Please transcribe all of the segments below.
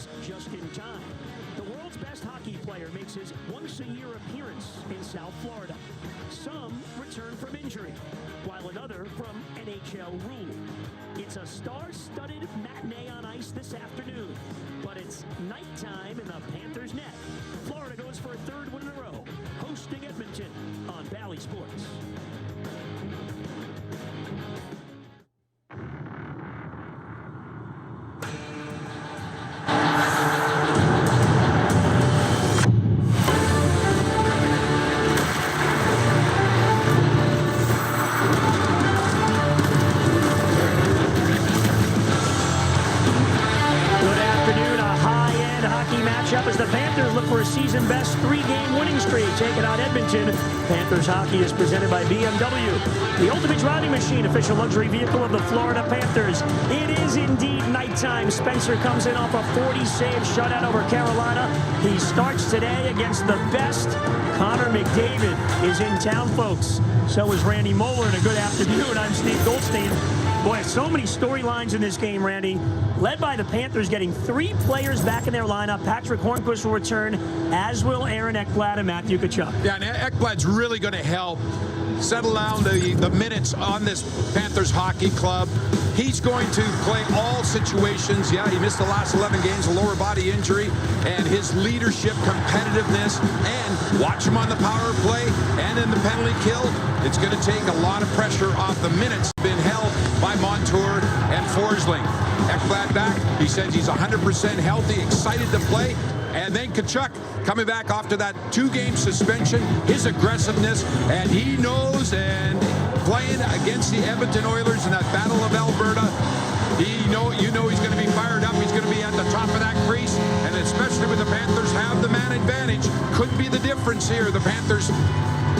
arrives just in time. The world's best hockey player makes his once-a-year appearance in South Florida. Some return from injury, while another from NHL rule. It's a star-studded matinee on ice this afternoon, but it's nighttime in the Panthers' net. Florida goes for a third win in a row, hosting Edmonton on Bally Sports. As the Panthers look for a season-best 3-game winning streak, taking on Edmonton. Panthers hockey is presented by BMW, the ultimate driving machine, official luxury vehicle of the Florida Panthers. It is indeed nighttime. Spencer comes in off a 40-save shutout over Carolina. He starts today against the best. Connor McDavid is in town, folks. So is Randy Moeller, and a good afternoon. I'm Steve Goldstein. Boy, so many storylines in this game, Randy. Led by the Panthers getting 3 players back in their lineup. Patrick Hornquist will return, as will Aaron Ekblad and Matthew Tkachuk. Yeah, and Ekblad's really going to help settle down the minutes on this Panthers hockey club. He's going to play all situations. Yeah, he missed the last 11 games, a lower body injury, and his leadership, competitiveness, and watch him on the power play and in the penalty kill. It's going to take a lot of pressure off the minutes been held by Montour and Forsling. Ekblad back. He says he's 100% healthy, excited to play. And then Tkachuk coming back after that 2-game suspension, his aggressiveness, and he knows, and playing against the Edmonton Oilers in that Battle of Alberta, you know he's going to be fired up. He's going to be at the top of that crease, and especially when the Panthers have the man advantage, could be the difference here. The Panthers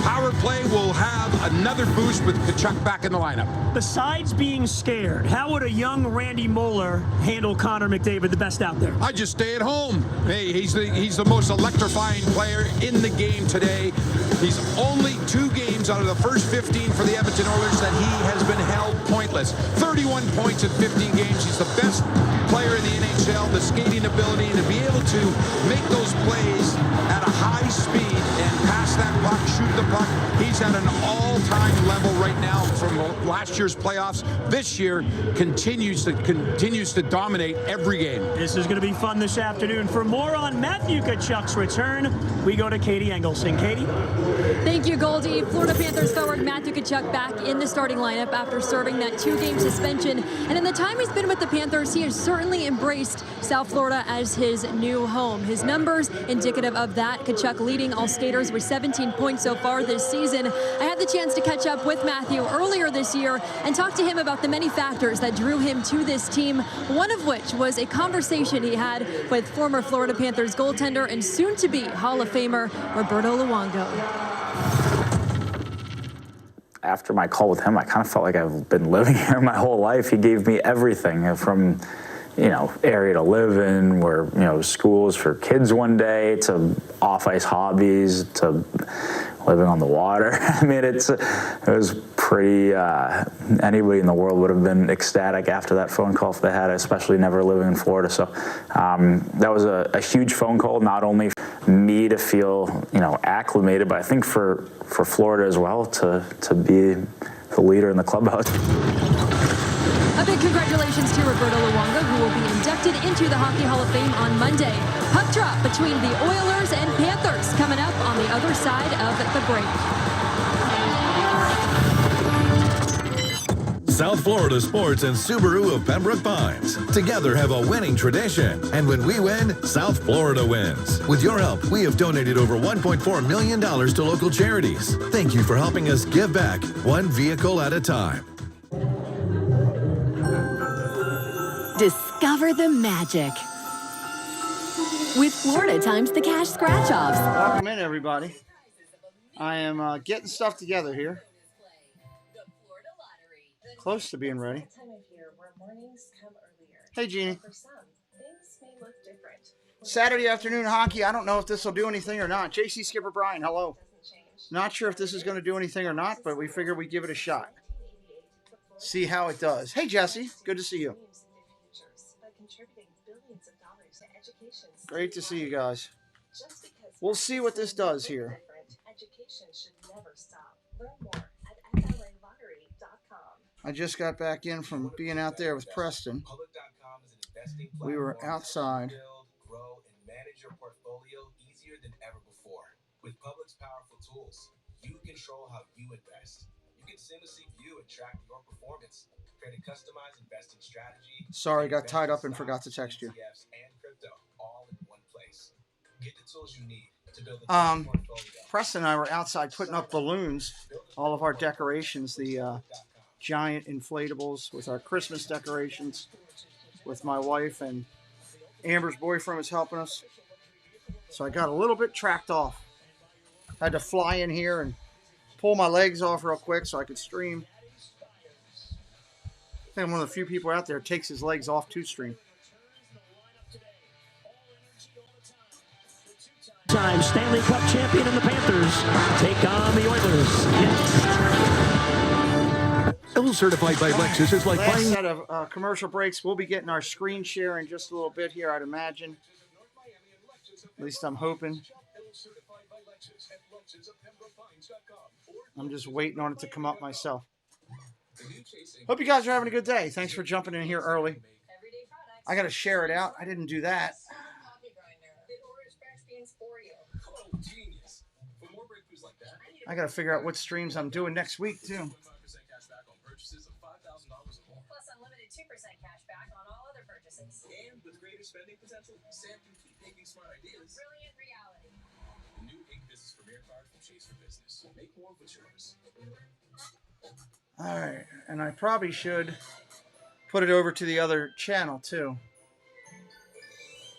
power play will have another boost with Tkachuk back in the lineup. Besides being scared, how would a young Randy Moeller handle Connor McDavid, the best out there? I just stay at home. Hey, he's the most electrifying player in the game today. He's only 2 games out of the first 15 for the Edmonton Oilers that he has been held pointless. 31 points in 15 games. He's the best player in the NHL, the skating ability, and to be able to make those plays at a high speed and pass that puck, shoot the puck. He's at an all-time level right now from last year's playoffs. This year continues to dominate every game. This is going to be fun this afternoon. For more on Matthew Tkachuk's return, we go to Katie Engelsing. Katie? Thank you, Goldie. Florida Panthers forward Matthew Tkachuk back in the starting lineup after serving that 2-game suspension. And in the time he's been with the Panthers, he has certainly embraced South Florida as his new home. His numbers indicative of that. Tkachuk leading all skaters with 17 points so far this season. I had the chance to catch up with Matthew earlier this year and talk to him about the many factors that drew him to this team, one of which was a conversation he had with former Florida Panthers goaltender and soon-to-be Hall of Famer Roberto Luongo. After my call with him, I kind of felt like I've been living here my whole life. He gave me everything from, area to live in, where, schools for kids one day, to off-ice hobbies, to living on the water. I mean, it was pretty, anybody in the world would have been ecstatic after that phone call if they had it, especially never living in Florida. So that was a huge phone call, not only for me to feel, acclimated, but I think for Florida as well to be the leader in the clubhouse. A big congratulations to Roberto Luongo, who will be inducted into the Hockey Hall of Fame on Monday. Puck drop between the Oilers and Panthers coming up on the other side of the break. South Florida Sports and Subaru of Pembroke Pines together have a winning tradition. And when we win, South Florida wins. With your help, we have donated over $1.4 million to local charities. Thank you for helping us give back, one vehicle at a time. Discover the magic with Florida Times the Cash Scratch-Offs. Welcome in, everybody. I am getting stuff together here. Close to being ready. Hey, Jeannie. Saturday afternoon hockey. I don't know if this will do anything or not. JC Skipper Brian, hello. Not sure if this is going to do anything or not, but we figured we'd give it a shot. See how it does. Hey, Jesse. Good to see you. Great to see you guys. We'll see what this does here. I just got back in from being out there with Preston. We were outside. Grow and manage your portfolio easier than ever before. With Public's powerful tools, you control how you invest. You can seamlessly view and track your performance. Create a customized investing strategy. Sorry, got tied up and forgot to text you. ETFs and crypto all in one place. Get the tools you need to build a portfolio. Preston and I were outside putting up balloons, all of our decorations, the giant inflatables with our Christmas decorations with my wife, and Amber's boyfriend was helping us. So I got a little bit tracked off. Had to fly in here and pull my legs off real quick so I could stream. I think I'm one of the few people out there that takes his legs off to stream. Time Stanley Cup champion in the Panthers take on the Oilers next. Ill certified by Lexus is like Last buying. set of commercial breaks. We'll be getting our screen share in just a little bit here, I'd imagine. At least I'm hoping. I'm just waiting on it to come up myself. Hope you guys are having a good day. Thanks for jumping in here early. I got to share it out. I didn't do that. I got to figure out what streams I'm doing next week, too. Plus unlimited 2% cash back on all other purchases. And with greater spending potential, Sam can keep making smart ideas. Brilliant reality. The new Ink Business Premier card from Chase for Business. Make more with yours. All right. And I probably should put it over to the other channel, too.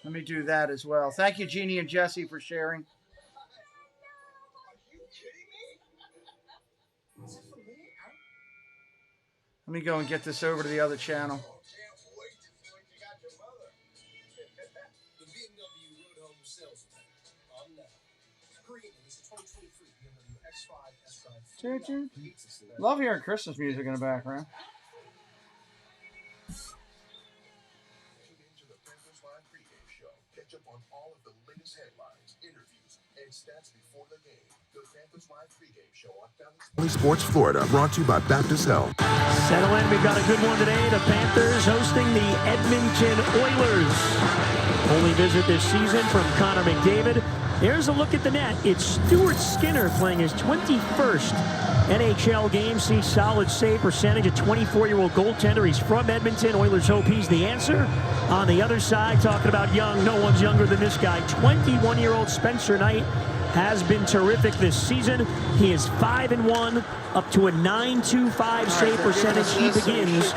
Let me do that as well. Thank you, Jeannie and Jesse, for sharing. Let me go and get this over to the other channel. The BMW Roadhome sales event on now. Creating this 2023 BMW X5 S-Drive. Love hearing Christmas music in the background. Tune into the Panthers Live pregame show. Catch up on all of the latest headlines, interviews, and stats before the game. The Panthers Live pregame show on Valley Sports Florida, brought to you by Baptist Health. Settle in. We've got a good one today. The Panthers hosting the Edmonton Oilers. Only visit this season from Connor McDavid. Here's a look at the net. It's Stuart Skinner playing his 21st NHL game. See solid save percentage. A 24-year-old goaltender. He's from Edmonton. Oilers hope he's the answer. On the other side, talking about young, no one's younger than this guy. 21-year-old Spencer Knight has been terrific this season. He is 5-1, up to a .925 save percentage. He begins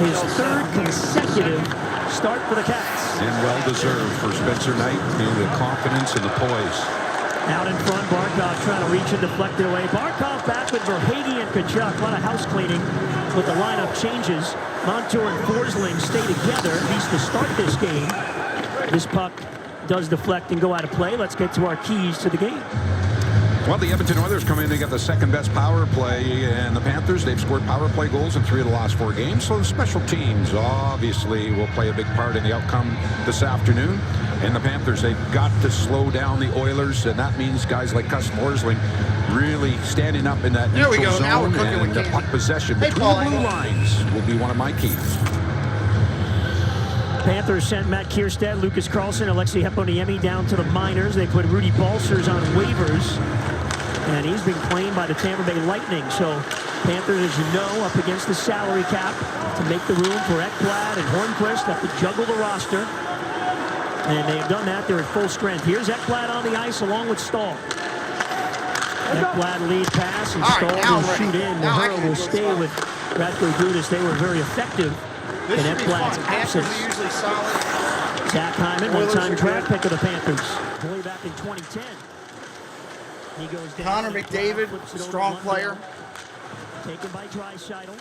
his third consecutive start for the Cats. And well-deserved for Spencer Knight, the confidence and the poise. Out in front, Barkov trying to reach and deflect it away. Barkov back with Verhaeghe and Kachuk. A lot of house cleaning with the lineup changes. Montour and Forsling stay together, at least to start this game. This puck does deflect and go out of play. Let's get to our keys to the game. Well, the Edmonton Oilers come in. They got the second best power play, and the Panthers, they've scored power play goals in 3 of the last 4 games. So the special teams obviously will play a big part in the outcome this afternoon. And the Panthers, they've got to slow down the Oilers, and that means guys like Cus Forsling really standing up in that neutral zone, and the puck possession between the blue lines will be one of my keys. Panthers sent Matt Kierstead, Lucas Carlson, Alexei Heponiemi down to the minors. They put Rudy Balcers on waivers, and he's been claimed by the Tampa Bay Lightning. So Panthers, as you know, up against the salary cap to make the room for Ekblad and Hornquist, have to juggle the roster. And they have done that. They're at full strength. Here's Ekblad on the ice along with Stahl. Ekblad lead pass, and Stahl will shoot in. Mahura will stay with Radko Gudas. They were very effective in Ekblad's absence. Zach Hyman, one-time draft pick of the Panthers. Way back in 2010. He goes down. Connor McDavid, strong player. Taken by Draisaitl.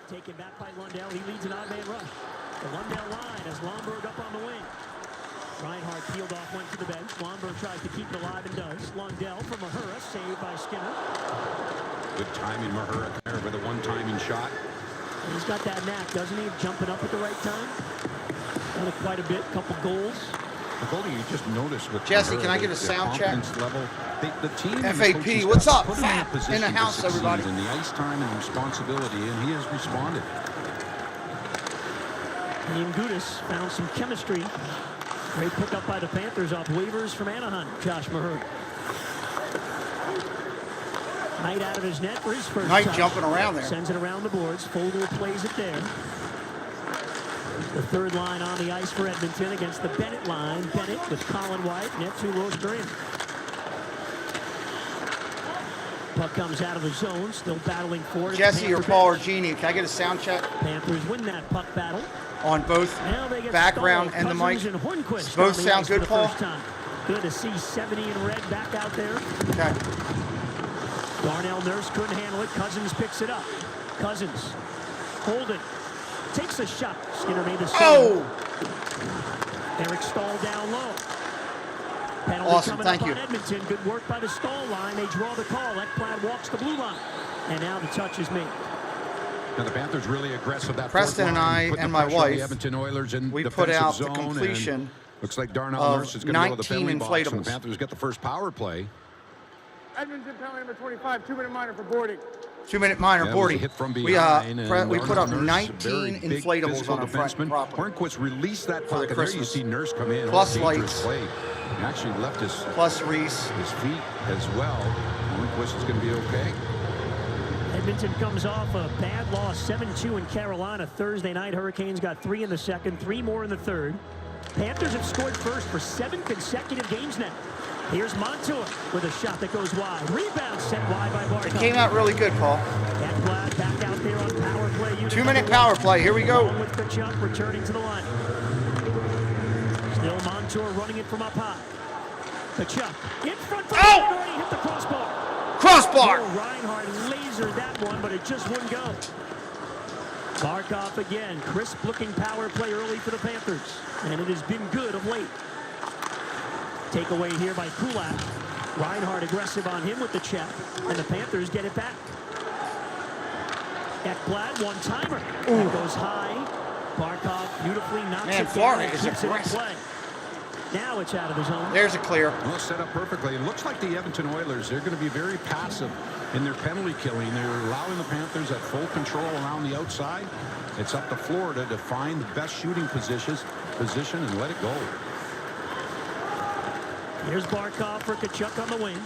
Taken back by Lundell. He leads an odd man rush. The Lundell line as Lomberg up on the wing. Reinhardt peeled off, went to the bench. Lomberg tries to keep it alive and does. Lundell from Mahura, saved by Skinner. Good timing, Mahura there with a one-timing shot. And he's got that knack, doesn't he? Jumping up at the right time. Done it quite a bit, couple goals. Goldie, you just noticed with Jesse, her, can I get a the sound check? confidence level, the team and the FAP, coaching what's staff up? put him in a position In the to house, succeed, everybody. and the ice time and responsibility, and he has responded. Ian Gudis found some chemistry. Great pickup by the Panthers off waivers from Anaheim. Josh Mahert. Knight out of his net for his first Knight touch. jumping around there. Sends it around the boards. Fogle plays it there. The third line on the ice for Edmonton against the Bennett line. Bennett with Colin White. Netsu Lothgren. Puck comes out of the zone. Still battling for it. Jesse or Paul or Jeannie, can I get a sound check? Panthers win that puck battle. On both Now they get background Stahl, and the mic. Cousins and Hornquist Both on the sound ice for good, the Paul? first time. Good to see 70 in red back out there. Okay. Darnell Nurse couldn't handle it. Cousins picks it up. Cousins. Holden. Takes a shot. Skinner made the save. Oh! Eric Stahl down low. Penalty Awesome, coming thank up you. on Edmonton. Good work by the Stahl line. They draw the call. FLAv walks the blue line. And now the touch is made. Now the Panthers really aggressive that Preston fourth and line, I put the and my pressure on the wife, Edmonton Oilers in we put defensive out the zone, completion and looks like Darnell of Nurse is going to go to the 19 penalty box, and inflatables. the Panthers get the first power play. Edmonton penalty number 25, 2-minute minor for boarding. 2-minute minor Yeah, it was a boarding. hit from We behind, and we put up Darnell Nurse, 19 very big inflatables physical on our front defenseman. property. Hornquist released that For the puck, and there you Christmas. see Nurse come in. Plus dangerous lights. play. He actually left his Plus Reese. feet as well. Hornquist is going to be okay. Edmonton comes off a bad loss, 7-2 in Carolina Thursday night. Hurricanes got 3 in the second, 3 more in the third. Panthers have scored first for 7 consecutive games now. Here's Montour with a shot that goes wide. Rebound sent wide by Barkov. It came out really good, Paul. FLAv back out there on power play. 2-minute power play. Here we go. Along with Kachuk returning to the line. Still Montour running it from up high. Kachuk in front. Oh! Already hit the crossbar. Crossbar. Oh, Reinhardt lasered that one, but it just wouldn't go. Barkov again. Crisp-looking power play early for the Panthers, and it has been good of late. Takeaway here by Kulak. Reinhardt aggressive on him with the check, and the Panthers get it back. FLAv one-timer. That goes high. Barkov beautifully knocks Man, it Florida down. is Keeps it in aggressive. play. Now it's out of the zone. There's a clear. Well, set up perfectly. It looks like the Edmonton Oilers, they're going to be very passive in their penalty killing. They're allowing the Panthers at full control around the outside. It's up to Florida to find the best shooting position and let it go. Here's Barkov for Kachuk on the wing.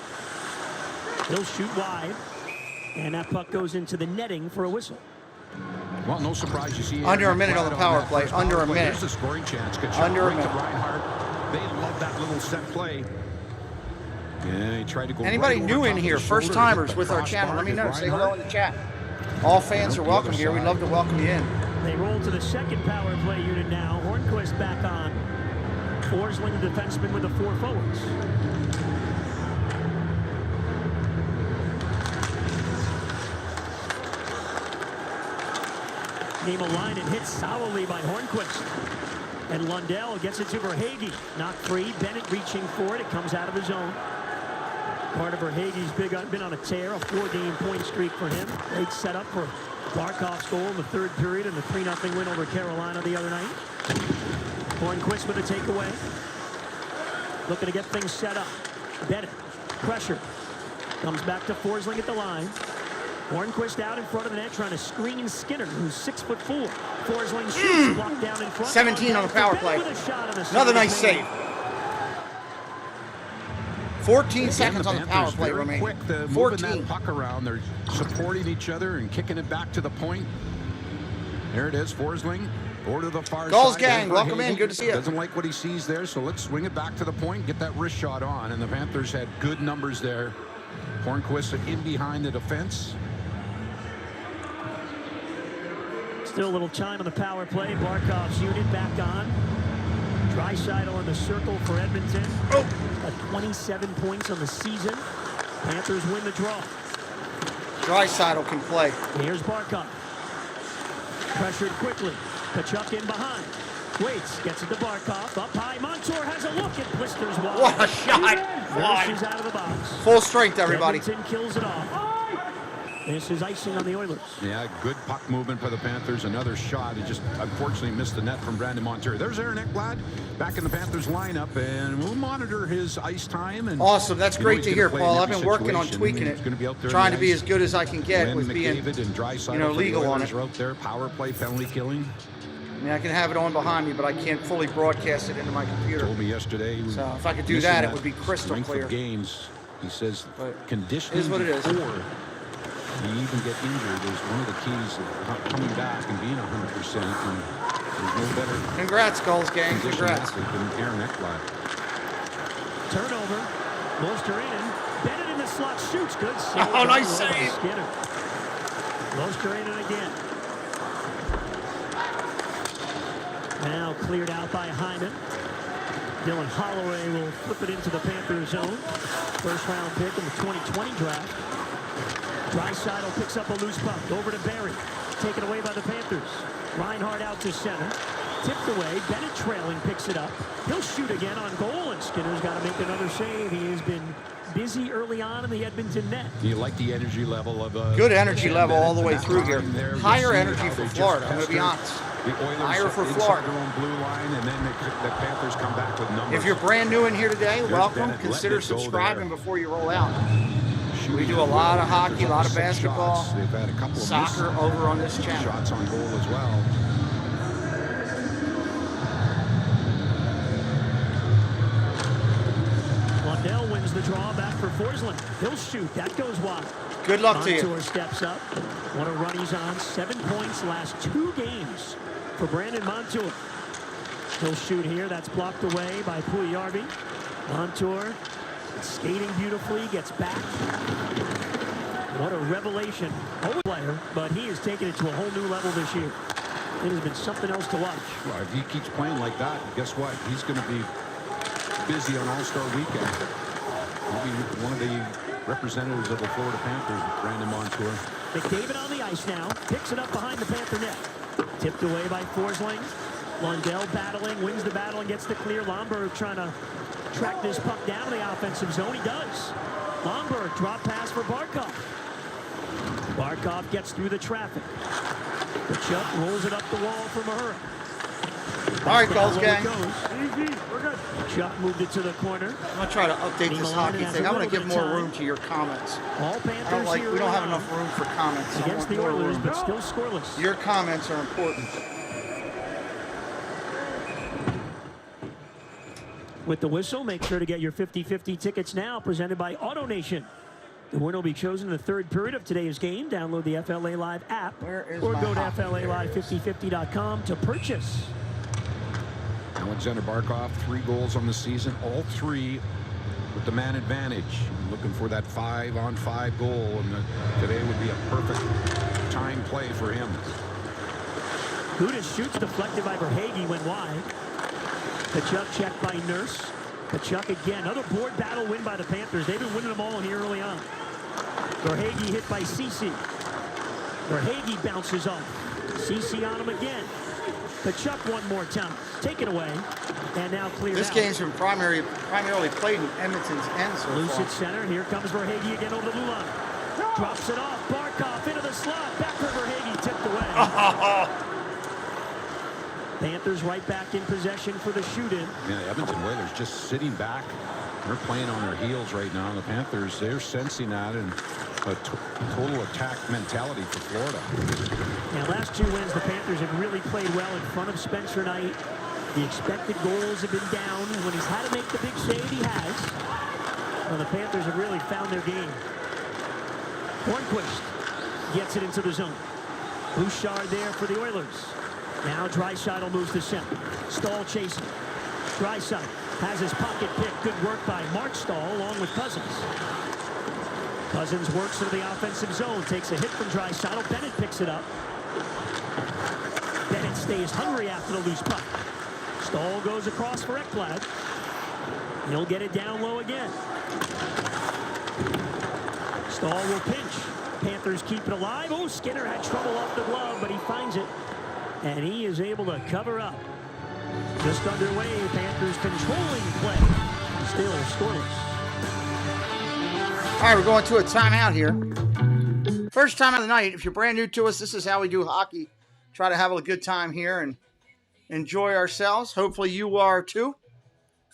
He'll shoot wide. And that puck goes into the netting for a whistle. Well, no surprise you see Under a minute on the power play. first Under power a play. minute. There's a scoring chance. Kachuk Under a right to minute. Reinhardt. They love that little set play. Yeah, he tried to go Anybody right new over in top here, of the shoulder first to hit timers the with our crossbar, channel, let me hit know. Say Reinhardt. hello in the chat. All fans are Nope, the welcome other here. We'd side. love to welcome you in. They roll to the second power play unit now. Hornquist back on. Forsling, the defenseman, with the 4 forwards. Game of line and hit solidly by Hornquist. And Lundell gets it to Verhaeghe. Knocked free. Bennett reaching for it. It comes out of the zone. Part of Verhaeghe's been on a tear. A 4-game point streak for him. Great setup for Barkov's goal in the third period and the 3-0 win over Carolina the other night. Hornquist with a takeaway. Looking to get things set up. Bennett. Pressure. Comes back to Forsling at the line. Hornquist out in front of the net trying to screen Skinner, who's 6'4". Forsling shoots, blocked down in front. 17 on the power play. With a shot on the Another side. nice save. 14 Again, seconds on the power Panthers play very remaining. quick to moving 14. that puck around. They're supporting each other and kicking it back to the point. There it is, Forsling. Over to the far Gulls side. gang, There's welcome in. Verhaeghe. Good to see you. Doesn't like what he sees there, so let's swing it back to the point, get that wrist shot on. And the Panthers had good numbers there. Hornquist in behind the defense. Still a little time on the power play. Barkov's unit back on. Draisaitl in the circle for Edmonton. At 27 points on the season. Panthers win the draw. Draisaitl can play. Here's Barkov. Pressured quickly. Kachuk in behind. Waits, gets it to Barkov. Up high. Montour has a look at blisters wide. What a shot. Nurse is out of the box. Full strength, everybody. Edmonton kills it off. This is icing on the Oilers. Yeah, good puck movement for the Panthers. Another shot. He just unfortunately missed the net from Brandon Montour. There's Aaron Ekblad back in the Panthers lineup, and we'll monitor his ice time. And awesome. That's great to hear, Paul. I've been situation. working on tweaking it, trying to be as good as I can get with being, legal on it. Out there, power play, penalty killing. I mean, I can have it on behind me, but I can't fully broadcast it into my computer. Told me yesterday. So if I could do that, it would be crystal clear. Games, he says, conditioning is what it is. before you even get injured is one of the keys of coming back and being 100%. And there's no better. Congrats, Gulls gang. Congrats. Than Aaron Ekblad. Turnover. Mosterinen. Bennett in the slot. Shoots. Good save. Oh, nice save. Skinner. Mosterinen again. Now cleared out by Hyman. Dylan Holloway will flip it into the Panthers zone. First round pick in the 2020 draft. Draisaitl picks up a loose puck. Over to Barry. Taken away by the Panthers. Reinhart out to center. Tipped away. Bennett trailing picks it up. He'll shoot again on goal, and Skinner's got to make another save. He has been busy early on in the Edmonton net. You like the energy level of good energy level all the way through here. Higher energy for Florida. I'm going to be honest. The Oilers higher for inside Florida. their own blue line, and then the Panthers come back with numbers. If you're brand new in here today, welcome. Bennett, Consider subscribing before you roll out. Shooting We do a lot of hockey, a lot of basketball, They've had a couple of soccer over on this channel. Shots on goal as well. Lundell wins the draw back for Forsland. He'll shoot. That goes wide. Good luck to you. Montour steps up. What a run he's on. 7 points last 2 games for Brandon Montour. He'll shoot here. That's blocked away by Puljujarvi. Montour skating beautifully. Gets back. What a revelation. Old player, but he has taken it to a whole new level this year. It has been something else to watch. Well, if he keeps playing like that, guess what? He's going to be busy on All-Star Weekend. He'll be one of the representatives of the Florida Panthers, Brandon Montour. McDavid on the ice now. Picks it up behind the Panther net. Tipped away by Forsling. Lundell battling, wins the battle and gets the clear. Lomberg trying to track this puck down to the offensive zone. He does. Lomberg drop pass for Barkov. Barkov gets through the traffic. Kachuk rolls it up the wall for Mahura. All right, Gulls gang. Easy. We're good. Chuck moved it to the corner. I'm going to try to update this hockey thing. I'm going to give more room to your comments. All Panthers here we don't have enough room for comments. against the Oilers, but still scoreless. Your comments are important. With the whistle, make sure to get your 50-50 tickets now, presented by AutoNation. The winner will be chosen in the third period of today's game. Download the FLA Live app or go to FLALive5050.com to purchase. Alexander Barkov, 3 goals on the season, all 3 with the man advantage. Looking for that 5-on-5 goal, and today would be a perfect time play for him. Gudas shoots, deflected by Verhaeghe, went wide. Kachuk checked by Nurse. Kachuk again, another board battle win by the Panthers. They've been winning them all here early on. Verhaeghe hit by Ceci. Verhaeghe bounces off. Ceci on him again. Kachuk one more time. Taken away. And now cleared This out. game's been primarily played in Edmonton's end so Loose far. at center. Here comes Verhaeghe again over the blue line. Drops it off. Barkov into the slot. Back for Verhaeghe. Tipped away. Panthers right back in possession for the shoot-in. Yeah, the Edmonton Oilers just sitting back. They're playing on their heels right now. The Panthers, they're sensing that, and a total attack mentality for Florida. Now, last 2 wins, the Panthers have really played well in front of Spencer Knight. The expected goals have been down. When he's had to make the big save, he has. Well, the Panthers have really found their game. Hornquist gets it into the zone. Bouchard there for the Oilers. Now Draisaitl moves to center. Stahl chasing. Draisaitl has his pocket pick. Good work by Mark Stahl along with Cousins. Cousins works into the offensive zone. Takes a hit from Draisaitl. Bennett picks it up. Bennett stays hungry after the loose puck. Stahl goes across for Ekblad. He'll get it down low again. Stahl will pinch. Panthers keep it alive. Oh, Skinner had trouble off the glove, but he finds it. And he is able to cover up. Just underway, Panthers controlling play. Still scoreless. All right, we're going to a timeout here. First time of the night. If you're brand new to us, this is how we do hockey. Try to have a good time here and enjoy ourselves. Hopefully you are too.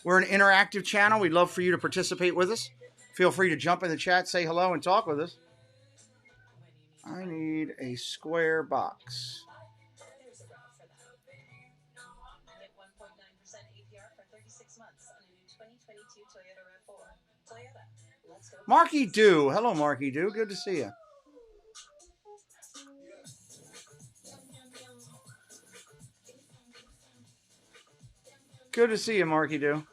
We're an interactive channel. We'd love for you to participate with us. Feel free to jump in the chat, say hello, and talk with us. I need a square box. Get 1.9% APR for 36 months on a new 2022 Toyota RAV4. Toyota, let's go. Marky Dew. Hello, Marky Dew. Good to see you. Good to see you, Marky Dew.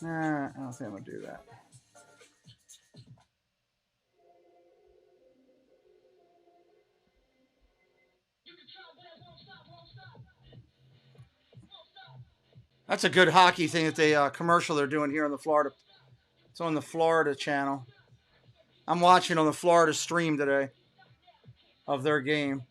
Nah, I don't think I'm going to do that. That's a good hockey thing that they commercial they're doing here on the Florida. It's on the Florida channel. I'm watching on the Florida stream today of their game.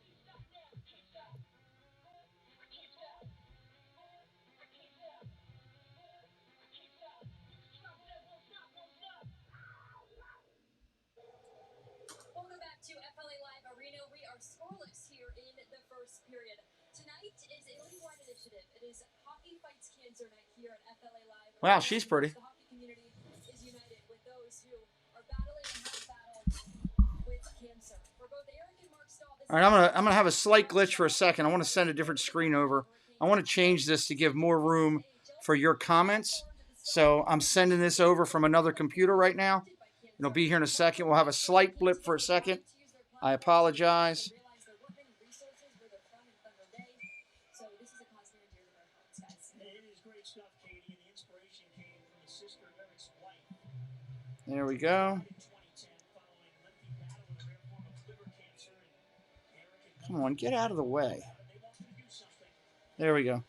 Welcome back to FLA Live Arena. We are scoreless here in the first period. Tonight is a league-wide initiative. It is Hockey Fights Cancer Night here at FLA Live. Wow, she's pretty. The hockey community is united with those who are battling and have battled with cancer. For both Eric and Mark Stahl, All right, I'm gonna have a slight glitch for a second. I want to send a different screen over. I want to change this to give more room for your comments. So I'm sending this over from another computer right now. It'll be here in a second. We'll have a slight blip for a second. I apologize. There we go. Come on, get out of the way. There we go.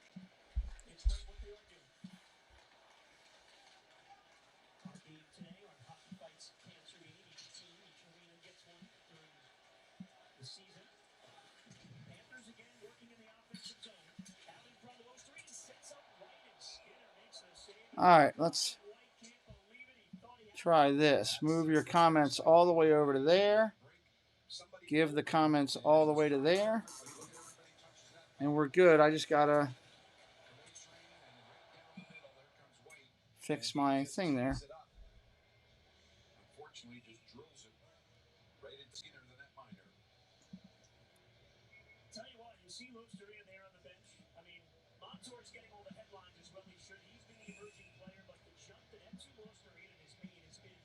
All right, let's try this. Move your comments all the way over to there. Give the comments all the way to there. And we're good. I just got to fix my thing there. Tell you what, you see Luxurian there on the bench. I mean, Montour's getting all the headlines as well. He should. He's been the emerging player, but the jump that MC Luxurian has made has been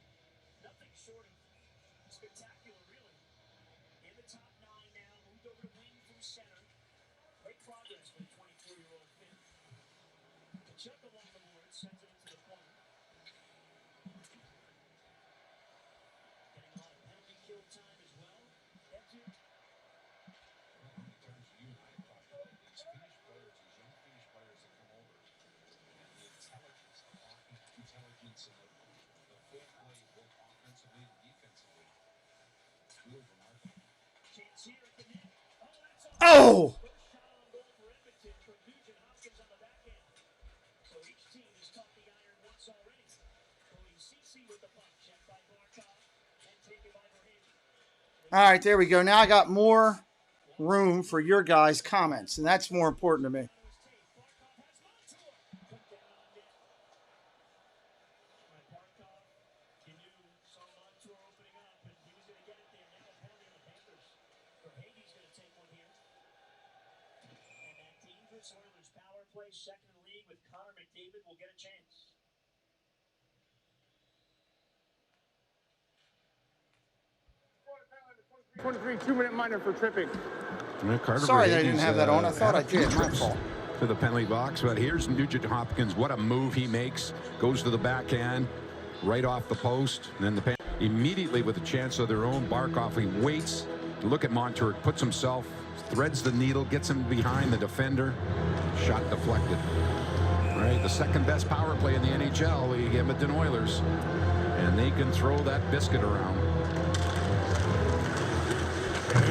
nothing short of spectacular, really. In the top 9 now, moved over to wing from center. Great progress for the 24-year-old Finn. The chuck along the board sends it into the corner. Getting a lot of penalty kill time as well. Edmonton. Oh! All right, there we go. Now I got more room for your guys' comments, and that's more important to me. Oilers power play, second in the league with Connor McDavid will get a chance. '23 2-minute minor for tripping. Sorry that I didn't have that on. I thought I did. My fault. To the penalty box, but here's Nugent Hopkins. What a move he makes. Goes to the backhand, right off the post. And then the immediately with a chance of their own. Barkov, he waits to look at Montour, puts himself, threads the needle, gets him behind the defender. Shot deflected. Right, the second best power play in the NHL, the Edmonton Oilers. And they can throw that biscuit around.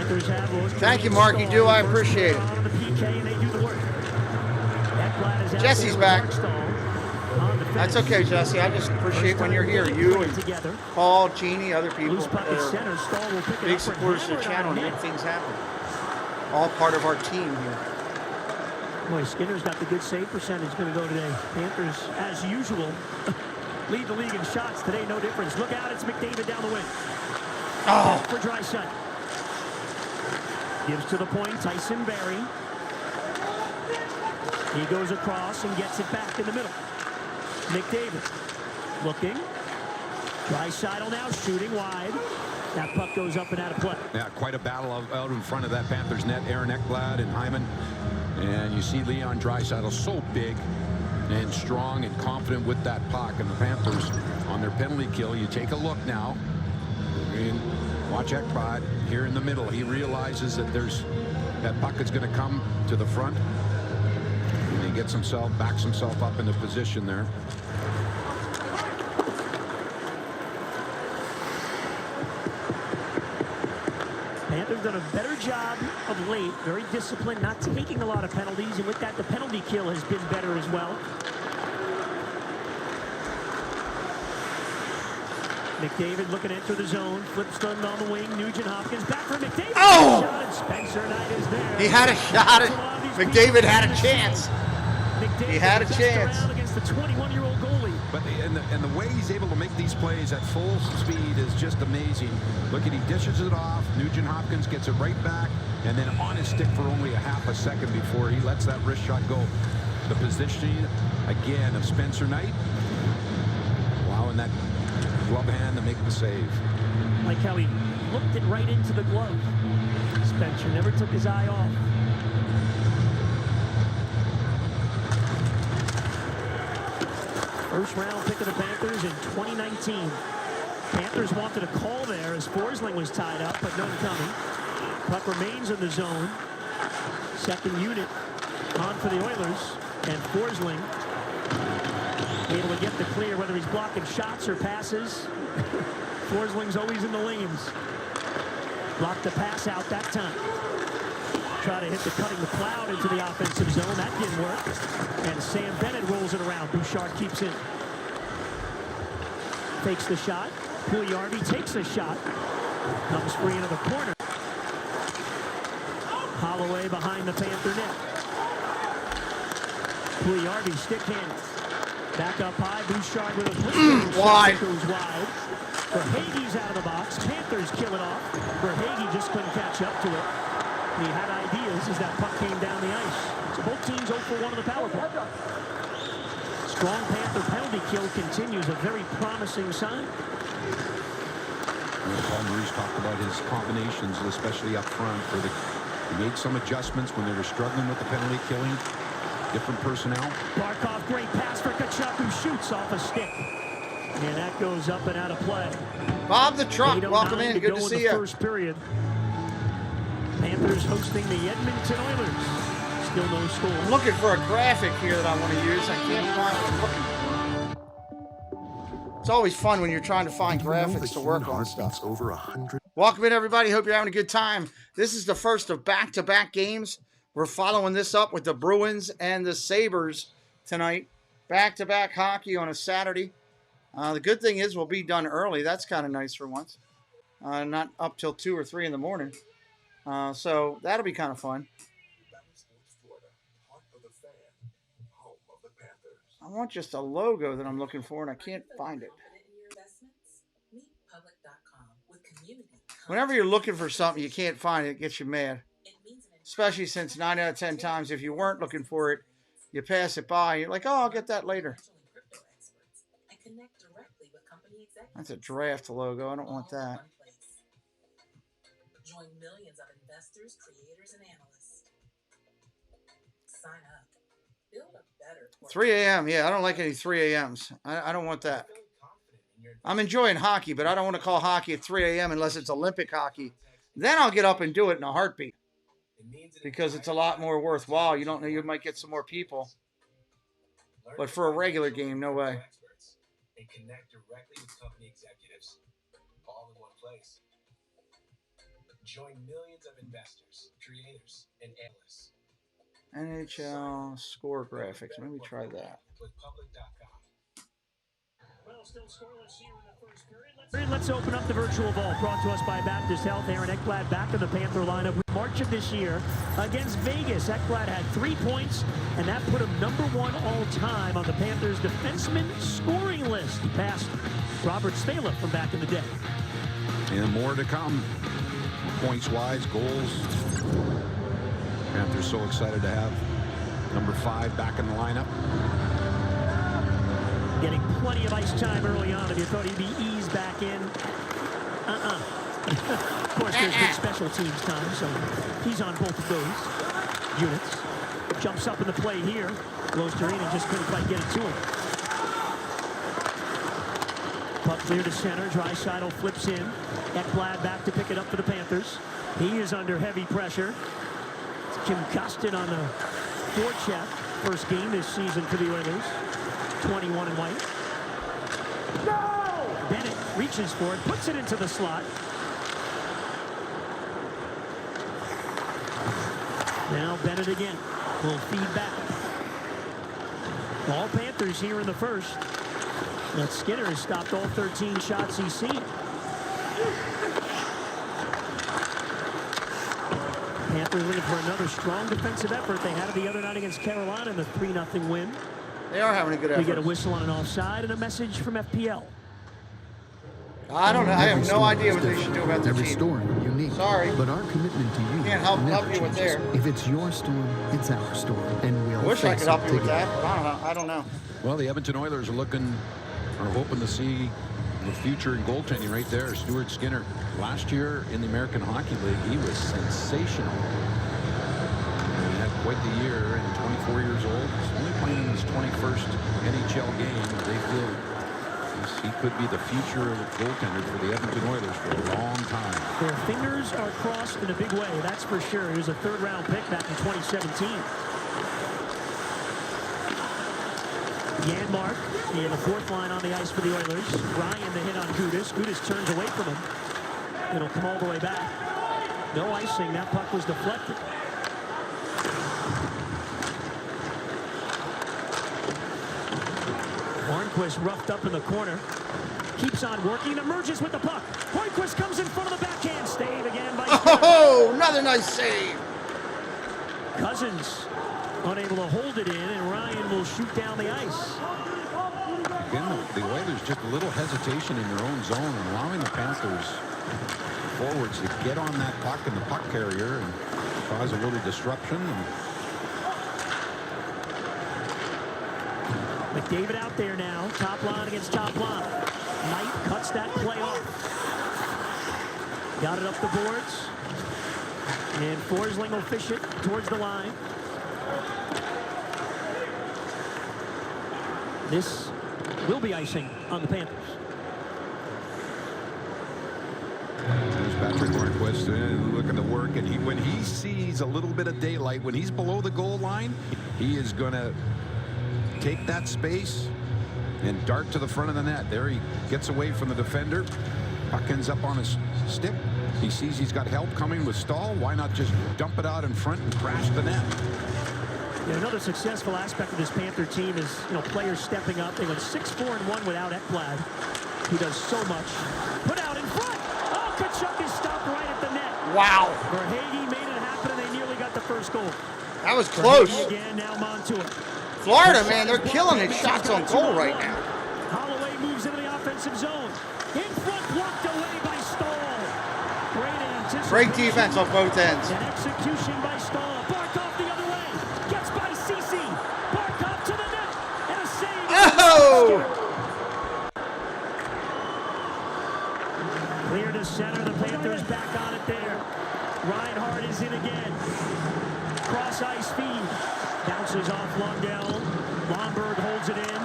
Panthers have Thank you, Mark. You do. I appreciate it. on the PK, and they do the work. Ekblad is out Jesse's there with back. Markstall on the That's finish. okay, Jesse. I just appreciate when you're here. You and together. Paul, Jeannie, other people Loose puck at that center. are Stahl will pick it big up. supporters of the channel and make things happen. All part of our team here. Boy, Skinner's got the good save percentage going to go today. Panthers, as usual, lead the league in shots today. No difference. Look out, it's McDavid down the wing. Oh, For Draisaitl. Gives to the point, Tyson Barrie. He goes across and gets it back in the middle. McDavid looking. Draisaitl now shooting wide. That puck goes up and out of play. Yeah, quite a battle out in front of that Panthers net. Aaron Ekblad and Hyman. And you see Leon Draisaitl so big and strong and confident with that puck. And the Panthers on their penalty kill. You take a look now. And watch Ekblad here in the middle. He realizes that that puck is going to come to the front. And he backs himself up into position there. Panthers done a better job of late, very disciplined, not taking a lot of penalties, and with that, the penalty kill has been better as well. McDavid looking to enter the zone, flip stunned on the wing, Nugent Hopkins back for McDavid. Oh! Shot, and Spencer Knight is there. He had a shot at McDavid had a chance. McDavid He had a just chance. around against the 21-year-old goalie. But and the way he's able to make these plays at full speed is just amazing. Look at, he dishes it off. Nugent Hopkins gets it right back, and then on his stick for only a half a second before he lets that wrist shot go. The positioning again of Spencer Knight, allowing that glove hand to make the save. Like how he looked it right into the glove. Spencer never took his eye off. First round pick of the Panthers in 2019. Panthers wanted a call there as Forsling was tied up, but none coming. Puck remains in the zone. Second unit on for the Oilers, and Forsling able to get the clear, whether he's blocking shots or passes. Forsling's always in the lanes. Blocked the pass out that time. Try to hit the cutting the cloud into the offensive zone. That didn't work. And Sam Bennett rolls it around. Bouchard keeps it. Takes the shot. Pugliarvi takes a shot. Comes free into the corner. Holloway behind the Panther net. Pugliarvi stick handed. Back up high. Bouchard with a push. Wide. Goes wide. Verhaeghe's out of the box. Panthers kill it off. Verhaeghe just couldn't catch up to it. He had ideas as that puck came down the ice. So both teams 0 for 1 on the power play. Strong Panther penalty kill continues, a very promising sign. Paul Maurice talked about his combinations, especially up front. He made some adjustments when they were struggling with the penalty killing. Different personnel. Barkov, great pass for Tkachuk, who shoots off a stick. And that goes up and out of play. Bob the Truck, welcome in. Good to see you. First period. Panthers hosting the Edmonton Oilers. Still no score. I'm looking for a graphic here that I want to use. I can't find what I'm looking for. It's always fun when you're trying to find graphics to work on stuff. Over 100. Welcome in, everybody. Hope you're having a good time. This is the first of back-to-back games. We're following this up with the Bruins and the Sabres tonight. Back-to-back hockey on a Saturday. The good thing is we'll be done early. That's kind of nice for once. Not up till 2 or 3 in the morning. So that'll be kind of fun. I want just a logo that I'm looking for, and I can't find it. Whenever you're looking for something you can't find it, it gets you mad. Especially since 9 out of 10 times, if you weren't looking for it, you pass it by. You're like, oh, I'll get that later. That's a draft logo. I don't want that. Join millions of investors, creators, and analysts. Sign up. Build a better 3 a.m. Yeah, I don't like any 3 a.m.s. I don't want that. I'm enjoying hockey, but I don't want to call hockey at 3 a.m. unless it's Olympic hockey. Then I'll get up and do it in a heartbeat because it's a lot more worthwhile. You don't know, you might get some more people. But for a regular game, no way. And connect directly with company executives, all in one place. Join millions of investors, creators, and analysts NHL score graphics. Let me try that. with public.com. Well, still scoreless here in the first period. Let's open up the virtual vault, brought to us by Baptist Health. Aaron Ekblad back in the Panther lineup. March of this year against Vegas. Ekblad had 3 points, and that put him #1 all-time on the Panthers' defenseman scoring list. He passed Robert Stala from back in the day. And more to come. Points-wise, goals. Panthers so excited to have number 5 back in the lineup. Getting plenty of ice time early on. If you thought he'd be eased back in, Of course, there's big special teams time, so he's on both of those units. Jumps up in the play here. Blows to and just couldn't quite get it to him. Puck clear to center. Draisaitl flips in. Ekblad back to pick it up for the Panthers. He is under heavy pressure. It's Kim Costin on the forecheck. First game this season for the Oilers. 21 in white. No! Bennett reaches for it, puts it into the slot. Now Bennett again will feed back. All Panthers here in the first. But Skinner has stopped all 13 shots he's seen. Panthers looking for another strong defensive effort. They had it the other night against Carolina in the 3-0 win. They are having a good effort. We get a whistle on an offside and a message from FPL. I don't know. I have no idea what they should do about their Every team. storm unique. Sorry. But our commitment to you Can't help never you with changes. there. If it's your storm, it's our storm, and we'll I wish I face could help it you with together. that, but I don't know. Well, the Edmonton Oilers are hoping to see the future in goaltending right there. Stuart Skinner. Last year in the American Hockey League, he was sensational. He had quite the year, and 24 years old. He's only playing his 21st NHL game. They feel he could be the future of the goaltender for the Edmonton Oilers for a long time. Their fingers are crossed in a big way, that's for sure. He was a third-round pick back in 2017. Janmark in the fourth line on the ice for the Oilers. Ryan the hit on Gudis. Gudis turns away from him. It'll come all the way back. No icing. That puck was deflected. Hornquist roughed up in the corner. Keeps on working. Emerges with the puck. Hornquist comes in front of the backhand. Stave again by Skinner. Oh, another nice save. Cousins unable to hold it in, and Ryan will shoot down the ice. Again, the Oilers just a little hesitation in their own zone and allowing the Panthers forwards to get on that puck and the puck carrier and cause a little disruption. McDavid out there now. Top line against top line. Knight cuts that play off. Got it up the boards. And Forsling will fish it towards the line. This will be icing on the Panthers. There's Patrick Hornquist looking to work, and when he sees a little bit of daylight, when he's below the goal line, he is going to take that space and dart to the front of the net. There he gets away from the defender. Puck ends up on his stick. He sees he's got help coming with Stahl. Why not just dump it out in front and crash the net? Yeah, another successful aspect of this Panther team is, players stepping up. They went 6-4-1 without Ekblad, who does so much. Put out in front. Oh, Tkachuk is stopped right at the net. Wow. Verhaeghe made it happen, and they nearly got the first goal. That was close. Verhaeghe again, now Montour. Florida, man, they're killing it. Shots on goal right now. Holloway moves into the offensive zone. In front, blocked away by Stahl. Great anticipation. Great defense on both ends. An execution by Stahl. Barkov the other way. Gets by Ceci. Barkov to the net. And a save. Oh! Clear to center. The Panthers back on it there. Reinhart is in again. Cross ice feed. Bounces off Lundell. Lomberg holds it in.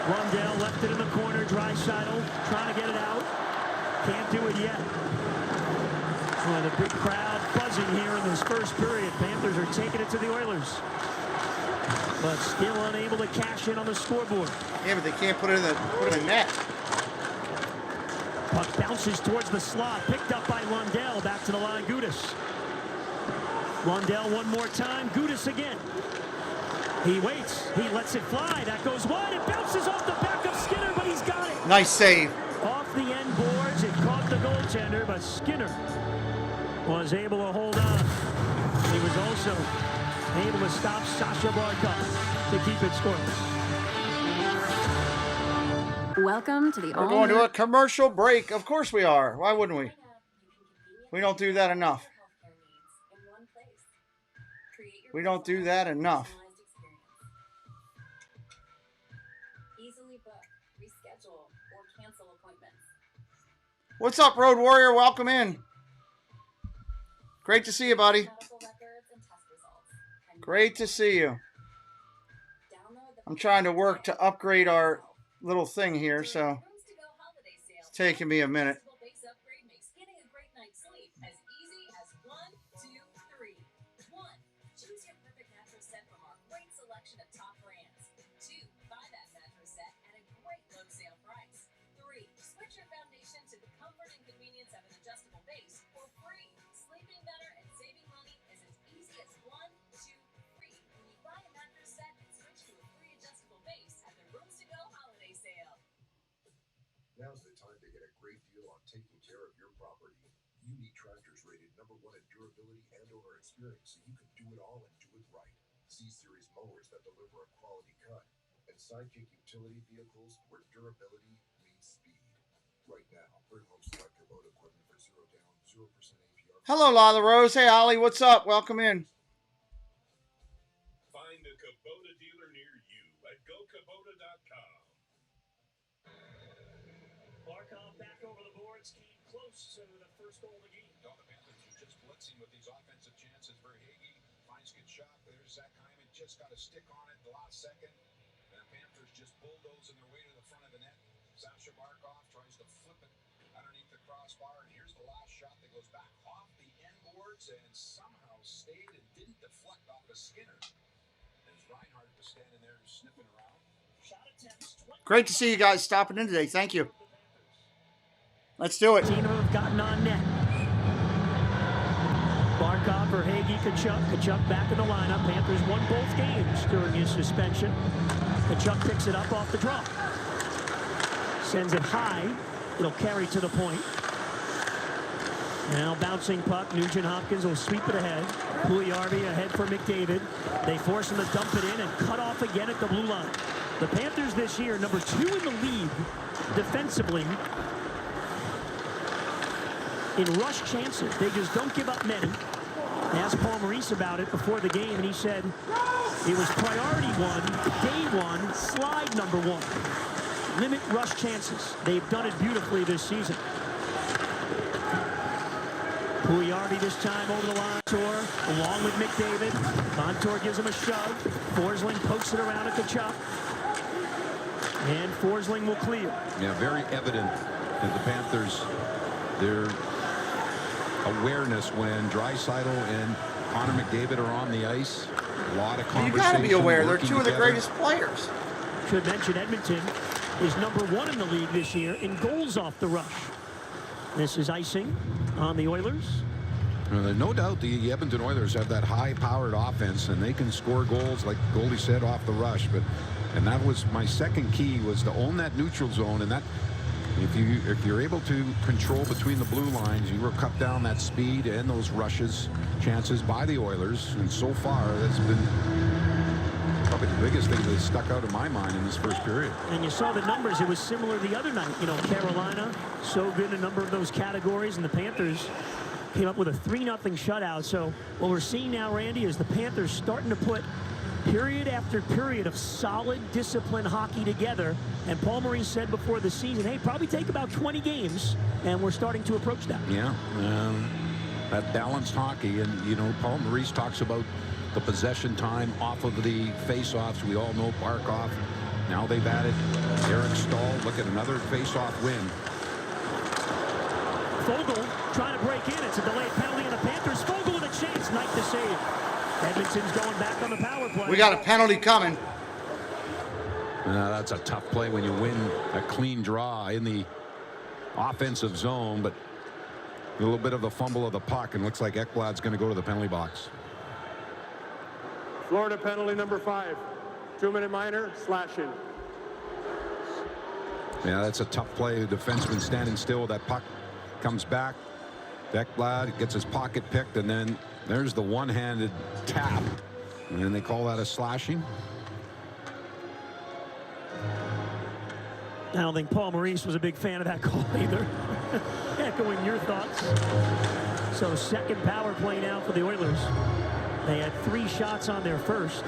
Lundell left it in the corner. Draisaitl trying to get it out. Can't do it yet. Oh, the big crowd buzzing here in this first period. Panthers are taking it to the Oilers, but still unable to cash in on the scoreboard. Yeah, but they can't put it in the net. Puck bounces towards the slot, picked up by Lundell. Back to the line, Gudas. Lundell one more time, Gudas again. He waits, he lets it fly. That goes wide, it bounces off the back of Skinner, but he's got it. Nice save. Off the end boards, it caught the goaltender, but Skinner was able to hold on. He was also able to stop Sasha Barkov to keep it scoreless. Welcome to the We're going to a commercial break. Of course we are. Why wouldn't we? We don't do that enough. We don't do that enough. Easily book, reschedule, or cancel appointments. What's up, Road Warrior? Welcome in. Great to see you, buddy. Great to see you. I'm trying to work to upgrade our little thing here, so it's taking me a minute. Now's the time to get a great deal on taking care of your property. You need tractors rated #1 in durability and owner experience, so you can do it all and do it right. C-Series mowers that deliver a quality cut, and Sidekick utility vehicles where durability meets speed. Right now, bring home select Kubota equipment for 0 down, 0% APR. Hello, Lila Rose. Hey, Ollie. What's up? Welcome in. Find a Kubota dealer near you at gokubota.com. Barkov back over the boards, came close to the first goal of the game. The Panthers are just blitzing with these offensive chances. Verhage finds good shot. There's Zach Hyman, just got a stick on it the last second. And the Panthers just bulldozing their way to the front of the net. Sasha Barkov tries to flip it underneath the crossbar, and here's the last shot that goes back off the end boards and somehow stayed and didn't deflect off of Skinner. As Reinhardt was standing there sniffing around. Shot attempts. Great to see you guys stopping in today. Thank you. Let's do it. Team have gotten on net. Barkov, Verhage, Kachuk back in the lineup. Panthers won both games during his suspension. Kachuk picks it up off the draw. Sends it high. It'll carry to the point. Now bouncing puck. Nugent Hopkins will sweep it ahead. Puljujarvi ahead for McDavid. They force him to dump it in and cut off again at the blue line. The Panthers this year, number 2 in the league defensively. In rush chances, they just don't give up many. I asked Paul Maurice about it before the game, and he said it was priority 1, day 1, slide number 1. Limit rush chances. They've done it beautifully this season. Puljujarvi this time over the line. Montour along with McDavid. Montour gives him a shove. Forsling pokes it around at Kachuk. And Forsling will clear. Yeah, very evident that the Panthers, their awareness when Draisaitl and Connor McDavid are on the ice. A lot of conversation. You got to be aware. They're 2 of the together. greatest players. Should mention Edmonton is number 1 in the league this year in goals off the rush. This is icing on the Oilers. No doubt the Edmonton Oilers have that high-powered offense, and they can score goals, like Goldie said, off the rush. And that was my second key, was to own that neutral zone, and that if you're able to control between the blue lines, you will cut down that speed and those rushes chances by the Oilers. And so far, that's been probably the biggest thing that stuck out in my mind in this first period. And you saw the numbers. It was similar the other night. You know, Carolina, so good in a number of those categories, and the Panthers came up with a 3-0 shutout. So what we're seeing now, Randy, is the Panthers starting to put period after period of solid, disciplined hockey together. And Paul Maurice said before the season, hey, probably take about 20 games, and we're starting to approach that. Yeah, that balanced hockey. And, you know, Paul Maurice talks about the possession time off of the face-offs. We all know Barkov. Now they've added Eric Stahl. Look at another face-off win. Fogle trying to break in. It's a delayed penalty, and the Panthers. Fogle with a chance. Knight to save. Edmonton's going back on the power play. We got a penalty coming. That's a tough play when you win a clean draw in the offensive zone, but a little bit of a fumble of the puck, and looks like FLAvs going to go to the penalty box. Florida penalty number 5. 2-minute minor, slashing. Yeah, that's a tough play. The defenseman standing still. That puck comes back. FLAv gets his pocket picked, and then there's the one-handed tap. And they call that a slashing. I don't think Paul Maurice was a big fan of that call either. Echoing your thoughts. So second power play now for the Oilers. They had 3 shots on their first.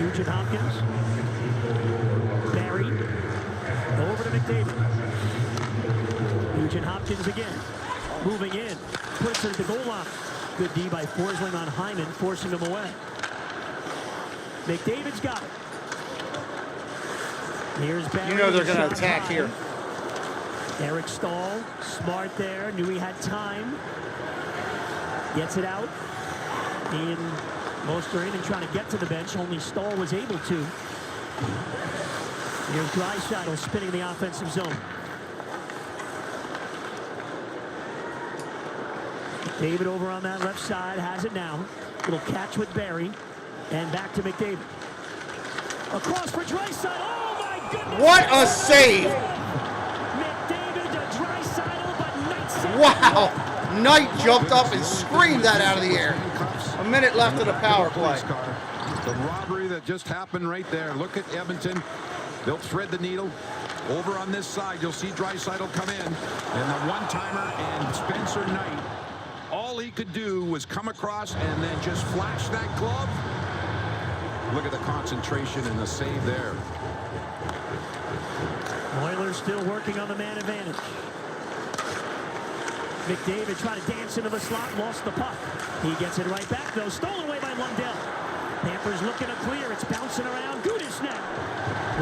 Nugent Hopkins. Barry. Over to McDavid. Nugent Hopkins again. Moving in. Puts it at the goal line. Good D by Forsling on Hyman, forcing him away. McDavid's got it. Here's Barry. You know they're going to attack here. Eric Stahl, smart there, knew he had time. Gets it out. In Mostert and trying to get to the bench. Only Stahl was able to. Here's Draisaitl spinning the offensive zone. David over on that left side, has it now. Little catch with Barry. And back to McDavid. Across for Draisaitl. Oh my goodness! What a save! McDavid to Draisaitl, but Knight said wow! Knight jumped up and screamed that out of the air. A minute left of the power play. The robbery that just happened right there. Look at Edmonton. They'll thread the needle. Over on this side, you'll see Draisaitl come in. And the one-timer and Spencer Knight. All he could do was come across and then just flash that glove. Look at the concentration and the save there. Oilers still working on the man advantage. McDavid trying to dance into the slot, lost the puck. He gets it right back, though. Stolen away by Lundell. Panthers looking to clear. It's bouncing around. Gudis now.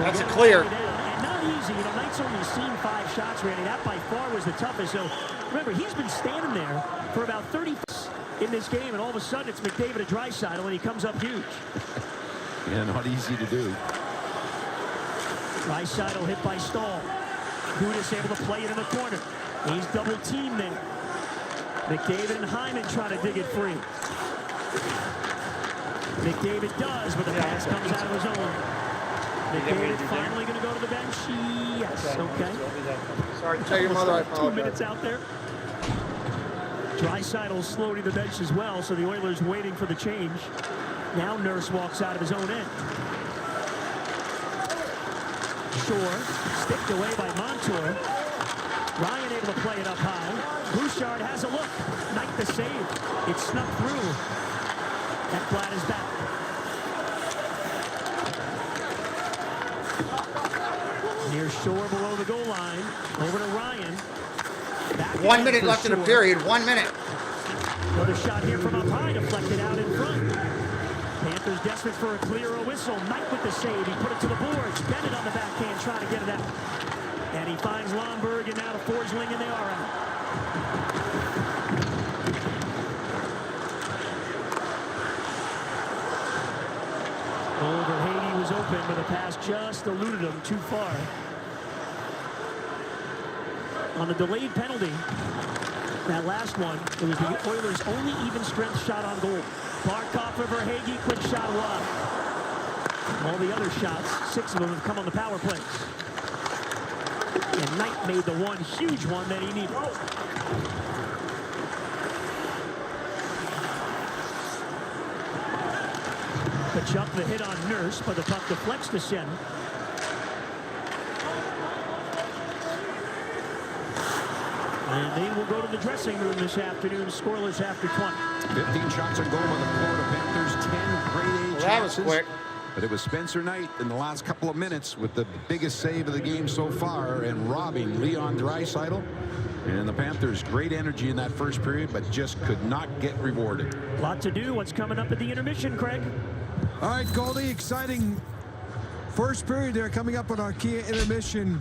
That's a clear. And not easy. You know, Knight's only seen 5 shots, Randy. That by far was the toughest. So remember, he's been standing there for about 30 in this game, and all of a sudden it's McDavid to Draisaitl, and he comes up huge. Yeah, not easy to do. Draisaitl hit by Stahl. Gudis able to play it in the corner. He's double teamed there. McDavid and Hyman trying to dig it free. McDavid does, but the pass comes out of his own. McDavid finally going to go to the bench. Yes, okay. Sorry to tell your mother I apologize. 2 minutes out there. Draisaitl slow to the bench as well, so the Oilers waiting for the change. Now Nurse walks out of his own end. Shore, sticked away by Montour. Ryan able to play it up high. Bouchard has a look. Knight the save. It snuck through. FLAv is back. Near Shore below the goal line. Over to Ryan. Back 1 minute left in the period. 1 minute. Another shot here from up high, deflected out in front. Panthers desperate for a clear or whistle. Knight with the save. He put it to the boards. Bennett on the backhand trying to get it out. And he finds Lomberg, and now to Forsling, and they are out. Overhady was open, but the pass just eluded him too far. On the delayed penalty, that last one, it was the Oilers' only even strength shot on goal. Barkov for Verhaeghe, quick shot wide. All the other shots, 6 of them have come on the power plays. And Knight made the one huge one that he needed. Kachuk the hit on Nurse, but the puck deflects to Sen. And they will go to the dressing room this afternoon, scoreless after 20. 15 shots on goal by the Florida Panthers, 10 grade A chances. That was quick. But it was Spencer Knight in the last couple of minutes with the biggest save of the game so far and robbing Leon Draisaitl. And the Panthers, great energy in that first period, but just could not get rewarded. A lot to do. What's coming up at the intermission, Craig? All right, Goldie, exciting first period there coming up on our Kia intermission.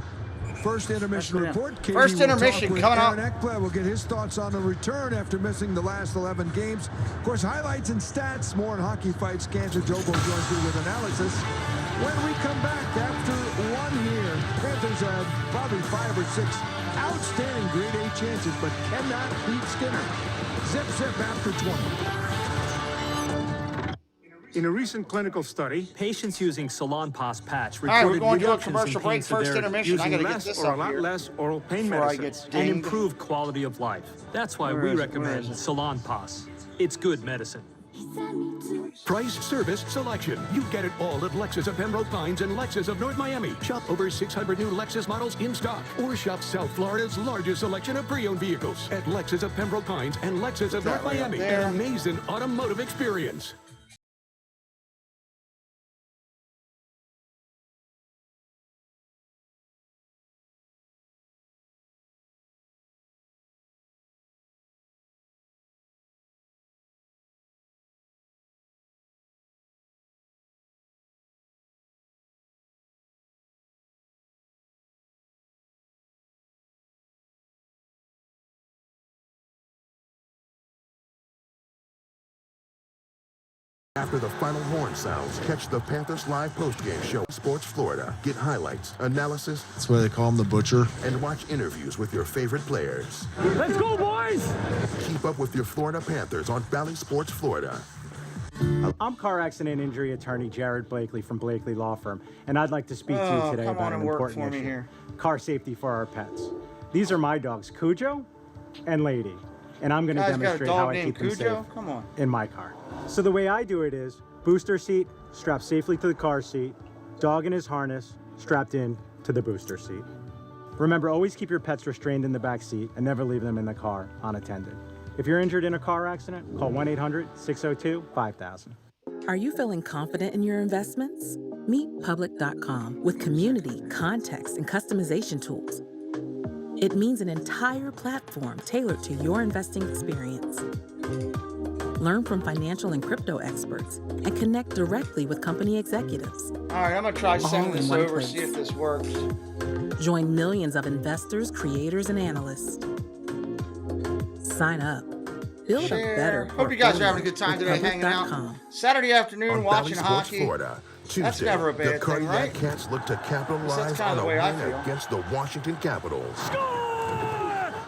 first intermission report. Katie First will intermission talk with coming Aaron up. Ekblad. We'll get his thoughts on the return after missing the last 11 games. Of course, highlights and stats, more on Hockey Fights. Cancer Jobo joins me with analysis. When we come back after 1 year, Panthers have probably 5 or 6 outstanding grade A chances, but cannot beat Skinner. Zip after 20. In a recent clinical study, Patients using Salonpas patch All right, we're reported going to a reductions in commercial pain break. First severity intermission. I using got to get less this or a up lot here less oral pain before I medicines get and dinged. improved quality of life. That's why Where we is it? recommend Where is it? Salonpas. It's good medicine. Price, service, selection. You get it all at Lexus of Pembroke Pines and Lexus of North Miami. Shop over 600 new Lexus models in stock. Or shop South Florida's largest selection of pre-owned vehicles at Lexus of Pembroke Pines and Lexus of North Miami. An amazing automotive experience. After the final horn sounds, catch the Panthers live postgame show, Sports Florida. Get highlights, analysis. That's why they call him the Butcher. And watch interviews with your favorite players. Let's go, boys! Keep up with your Florida Panthers on Valley Sports Florida. I'm car accident injury attorney Jared Blakely from Blakely Law Firm, and I'd like to speak to you today about an important issue. Car safety for our pets. These are my dogs, Cujo and Lady, and I'm going to demonstrate how I keep them safe in my car. So the way I do it is booster seat, strapped safely to the car seat, dog in his harness, strapped in to the booster seat. Remember, always keep your pets restrained in the back seat and never leave them in the car unattended. If you're injured in a car accident, call 1-800-602-5000. Are you feeling confident in your investments? Meet Public.com with community, context, and customization tools. It means an entire platform tailored to your investing experience. Learn from financial and crypto experts and connect directly with company executives. All right, I'm going to try sending this over, see if this works. Join millions of investors, creators, and analysts. Sign up. Build a better portfolio. Hope you guys are having a good time today hanging out. Saturday afternoon watching hockey. Florida. Tuesday, That's never a bad the thing, right? Cats look to capitalize on a win against the Washington Capitals.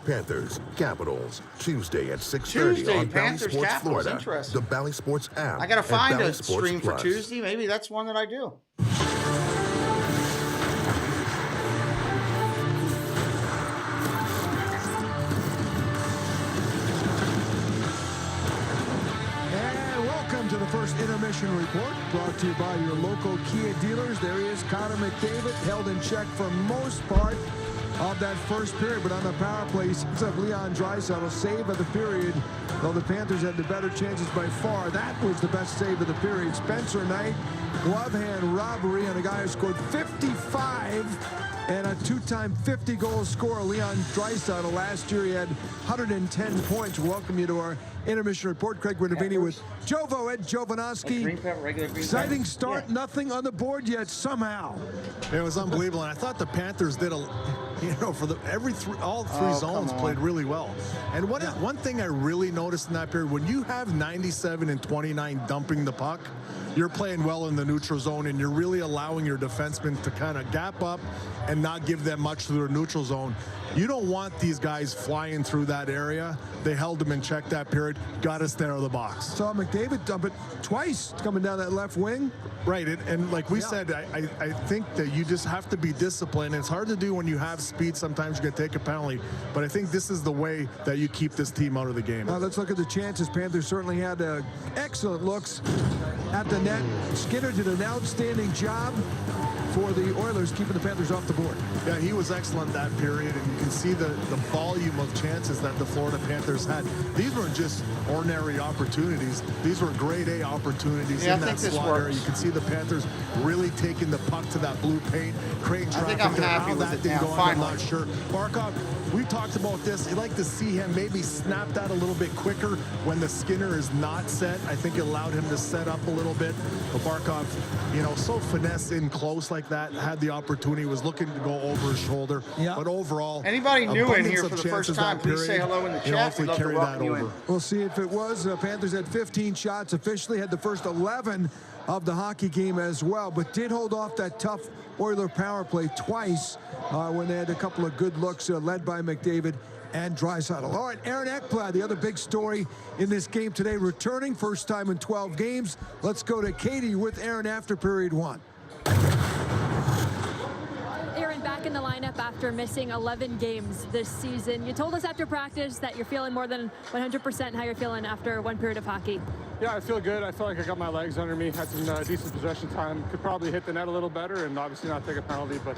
Panthers, Capitals, Tuesday at 6:30 on Valley Sports Florida. The Valley Sports app. I got to find a Sports stream Plus. for Tuesday. Maybe that's one that I do. And welcome to the first intermission report, brought to you by your local Kia dealers. There he is, Connor McDavid, held in check for most part of that first period, but on the power play, sets up Leon Draisaitl, save of the period, though the Panthers had the better chances by far. That was the best save of the period. Spencer Knight, glove hand robbery on a guy who scored 55 and a two-time 50-goal scorer, Leon Draisaitl. Last year he had 110 points. Welcome you to our intermission report. Craig Winovini with Jovo, Ed Jovanovski. Exciting start, nothing on the board yet somehow. It was unbelievable, and I thought the Panthers did for all three zones played really well. And one thing I really noticed in that period, when you have 97 and 29 dumping the puck, you're playing well in the neutral zone, and you're really allowing your defensemen to kind of gap up and not give them much to their neutral zone. You don't want these guys flying through that area. They held them in check that period, got us there of the box. Saw McDavid dump it twice coming down that left wing. Right, and like we said, I think that you just have to be disciplined. It's hard to do when you have speed. Sometimes you can take a penalty, but I think this is the way that you keep this team out of the game. Now let's look at the chances. Panthers certainly had excellent looks at the net. Skinner did an outstanding job for the Oilers, keeping the Panthers off the board. Yeah, he was excellent that period, and you can see the volume of chances that the Florida Panthers had. These weren't just ordinary opportunities. These were grade A opportunities in that slot area. You can see the Panthers really taking the puck to that blue paint, creating traffic. I think I'm happy with it now, finally. I'm not sure. Barkov, we talked about this. You'd like to see him maybe snap that a little bit quicker when the Skinner is not set. I think it allowed him to set up a little bit. But Barkov, you know, so finesse in close like that, had the opportunity, was looking to go over his shoulder. Yeah. But overall, anybody new in here for the chances first time, that please say period, hello in the you know, chat. hopefully We'd love to carry welcome that you over. in. We'll see if it was. Panthers had 15 shots officially, had the first 11 of the hockey game as well, but did hold off that tough Oiler power play twice when they had a couple of good looks led by McDavid and Draisaitl. All right, Aaron Ekblad, the other big story in this game today, returning, first time in 12 games. Let's go to Katie with Aaron after period 1. Aaron, back in the lineup after missing 11 games this season. You told us after practice that you're feeling more than 100% how you're feeling after one period of hockey. Yeah, I feel good. I feel like I got my legs under me. Had some decent possession time. Could probably hit the net a little better and obviously not take a penalty, but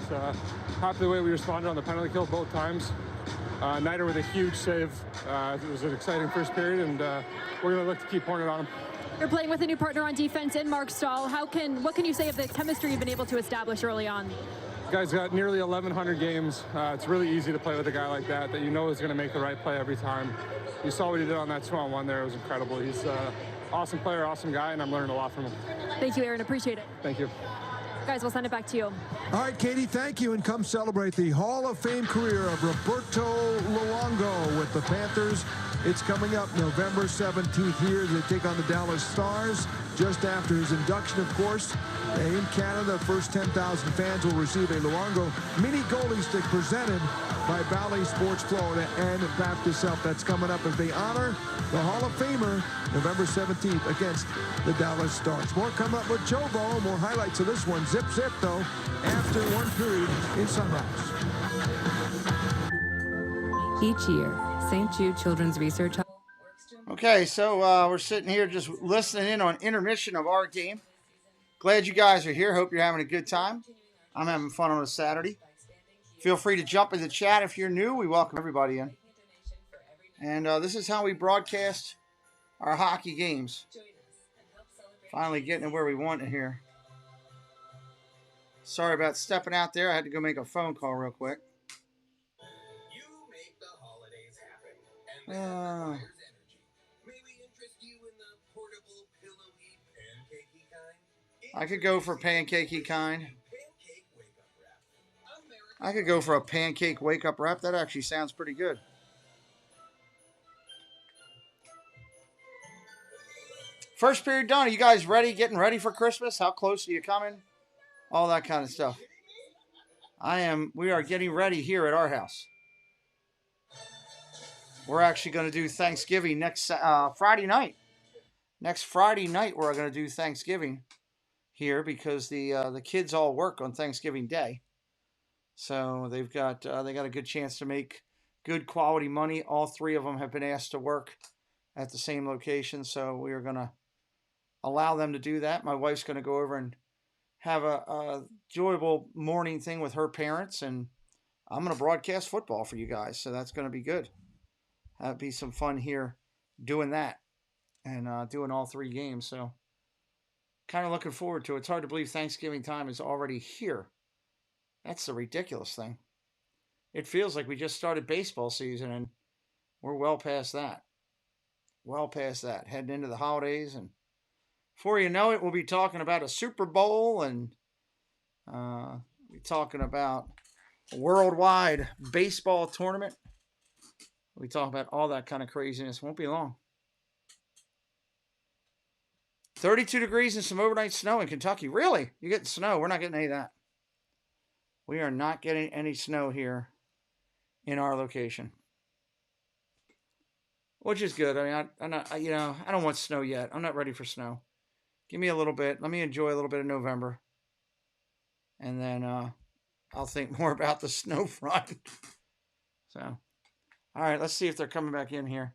happy the way we responded on the penalty kill both times. Nider with a huge save. It was an exciting first period, and we're going to look to keep pouring it on him. You're playing with a new partner on defense in Mark Stahl. What can you say of the chemistry you've been able to establish early on? Guy's got nearly 1,100 games. It's really easy to play with a guy like that you know is going to make the right play every time. You saw what he did on that 2-on-1 there. It was incredible. He's an awesome player, awesome guy, and I'm learning a lot from him. Thank you, Aaron. Appreciate it. Thank you. Guys, we'll send it back to you. All right, Katie, thank you, and come celebrate the Hall of Fame career of Roberto Luongo with the Panthers. It's coming up November 17th here. They take on the Dallas Stars just after his induction, of course. In Canada, the first 10,000 fans will receive a Luongo mini goalie stick presented by Bally Sports Florida and Baptist Health. That's coming up as they honor the Hall of Famer November 17th against the Dallas Stars. More coming up with Joe Bo. More highlights of this one. Zip, zip, though, after one period in Sunrise. Each year, St. Jude Children's Research. Okay, so we're sitting here just listening in on intermission of our game. Glad you guys are here. Hope you're having a good time. I'm having fun on a Saturday. Feel free to jump in the chat if you're new. We welcome everybody in. And this is how we broadcast our hockey games. Finally getting it where we want it here. Sorry about stepping out there. I had to go make a phone call real quick. You make the holidays happen. And that maybe interest you in the portable, pillowy, pancakey kind. I could go for pancakey kind. I could go for a pancake wake-up wrap. That actually sounds pretty good. First period done. Are you guys ready? Getting ready for Christmas? How close are you coming? All that kind of stuff. We are getting ready here at our house. We're actually going to do Thanksgiving next Friday night. Next Friday night, we're going to do Thanksgiving here because the kids all work on Thanksgiving Day. So they got a good chance to make good quality money. All three of them have been asked to work at the same location, so we are going to allow them to do that. My wife's going to go over and have a enjoyable morning thing with her parents, and I'm going to broadcast football for you guys, so that's going to be good. That'll be some fun here doing that and doing all three games, so kind of looking forward to it. It's hard to believe Thanksgiving time is already here. That's the ridiculous thing. It feels like we just started baseball season, and we're well past that. Well past that. Heading into the holidays, and before you know it, we'll be talking about a Super Bowl, and we'll be talking about a worldwide baseball tournament. We'll be talking about all that kind of craziness. Won't be long. 32 degrees and some overnight snow in Kentucky. Really? You're getting snow. We're not getting any of that. We are not getting any snow here in our location, which is good. I mean, I don't want snow yet. I'm not ready for snow. Give me a little bit. Let me enjoy a little bit of November, and then I'll think more about the snow front. So, all right, let's see if they're coming back in here.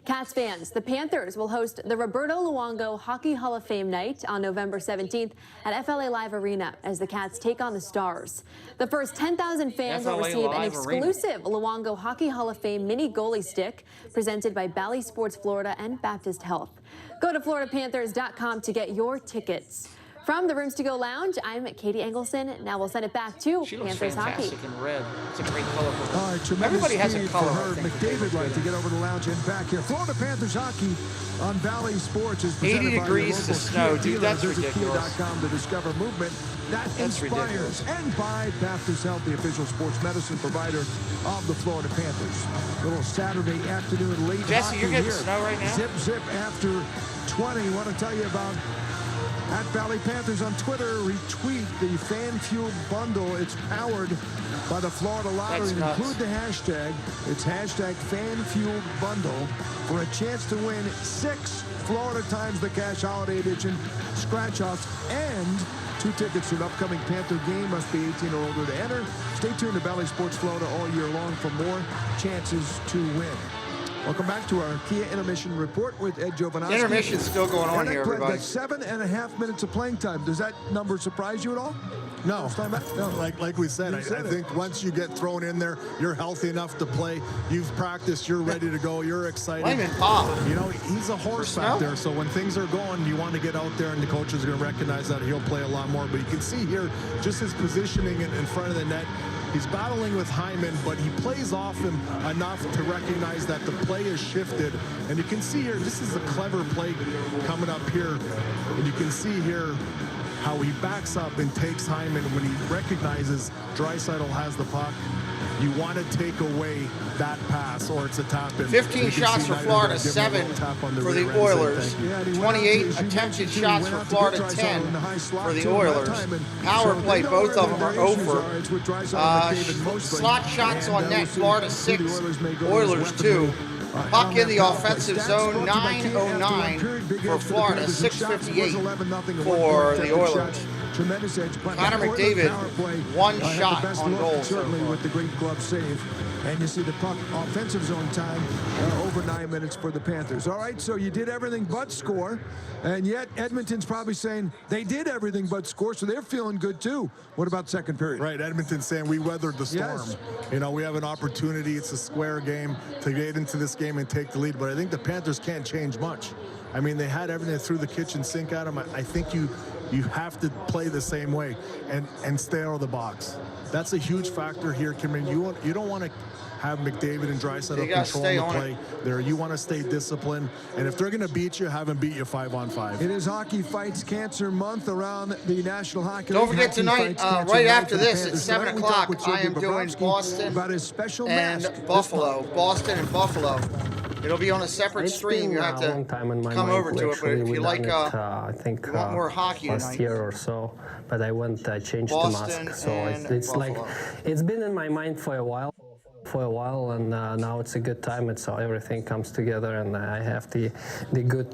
Cats fans, the Panthers will host the Roberto Luongo Hockey Hall of Fame night on November 17th at FLA Live Arena as the Cats take on the Stars. The first 10,000 fans will receive an exclusive Luongo Hockey Hall of Fame mini goalie stick presented by Bally Sports Florida and Baptist Health. Go to FloridaPanthers.com to get your tickets. From the Rooms to Go Lounge, I'm Katie Engelson. Now we'll send it back to She looks Panthers hockey. fantastic in red. It's a great color for her. All right, tremendous Everybody has a speed color. for her. McDavid like to get over the lounge and back here. Florida Panthers hockey on Valley Sports is presented 80 by degrees your to local snow, Kia dude. dealer. That's Visit ridiculous. Kia.com to discover movement that That's inspires. ridiculous. And by Panthers Health, the official sports medicine provider of the Florida Panthers. Little Saturday afternoon late Jesse, hockey you're getting here. snow right now? Zip, zip after 20. Want to tell you about at Valley Panthers on Twitter. Retweet the fan fueled bundle. It's powered by the Florida Lottery. That's nuts. Include the hashtag. It's hashtag fan fueled bundle for a chance to win 6 Florida times the cash holiday edition scratch-offs and 2 tickets to an upcoming Panther game. Must be 18 or older to enter. Stay tuned to Valley Sports Florida all year long for more chances to win. Welcome back to our Kia Intermission Report with Ed Jovanovski. Intermission's still going on here, everybody. 7.5 minutes of playing time. Does that number surprise you at all? No. Like we said, I think once you get thrown in there, you're healthy enough to play. You've practiced. You're ready to go. You're excited. Blame Pop. You know, he's a horse back there. So when things are going, you want to get out there, and the coaches are going to recognize that he'll play a lot more. But you can see here just his positioning in front of the net. He's battling with Hyman, but he plays off him enough to recognize that the play is shifted. And you can see here, this is a clever play coming up here. And you can see here how he backs up and takes Hyman when he recognizes Draisaitl has the puck. You want to take away that pass, or it's a tap-in. 15 shots for Florida, 7 for the Oilers. 28 attempted shots for Florida, 10 for the Oilers. Power play, both of them are over. Slot shots on net, Florida 6, Oilers 2. Puck in the offensive zone, 9:09 for Florida, 6:58 for the Oilers. Tremendous edge. Connor McDavid, 1 shot on goal. Certainly with the great glove save. And you see the puck offensive zone time over 9 minutes for the Panthers. All right, so you did everything but score. And yet Edmonton's probably saying they did everything but score, so they're feeling good too. What about second period? Right, Edmonton's saying we weathered the storm. Yes. You know, we have an opportunity. It's a square game to get into this game and take the lead. But I think the Panthers can't change much. I mean, they had everything through the kitchen sink at them. I think you have to play the same way and stay out of the box. That's a huge factor here, Cameron. You don't want to have McDavid and Draisaitl controlling the play there. You want to stay disciplined. And if they're going to beat you, have them beat you 5-on-5. It is Hockey Fights Cancer Month around the National Hockey League. Don't forget tonight, right after this at 7 o'clock, I am doing Boston and Buffalo. Boston and Buffalo. It'll be on a separate stream. You have to come over to it. But if you like, I think you want more hockey last tonight. year or so, but I went changed Boston the mask. So it's like it's been in my mind for a while. And now it's a good time. It's so everything comes together, and I have the good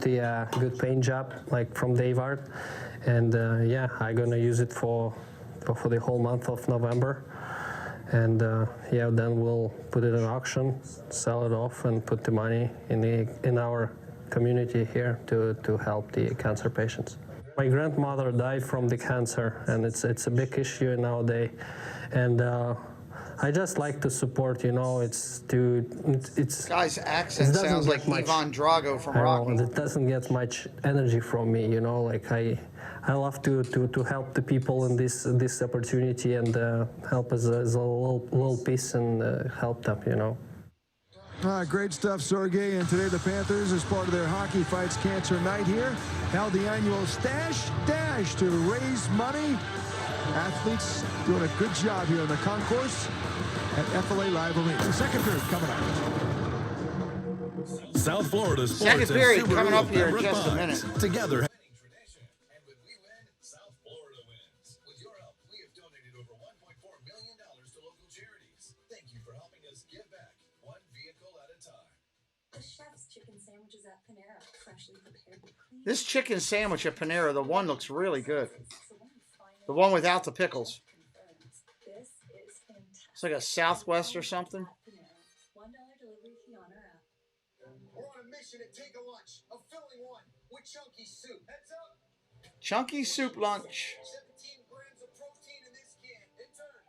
paint job like from Dave Art, and yeah, I'm gonna use it for the whole month of November, and yeah, then we'll put it in auction, sell it off, and put the money in our community here to help the cancer patients. My grandmother died from the cancer, and it's a big issue nowadays, and I just like to support, you know, it's. This guy's accent sounds like Ivan Drago from Rocky. It doesn't get much energy from me, you know, like I love to help the people in this opportunity and help as a little piece and help them, you know. Great stuff, Sergey. And today the Panthers, as part of their Hockey Fights Cancer Night here, held the annual Stash Dash to raise money. Athletes doing a good job here in the concourse at FLA Live Arena. Second period coming up. South Florida sports. Second period coming up here in just a minute. Together. This chicken sandwich at Panera, the one looks really good. The one without the pickles. It's like a Southwest or something. We're on a mission to take a lunch, a filling one with chunky soup. Heads up. Chunky soup lunch. 17 grams of protein in this can. Intern.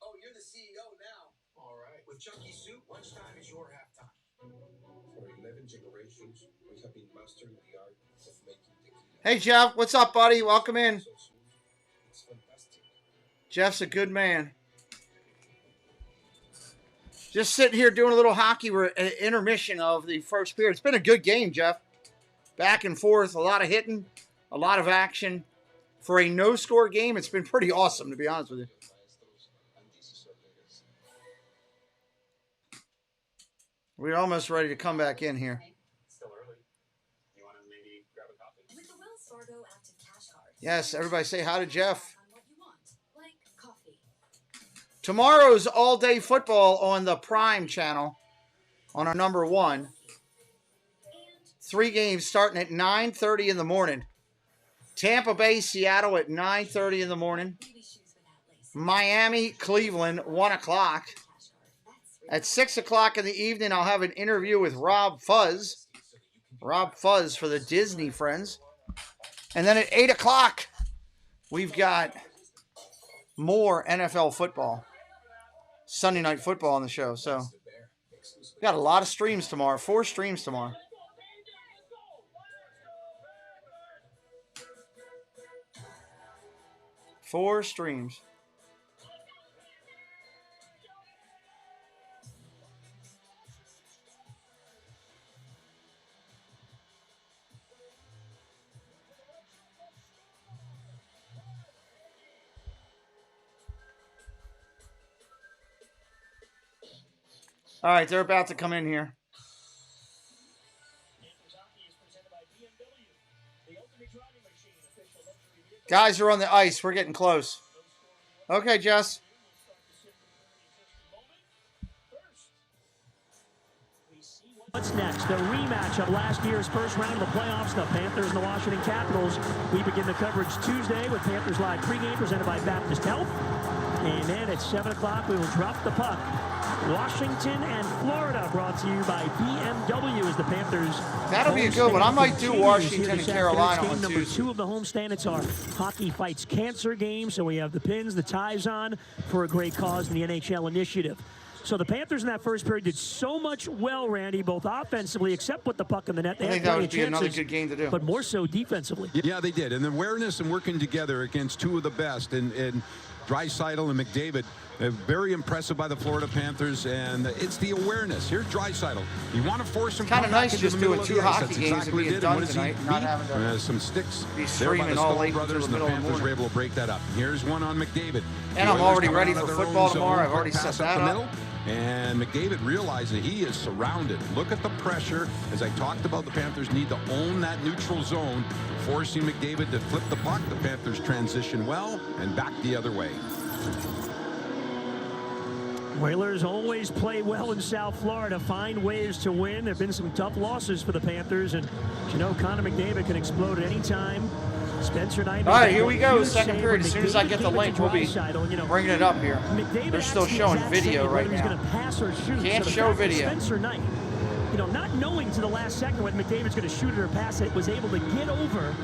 Oh, you're the CEO now. All right. With chunky soup, lunchtime is your halftime. For 11 generations, we have been mastering the art of making tequila. Hey, Jeff. What's up, buddy? Welcome in. Jeff's a good man. Just sitting here doing a little hockey. We're at intermission of the first period. It's been a good game, Jeff. Back and forth, a lot of hitting, a lot of action. For a no-score game, it's been pretty awesome, to be honest with you. We're almost ready to come back in here. Yes, everybody say hi to Jeff. Tomorrow's all-day football on the Prime channel on our number 1. 3 games starting at 9:30 in the morning. Tampa Bay, Seattle at 9:30 in the morning. Miami, Cleveland, 1 o'clock. At 6 o'clock in the evening, I'll have an interview with Rob Fuzz. Rob Fuzz for the Disney Friends. And then at 8 o'clock, we've got more NFL football. Sunday Night Football on the show. So, we've got a lot of streams tomorrow. 4 streams tomorrow. Four streams. All right, they're about to come in here. Guys are on the ice. We're getting close. Okay, Jess. What's next? The rematch of last year's first round of the playoffs, the Panthers and the Washington Capitals. We begin the coverage Tuesday with Panthers Live pregame presented by Baptist Health. And then at 7 o'clock, we will drop the puck. Washington and Florida brought to you by BMW as the Panthers. That'll be a good one. I might do Washington and Carolina on number Tuesday. 2 of the homestand. It's our Hockey Fights Cancer game. So we have the pins, the ties on for a great cause in the NHL initiative. So the Panthers in that first period did so much well, Randy, both offensively, except with the puck in the net. They I think that would be another good game to do. But more so defensively. Yeah, they did. And the awareness and working together against 2 of the best. And Draisaitl and McDavid, very impressive by the Florida Panthers, and it's the awareness. Here's Draisaitl. You want to force him. Kind of nice just doing 2 hockey games exactly and being done tonight, not having to some sticks be there by the streaming all Stone late brothers, until and the the middle of the Panthers were morning. able to break that up. Here's one on McDavid. And I'm already ready for football tomorrow. I've already set that up. And McDavid realized that he is surrounded. Look at the pressure. As I talked about, the Panthers need to own that neutral zone, forcing McDavid to flip the puck. The Panthers transition well and back the other way. Oilers always play well in South Florida, find ways to win. There have been some tough losses for the Panthers, and you know Connor McDavid can explode at any time. Spencer Knight. All right, here we go. Second period. As soon as I get the link, we'll be bringing it up here. They're still showing video right now. Can't show video. Spencer Knight, you know, not knowing to the last second whether McDavid's going to shoot it or pass it, was able to get over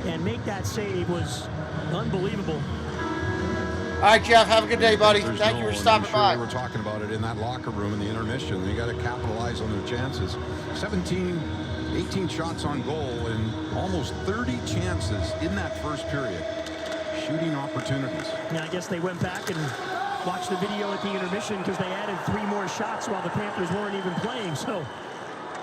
and make that save. Was unbelievable. All right, Jeff, have a good day, buddy. Thank you for stopping by. We were talking about it in that locker room in the intermission. You got to capitalize on their chances. 18 shots on goal and almost 30 chances in that first period. Shooting opportunities. Yeah, I guess they went back and watched the video at the intermission because they added 3 more shots while the Panthers weren't even playing. So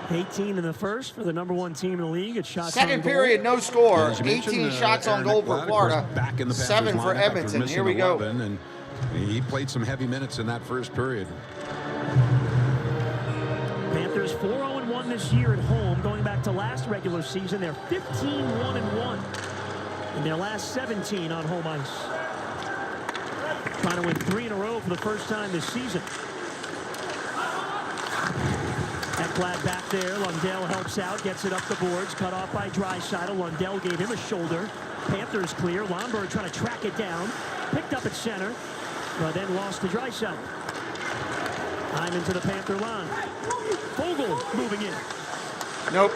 18 in the first for the number 1 team in the league. It's shots Second on goal. period, no score. 18 shots on goal for Florida. 7 for Edmonton. Here we go. And he played some heavy minutes in that first period. Panthers 4-0-1 this year at home. Going back to last regular season, they're 15-1-1 in their last 17 on home ice. Trying to win 3 in a row for the first time this season. FLAv back there. Lundell helps out, gets it up the boards. Cut off by Draisaitl. Lundell gave him a shoulder. Panthers clear. Lomberg trying to track it down. Picked up at center, but then lost to Draisaitl. I'm into the Panther line. Fogle moving in. Nope.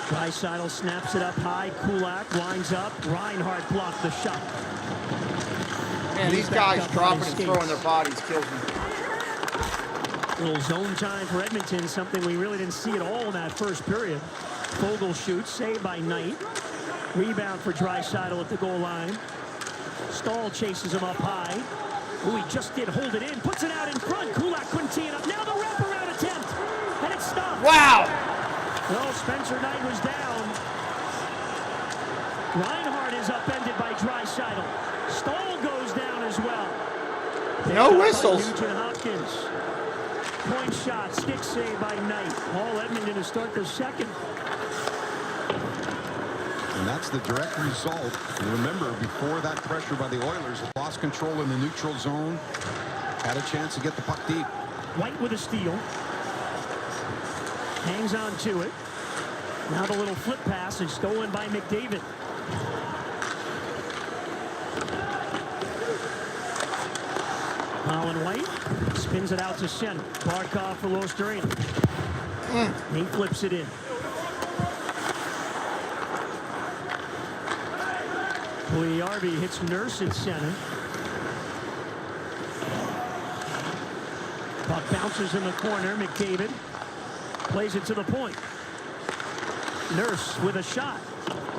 Draisaitl snaps it up high. Kulak lines up. Reinhart blocked the shot. Man, these guys dropping and throwing their bodies kills me. Little zone time for Edmonton, something we really didn't see at all in that first period. Fogle shoots, saved by Knight. Rebound for Draisaitl at the goal line. Stahl chases him up high. Oh, he just did hold it in. Puts it out in front. Kulak couldn't tee it up. Now the wraparound attempt. And it's stopped. Wow. Well, Spencer Knight was down. Reinhart is upended by Draisaitl. Stahl goes down as well. No whistles. Nugent Hopkins. Point shot. Stick save by Knight. All Edmonton to start the second. And that's the direct result. And remember, before that pressure by the Oilers, lost control in the neutral zone. Had a chance to get the puck deep. White with a steal. Hangs on to it. Now the little flip pass is stolen by McDavid. Colin White spins it out to center. Barkov for Losterino. He flips it in. Pugliarvi hits Nurse at center. Puck bounces in the corner. McDavid plays it to the point. Nurse with a shot.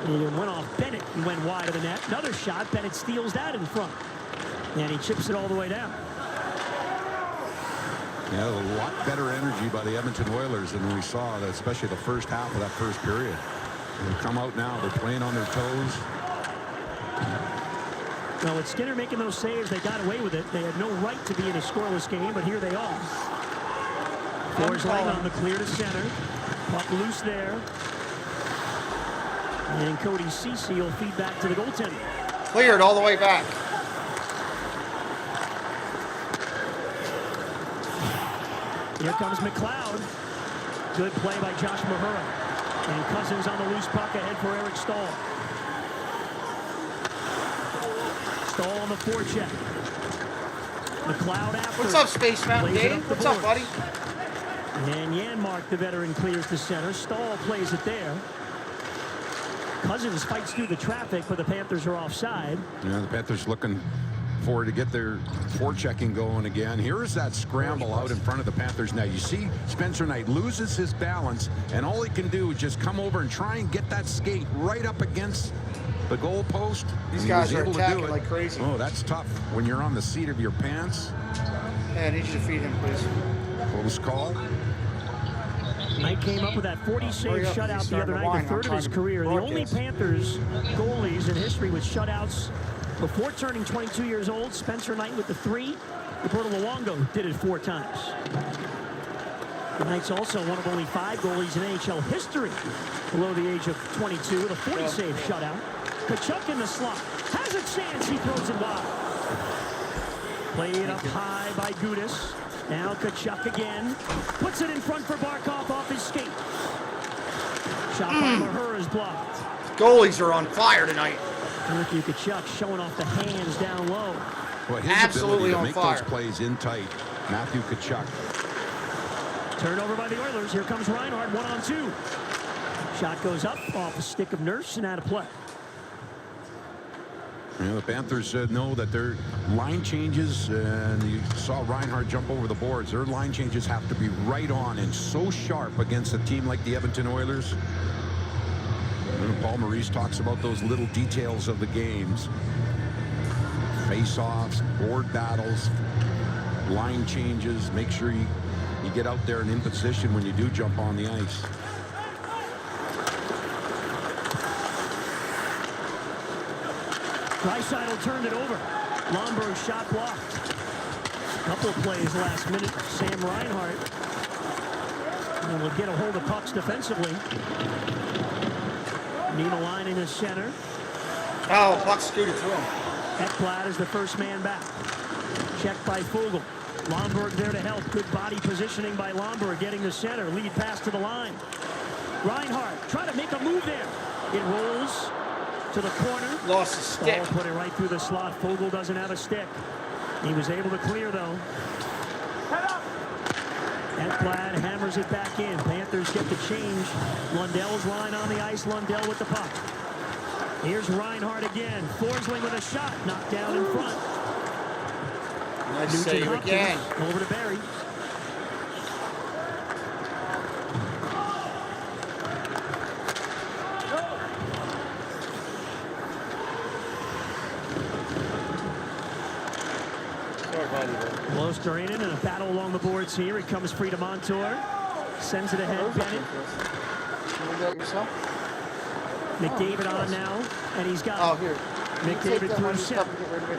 It went off Bennett. He went wide of the net. Another shot. Bennett steals that in front. And he chips it all the way down. Yeah, a lot better energy by the Edmonton Oilers than we saw, especially the first half of that first period. They come out now. They're playing on their toes. Well, with Skinner making those saves, they got away with it. They had no right to be in a scoreless game, but here they are. Forsling on the clear to center. Puck loose there. And Cody Ceci will feed back to the goaltender. Cleared all the way back. Here comes McLeod. Good play by Josh Mahura. And Cousins on the loose puck ahead for Eric Stahl. Stahl on the forecheck. McLeod after. What's up, Space Mountain Dave? What's up, buddy? And Janmark, the veteran, clears to center. Stahl plays it there. Cousins fights through the traffic, but the Panthers are offside. Yeah, the Panthers looking forward to get their forechecking going again. Here is that scramble out in front of the Panthers net. You see Spencer Knight loses his balance, and all he can do is just come over and try and get that skate right up against the goal post. These guys are attacking like crazy. Oh, that's tough when you're on the seat of your pants. Yeah, I need you to feed him, please. Close call. Knight came up with that 40-save shutout the other night, the third of his career. The only Panthers goalies in history with shutouts before turning 22 years old. Spencer Knight with the 3. Roberto Luongo did it 4 times. The Knight's also one of only 5 goalies in NHL history below the age of 22 with a 40-save shutout. Tkachuk in the slot. Has a chance. He throws it wide. Played up high by Gudas. Now Tkachuk again. Puts it in front for Barkov off his skate. Shot by Mahura is blocked. Goalies are on fire tonight. Matthew Tkachuk showing off the hands down low. Well, his absolutely ability to on make fire. those plays in tight. Matthew Tkachuk. Turnover by the Oilers. Here comes Reinhart, 1-on-2. Shot goes up off the stick of Nurse and out of play. You know, the Panthers know that their line changes, and you saw Reinhart jump over the boards. Their line changes have to be right on and so sharp against a team like the Edmonton Oilers. And Paul Maurice talks about those little details of the games. Face-offs, board battles, line changes. Make sure you get out there and in position when you do jump on the ice. Draisaitl turned it over. Lomberg's shot blocked. Couple of plays last minute. Sam Reinhart will get a hold of pucks defensively. Niemelainen in his center. Oh, puck scooted through him. Ekblad is the first man back. Checked by Foegele. Lomberg there to help. Good body positioning by Lomberg, getting the center. Lead pass to the line. Reinhart trying to make a move there. It rolls to the corner. Lost his stick. Put it right through the slot. Foegele doesn't have a stick. He was able to clear, though. Ekblad hammers it back in. Panthers get the change. Lundell's line on the ice. Lundell with the puck. Here's Reinhart again. Forsling with a shot. Knocked down in front. Nice save again. Over to Barry. Losterinen in a battle along the boards here. He comes free to Montour. Sends it ahead, Bennett. McDavid on now, and he's got McDavid through center,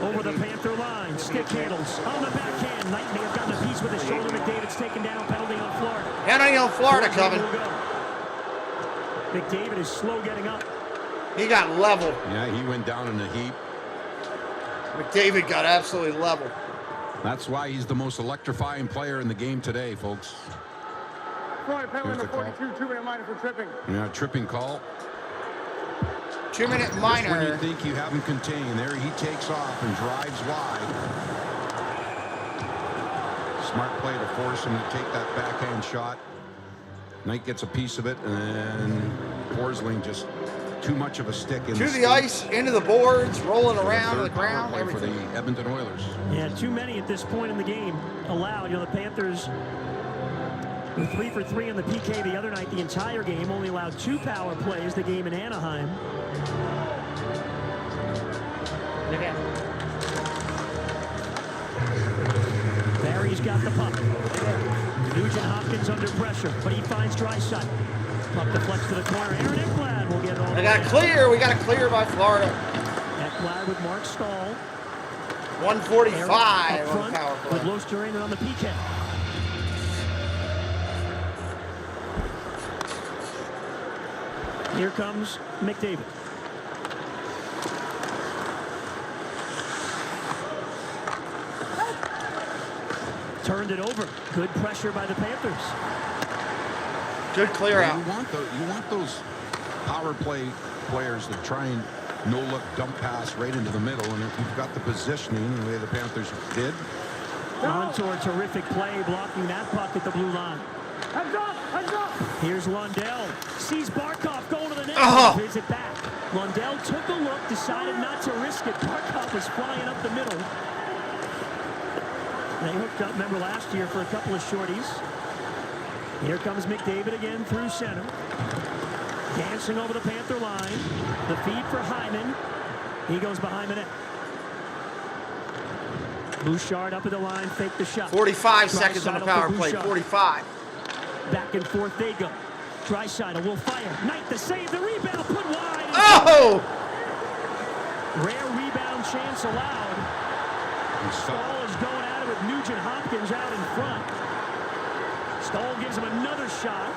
over the Panther line, stick handles, on the backhand. Knight may have gotten a piece with his shoulder. McDavid's taken down, penalty on Florida. Penalty on Florida coming. McDavid is slow getting up. He got leveled. Yeah, he went down in a heap. McDavid got absolutely leveled. That's why he's the most electrifying player in the game today, folks. Right, penalty number 42, 2-minute minor for tripping. Yeah, tripping call. 2-minute minor. When you think you have him contained, there he takes off and drives wide. Smart play to force him to take that backhand shot. Knight gets a piece of it, and then Forsling just too much of a stick in to the ice, into the boards, rolling around to the ground. For the Edmonton Oilers. Yeah, too many at this point in the game allowed. You know, the Panthers were 3 for 3 in the PK the other night. The entire game only allowed 2 power plays. The game in Anaheim. Barry's got the puck. Nugent Hopkins under pressure, but he finds Draisaitl. Puck deflects to the corner. Aaron Ekblad will get it all. We got a clear by Florida. Ekblad with Mark Stahl. 145 on the power play. With Losterinen on the PK. Here comes McDavid. Turned it over. Good pressure by the Panthers. Good clear out. You want those power play players that try and no-look dump pass right into the middle, and if you've got the positioning the way the Panthers did. Montour, terrific play, blocking that puck at the blue line. Heads up! Heads up! Here's Lundell. Sees Barkov going to the net. Here's it back. Lundell took a look, decided not to risk it. Barkov was flying up the middle. They hooked up, remember, last year for a couple of shorties. Here comes McDavid again through center. Dancing over the Panther line. The feed for Hyman. He goes behind the net. Bouchard up at the line, fake the shot. 45 seconds on the power play, 45. Back and forth they go. Draisaitl will fire. Knight the save, the rebound put wide. Oh! Rare rebound chance allowed. Stahl is going at it with Nugent Hopkins out in front. Stahl gives him another shot.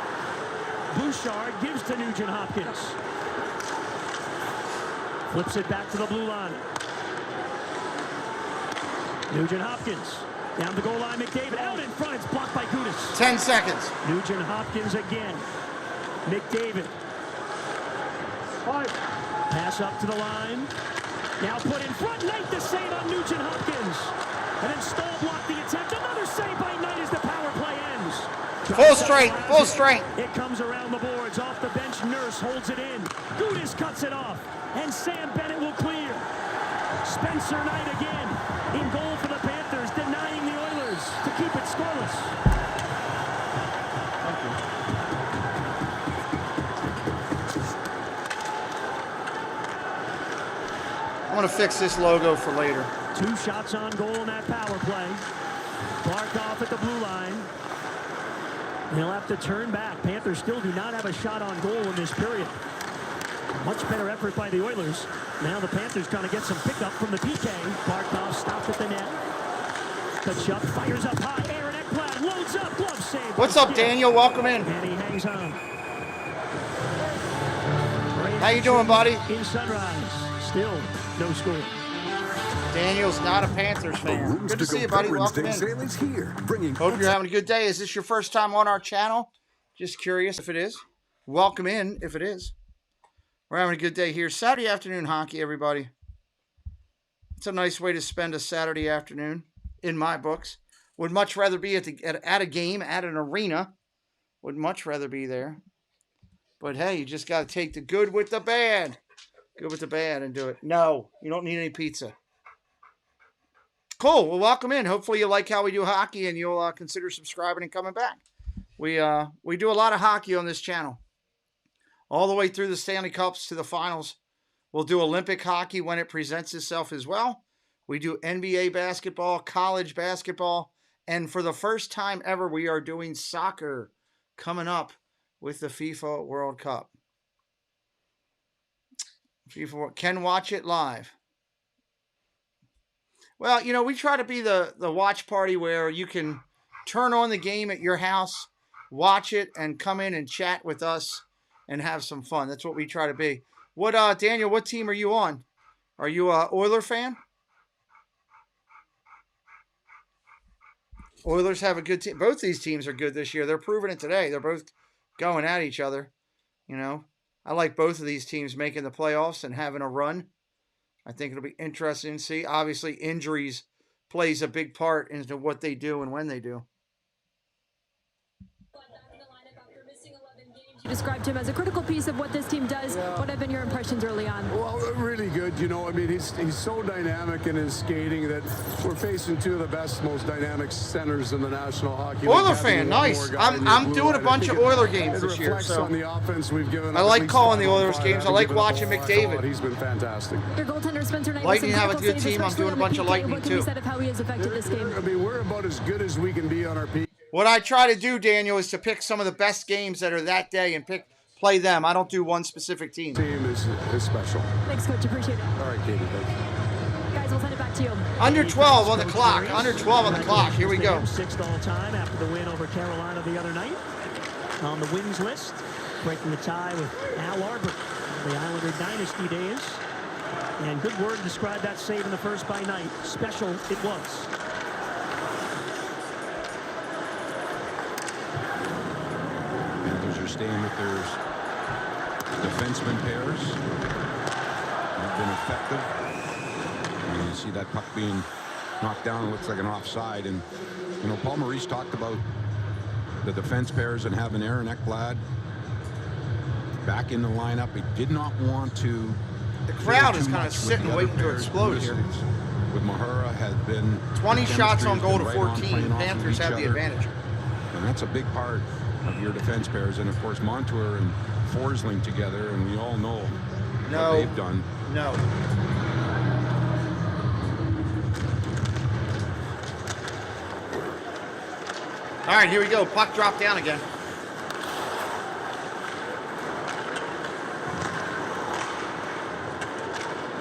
Bouchard gives to Nugent Hopkins. Flips it back to the blue line. Nugent Hopkins. Down the goal line, McDavid out in front. It's blocked by Gudas. 10 seconds. Nugent Hopkins again. McDavid. Pass up to the line. Now put in front. Knight the save on Nugent Hopkins. And then Stahl blocked the attempt. Another save by Knight as the power play ends. Full strength, full strength. It comes around the boards. Off the bench, Nurse holds it in. Gudas cuts it off. And Sam Bennett will clear. Spencer Knight again in goal for the Panthers, denying the Oilers to keep it scoreless. I'm going to fix this logo for later. 2 shots on goal in that power play. Barkov at the blue line. He'll have to turn back. Panthers still do not have a shot on goal in this period. Much better effort by the Oilers. Now the Panthers trying to get some pickup from the PK. Barkov stopped at the net. Kachuk fires up high. Aaron Ekblad loads up. Glove save. What's up, Daniel? Welcome in. And he hangs on. How you doing, buddy? In Sunrise. Still no score. Daniel's not a Panthers fan. Good to see you, buddy. Welcome in. Hope you're having a good day. Is this your first time on our channel? Just curious if it is. Welcome in if it is. We're having a good day here. Saturday afternoon hockey, everybody. It's a nice way to spend a Saturday afternoon, in my books. Would much rather be at a game, at an arena. Would much rather be there. But hey, you just got to take the good with the bad. Good with the bad and do it. No, you don't need any pizza. Cool. Well, welcome in. Hopefully you like how we do hockey and you'll consider subscribing and coming back. We do a lot of hockey on this channel. All the way through the Stanley Cups to the finals. We'll do Olympic hockey when it presents itself as well. We do NBA basketball, college basketball, and for the first time ever, we are doing soccer coming up with the FIFA World Cup. FIFA can watch it live. Well, you know, we try to be the watch party where you can turn on the game at your house, watch it, and come in and chat with us and have some fun. That's what we try to be. What, Daniel, what team are you on? Are you a Oiler fan? Oilers have a good team. Both these teams are good this year. They're proving it today. They're both going at each other. You know, I like both of these teams making the playoffs and having a run. I think it'll be interesting to see. Obviously, injuries plays a big part into what they do and when they do. You described him as a critical piece of what this team does. Yeah. What have been your impressions early on? Well, really good. You know, I mean, he's so dynamic in his skating that we're facing two of the best, most dynamic centers in the National Hockey League. Oiler fan, nice. I'm doing a bunch of Oiler games this year. So on the offense we've given. I like calling the Oilers games. I like watching McDavid. He's been fantastic. Your goaltender Spencer Knight. Lightning have a good team. I'm doing a bunch of Lightning what can too. Be said of how he has affected this game? I mean, we're about as good as we can be on our peak. What I try to do, Daniel, is to pick some of the best games that are that day and play them. I don't do one specific team. Team is special. Thanks, Coach. Appreciate it. All right, Katie. Thanks. Guys, we'll send it back to you. Under 12 on the clock. Under 12 on the clock. Here we go. Sixth all time after the win over Carolina the other night. On the wins list, breaking the tie with Al Arbor, the Islander dynasty days. And good word to describe that save in the first by Knight. Special it was. Panthers are staying with their defenseman pairs. They've been effective. And you see that puck being knocked down. It looks like an offside. And, you know, Paul Maurice talked about the defense pairs and having Aaron Ekblad back in the lineup. He did not want to. The crowd is kind of sitting waiting to explode here. With Mahura had been 20 shots on goal to 14. Panthers have the advantage. And that's a big part of your defense pairs. And, of course, Montour and Forsling together. And we all know what they've done. No. All right, here we go. Puck dropped down again.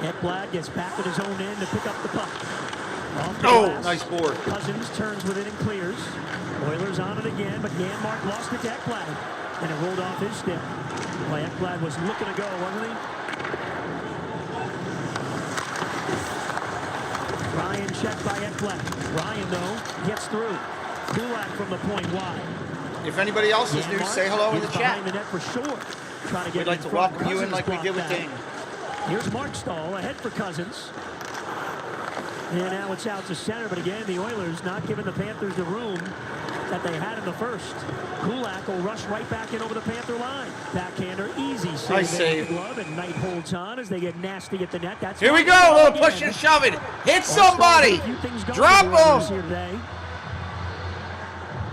Ekblad gets back at his own end to pick up the puck. Nice board. Cousins turns with it and clears. Oilers on it again, but Janmark lost it to Ekblad. And it rolled off his stick. Well, Ekblad was looking to go, wasn't he? Ryan checked by Ekblad. Ryan, though, gets through. Kulak from the point wide. If anybody else is new, say hello in the chat. Behind the net for sure. Trying to get We'd like to welcome you in like we did with Dane. Here's Mark Stahl ahead for Cousins. And now it's out to center, but again, the Oilers not giving the Panthers the room that they had in the first. Kulak will rush right back in over the Panther line. Backhander, easy save. Nice save. Glove, and Knight holds on as they get nasty at the net. That's here we go, a little push and shove it. Hit somebody. Drop him.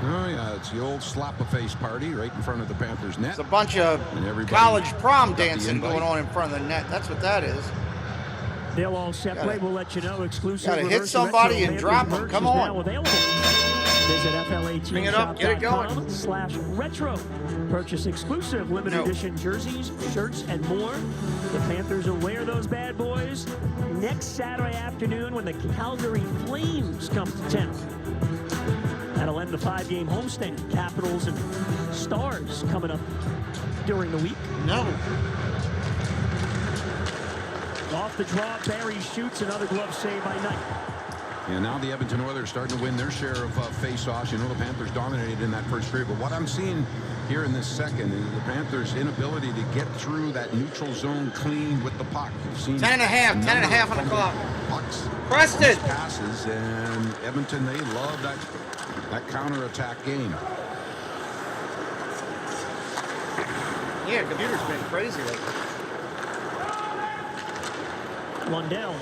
Oh, yeah, it's the old slap-a-face party right in front of the Panthers' net. It's a bunch of college prom dancing going on in front of the net. That's what that is. They'll all separate. We'll let you know. Exclusive. Gotta hit somebody and drop them. Come on. Visit Bring it up. Get it going. /retro. Purchase exclusive limited edition jerseys, shirts, and more. The Panthers will wear those bad boys next Saturday afternoon when the Calgary Flames come to town. That'll end the 5-game homestand. Capitals and Stars coming up during the week. No. Off the draw, Barry shoots another glove save by Knight. And now the Edmonton Oilers starting to win their share of face-offs. You know, the Panthers dominated in that first period. But what I'm seeing here in this second is the Panthers' inability to get through that neutral zone clean with the puck. 10.5 on the clock. Pucks. Preston. Passes, and Edmonton, they love that counter-attack game. Yeah, computer's been crazy lately. Lundell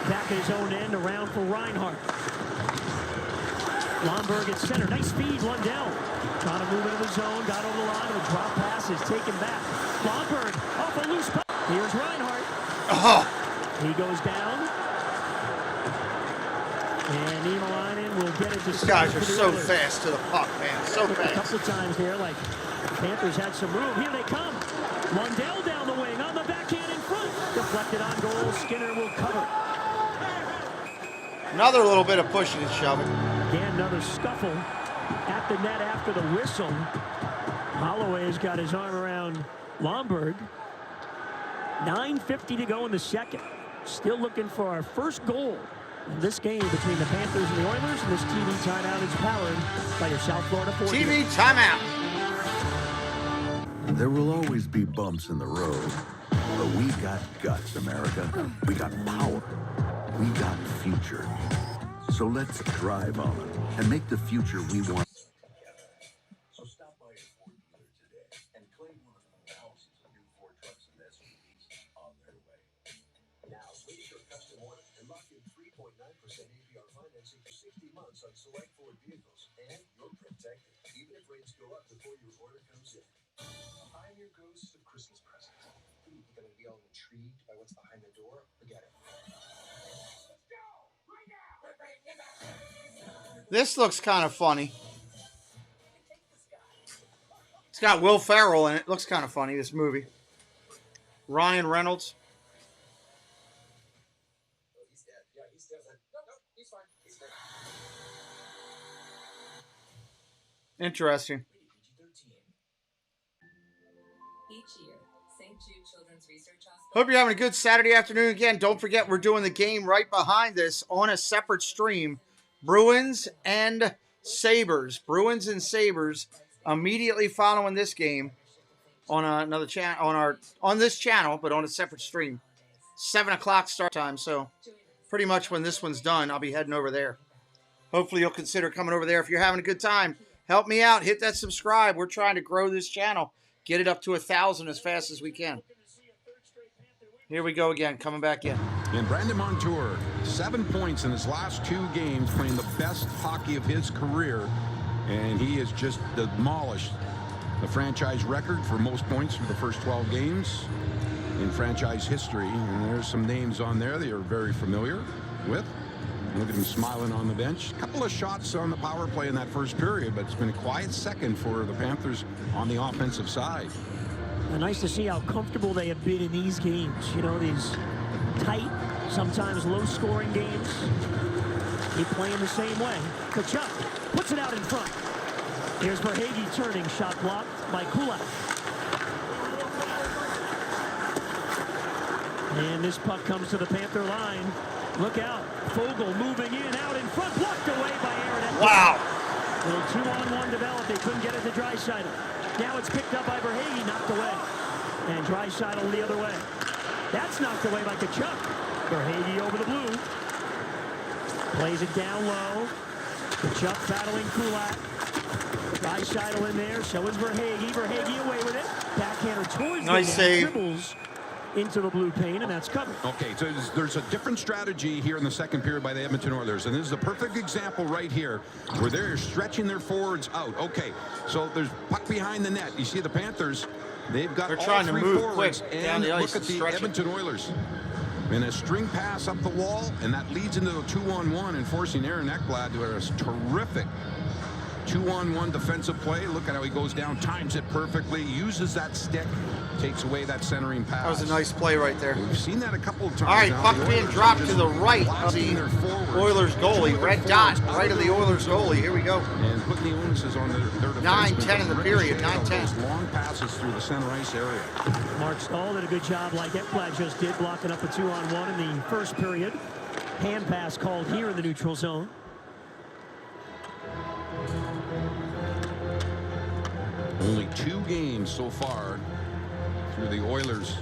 back at his own end, around for Reinhart. Lomberg at center. Nice feed, Lundell. Trying to move into the zone, got over the line, and the drop pass is taken back. Lomberg off a loose puck. Here's Reinhart. He goes down. And Niemelainen will get it to These guys are so Oilers. fast to the puck, man. So A fast. couple of times there, like Panthers had some room. Here they come. Lundell down the wing on the backhand in front. Deflected on goal. Skinner will cover. Another little bit of pushing and shoving. Again, another scuffle at the net after the whistle. Holloway's got his arm around Lomberg. 9:50 to go in the second. Still looking for our first goal in this game between the Panthers and the Oilers. And this TV timeout is powered by your South Florida 40. TV timeout. There will always be bumps in the road, but we got guts, America. We got power. We got future. So let's drive on and make the future we want. So stop by your Ford dealer today and claim one of thousands of new Ford trucks and SUVs on their way. Now, place your custom order and lock in 3.9% APR financing for 60 months on select Ford vehicles, and you're protected, even if rates go up before your order comes in. I'm your ghost of Christmas presents. You're gonna be all intrigued by what's behind the door? Forget it. This looks kind of funny. It's got Will Ferrell in it. Looks kind of funny, this movie. Ryan Reynolds. He's dead. Yeah, he's dead. No, he's fine. He's dead. Interesting. Each year, St. Jude Children's Research Hospital. Hope you're having a good Saturday afternoon. Again, don't forget we're doing the game right behind this on a separate stream. Bruins and Sabres. Bruins and Sabres immediately following this game on another channel, on this channel, but on a separate stream. 7 o'clock start time, so pretty much when this one's done, I'll be heading over there. Hopefully you'll consider coming over there if you're having a good time. Help me out. Hit that subscribe. We're trying to grow this channel. Get it up to 1,000 as fast as we can. Here we go again, coming back in. And Brandon Montour, 7 points in his last 2 games, playing the best hockey of his career. And he has just demolished the franchise record for most points for the first 12 games in franchise history. And there's some names on there that you're very familiar with. Look at him smiling on the bench. A couple of shots on the power play in that first period, but it's been a quiet second for the Panthers on the offensive side. Nice to see how comfortable they have been in these games. You know, these tight, sometimes low-scoring games. They play in the same way. Kachuk puts it out in front. Here's Verhaeghe turning, shot blocked by Kulak. And this puck comes to the Panther line. Look out. Fogle moving in, out in front, blocked away by Aaron Edmonton. Wow. Little 2-on-1 developed. They couldn't get it to Draisaitl. Now it's picked up by Verhaeghe, knocked away. And Draisaitl the other way. That's knocked away by Kachuk. Verhaeghe over the blue. Plays it down low. Kachuk battling Kulak. Draisaitl in there. So is Verhaeghe. Verhaeghe away with it. Backhander towards nice the save. Dribbles into the blue paint, and that's covered. Okay, so there's a different strategy here in the second period by the Edmonton Oilers, and this is a perfect example right here where they're stretching their forwards out. Okay, so there's puck behind the net. You see the Panthers, they've got They're all trying to 3 move forwards, quick down and the ice look at and the stretch it. Edmonton Oilers. And a string pass up the wall, and that leads into a 2-on-1 and forcing Aaron Ekblad to a terrific 2-on-1 defensive play. Look at how he goes down, times it perfectly, uses that stick, takes away that centering pass. That was a nice play right there. We've seen that a couple of times. All right, now. puck The being Oilers dropped are to the right of blasting the their forwards. Oilers goalie. Red dot right of the Oilers goalie. Here we go. And putting the onus on their defensemen. 9-10 in the period, 9-10. Those long passes through the center ice area. Mark Stahl did a good job like Ekblad just did, blocking up a 2-on-1 in the first period. Hand pass called here in the neutral zone. Only 2 games so far through the Oilers'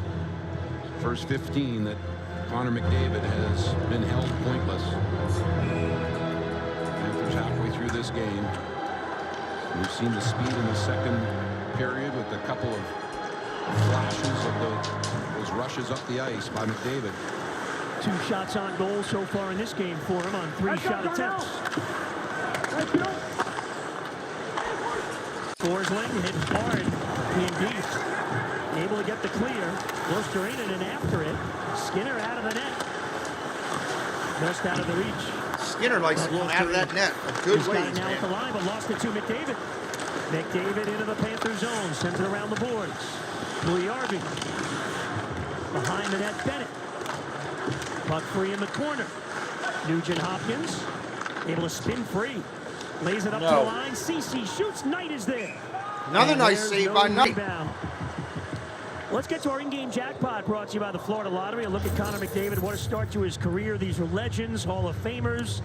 first 15 that Connor McDavid has been held pointless. Panthers halfway through this game. We've seen the speed in the second period with a couple of flashes of those rushes up the ice by McDavid. 2 shots on goal so far in this game for him on 3 shot attempts. Forsling hit hard in deep. Able to get the clear. Lusterinen in after it. Skinner out of the net. Just out of the reach. Skinner likes to come out of that net a good ways, now at the line, but lost it to McDavid. McDavid into the Panther zone, sends it around the boards. Puljujarvi. Behind the net, Bennett. Puck free in the corner. Nugent Hopkins able to spin free. Lays it up to the line. CC shoots. Knight is there. Another nice save by Knight. Let's get to our in-game jackpot, brought to you by the Florida Lottery. A look at Connor McDavid. What a start to his career. These are legends, Hall of Famers.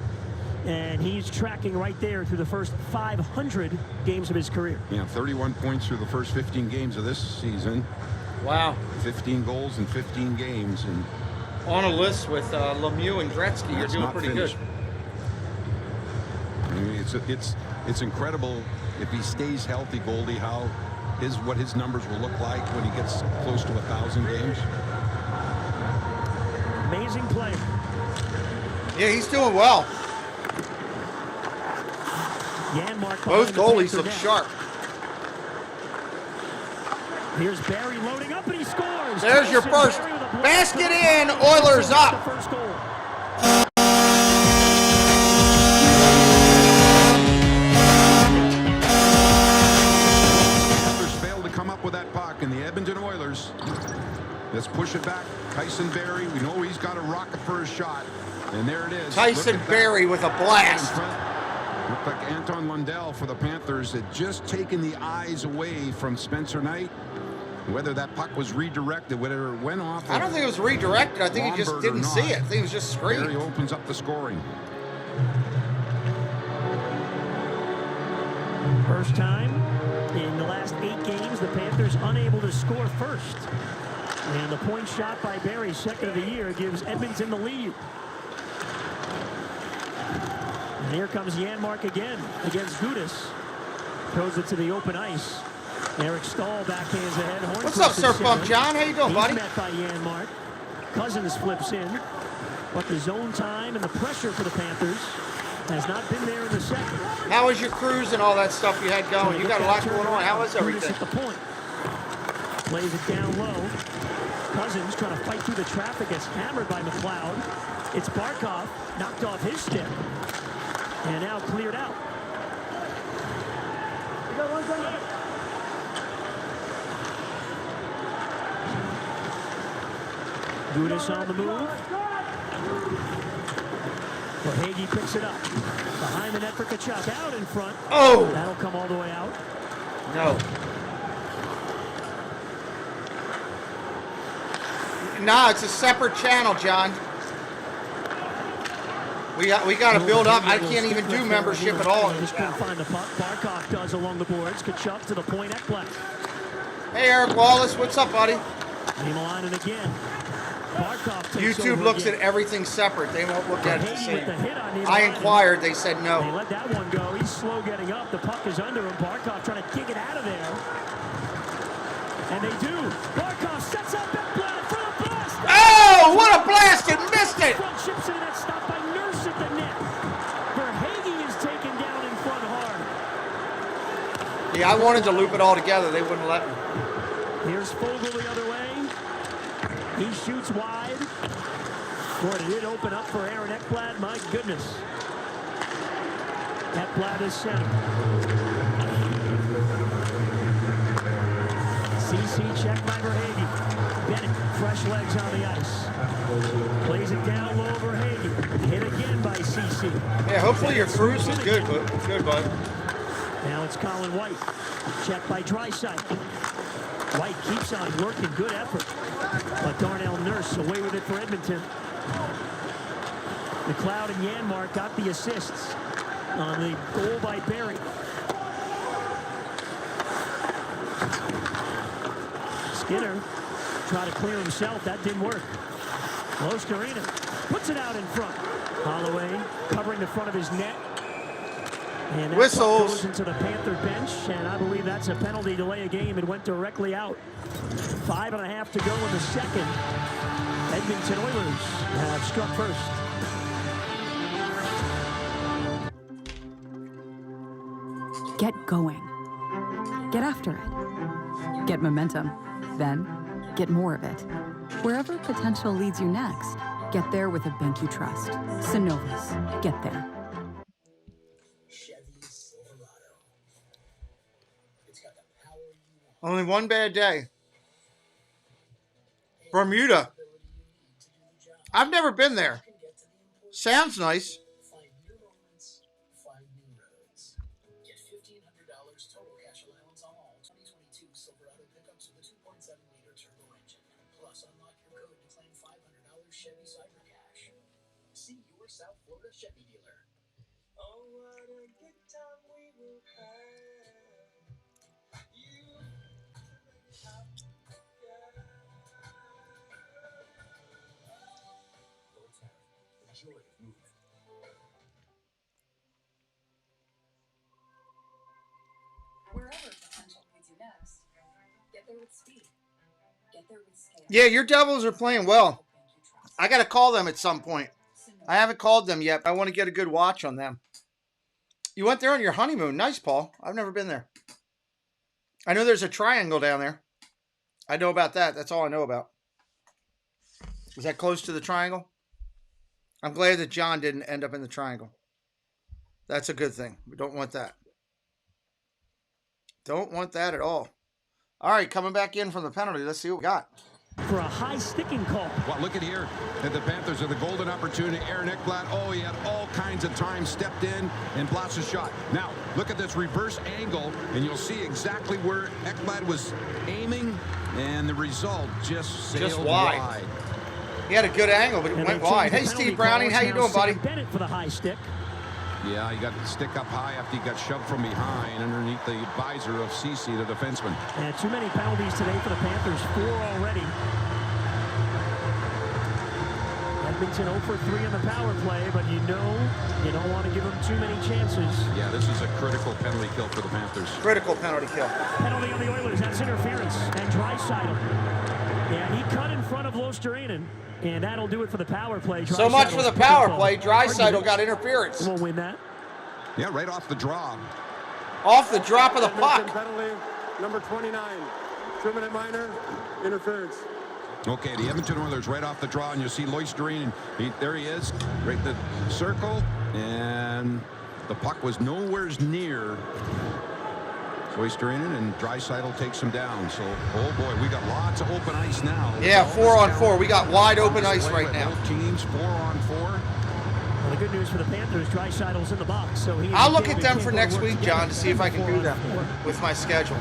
And he's tracking right there through the first 500 games of his career. Yeah, 31 points through the first 15 games of this season. Wow. 15 goals in 15 games. And on a list with Lemieux and Gretzky, you're doing pretty good. I mean, it's incredible if he stays healthy, Goldie, what his numbers will look like when he gets close to 1,000 games. Amazing player. Yeah, he's doing well. Both goalies look sharp. Here's Barry loading up and he scores. There's your first basket in. Oilers up. First goal. Panthers failed to come up with that puck, and the Edmonton Oilers. Let's push it back. Tyson Barrie. We know he's got a rocket for his shot, and there it is. Tyson Barrie with a blast. Looked like Anton Lundell for the Panthers had just taken the eyes away from Spencer Knight. Whether that puck was redirected, whether it went off. I don't think it was redirected. I think he just didn't see it. I think it was just straight. Barrie opens up the scoring. First time in the last 8 games, the Panthers unable to score first. And the point shot by Barrie, second of the year, gives Edmonton the lead. And here comes Janmark again against Gudas. Throws it to the open ice. Eric Stahl backhands ahead. Hornqvist. What's up, Surf Bump John? How you doing, buddy? He's met by Janmark. Cousins flips in. But the zone time and the pressure for the Panthers has not been there in the second. How was your cruise and all that stuff you had going? You got a lot going on. How was everything? At the point. Plays it down low. Cousins trying to fight through the traffic. Gets hammered by McLeod. It's Barkov. Knocked off his stick. And now cleared out. Gudas on the move. Verhaeghe picks it up. Behind the net for Tkachuk. Out in front. Oh! That'll come all the way out. No. Nah, it's a separate channel, John. We got to build up. I can't even do membership at all. Just couldn't find the puck. Barkov does along the boards. Tkachuk to the point. Ekblad. Hey, Eric Wallace. What's up, buddy? Niemelainen again. Barkov takes YouTube over looks again. at everything separate. They won't look at it the same. With the hit on I inquired. They said no. They let that one go. He's slow getting up. The puck is under him. Barkov trying to kick it out of there. And they do. Barkov sets up Ekblad for the blast. Oh, what a blast. It missed it. Front chips in that stop by Nurse at the net. Verhaeghe is taken down in front hard. Yeah, I wanted to loop it all together. They wouldn't let me. Here's Fogle the other way. He shoots wide. Boy, did it open up for Aaron Ekblad. My goodness. Ekblad is center. CC checked by Verhaeghe. Bennett, fresh legs on the ice. Plays it down low Verhaeghe. Hit again by CC. Yeah, hopefully your cruise is good, but good, bud. Now it's Colin White. Checked by Draisaitl. White keeps on working, good effort. But Darnell Nurse away with it for Edmonton. McLeod and Janmark got the assists on the goal by Barrie. Skinner tried to clear himself. That didn't work. Lostarina puts it out in front. Holloway covering the front of his net. And that Whistles. goes into the Panther bench, and I believe that's a penalty delay a game. It went directly out. 5.5 to go in the second. Edmonton Oilers have struck first. Get going. Get after it. Get momentum. Then, get more of it. Wherever potential leads you next, Get there with a bank you trust. Synovus. Get there. Only one bad day. Bermuda. I've never been there. Sounds nice. Get $1,500 total cash allowance on all 2022 Silverado pickups with a 2.7-liter turbo engine. Plus, unlock your code to claim $500 Chevy Cyber Cash. See your South Florida Chevy dealer. Oh, what a good time we will have. You the joy of movement. Wherever potential leads you next, get there with speed. Get there with scale. Yeah, your Devils are playing well. I got to call them at some point. I haven't called them yet. I want to get a good watch on them. You went there on your honeymoon. Nice, Paul. I've never been there. I know there's a triangle down there. I know about that. That's all I know about. Is that close to the triangle? I'm glad that John didn't end up in the triangle. That's a good thing. We don't want that. Don't want that at all. All right, coming back in from the penalty. Let's see what we got. For a high sticking call. Well, look at here. And the Panthers are the golden opportunity. Aaron Ekblad, oh, he had all kinds of time, stepped in and blocks a shot. Now, look at this reverse angle, and you'll see exactly where Ekblad was aiming, and the result just sailed wide. He had a good angle, but it went wide. Hey, Steve Browning, how you doing, buddy? Bennett for the high stick. Yeah, he got the stick up high after he got shoved from behind underneath the visor of Cece, the defenseman. And too many penalties today for the Panthers, 4 already. Edmonton 0 for 3 on the power play, but you know you don't want to give them too many chances. Yeah, this is a critical penalty kill for the Panthers. Critical penalty kill. Penalty on the Oilers, that's interference. And Draisaitl. Yeah, he cut in front of Losterinen. And that'll do it for the power play. So much for the power play. Draisaitl got interference. We'll win that. Yeah, right off the draw. Off the drop of the puck. Penalty, number 29. Trim minor, interference. Okay, the Edmonton Oilers right off the draw, and you see Loisterine. There he is, right in the circle, and the puck was nowhere near Loisterine, and Draisaitl takes him down. So, oh boy, we got lots of open ice now. Yeah, 4 on 4. We got wide open ice right now. Both teams 4 on 4. Well, the good news for the Panthers, Draisaitl's in the box, so I'll look at them for next week, John, to see if I can do them with my schedule.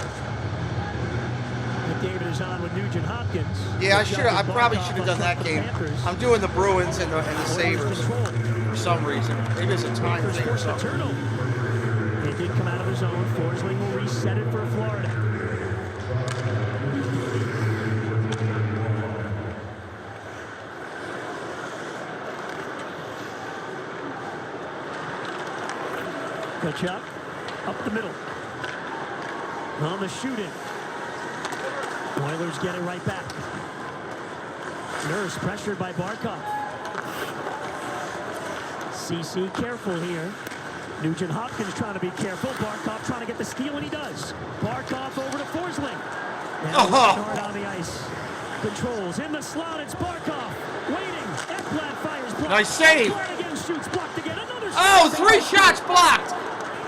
David is on with Nugent Hopkins. Yeah, I probably should have done that game. I'm doing the Bruins and the Sabres for some reason. Maybe it's a time thing or something. It did come out of the zone. Forsling will reset it for Florida. Kachuk up the middle. On the shoot-in. Oilers get it right back. Nurse pressured by Barkov. CC careful here. Nugent Hopkins trying to be careful. Barkov trying to get the steal, and he does. Barkov over to Forsling. Now hard on the ice. Controls in the slot. It's Barkov waiting. Ekblad fires. Blocked. Nice save. Again shoots. Blocked again. Another shot. Oh, 3 shots blocked.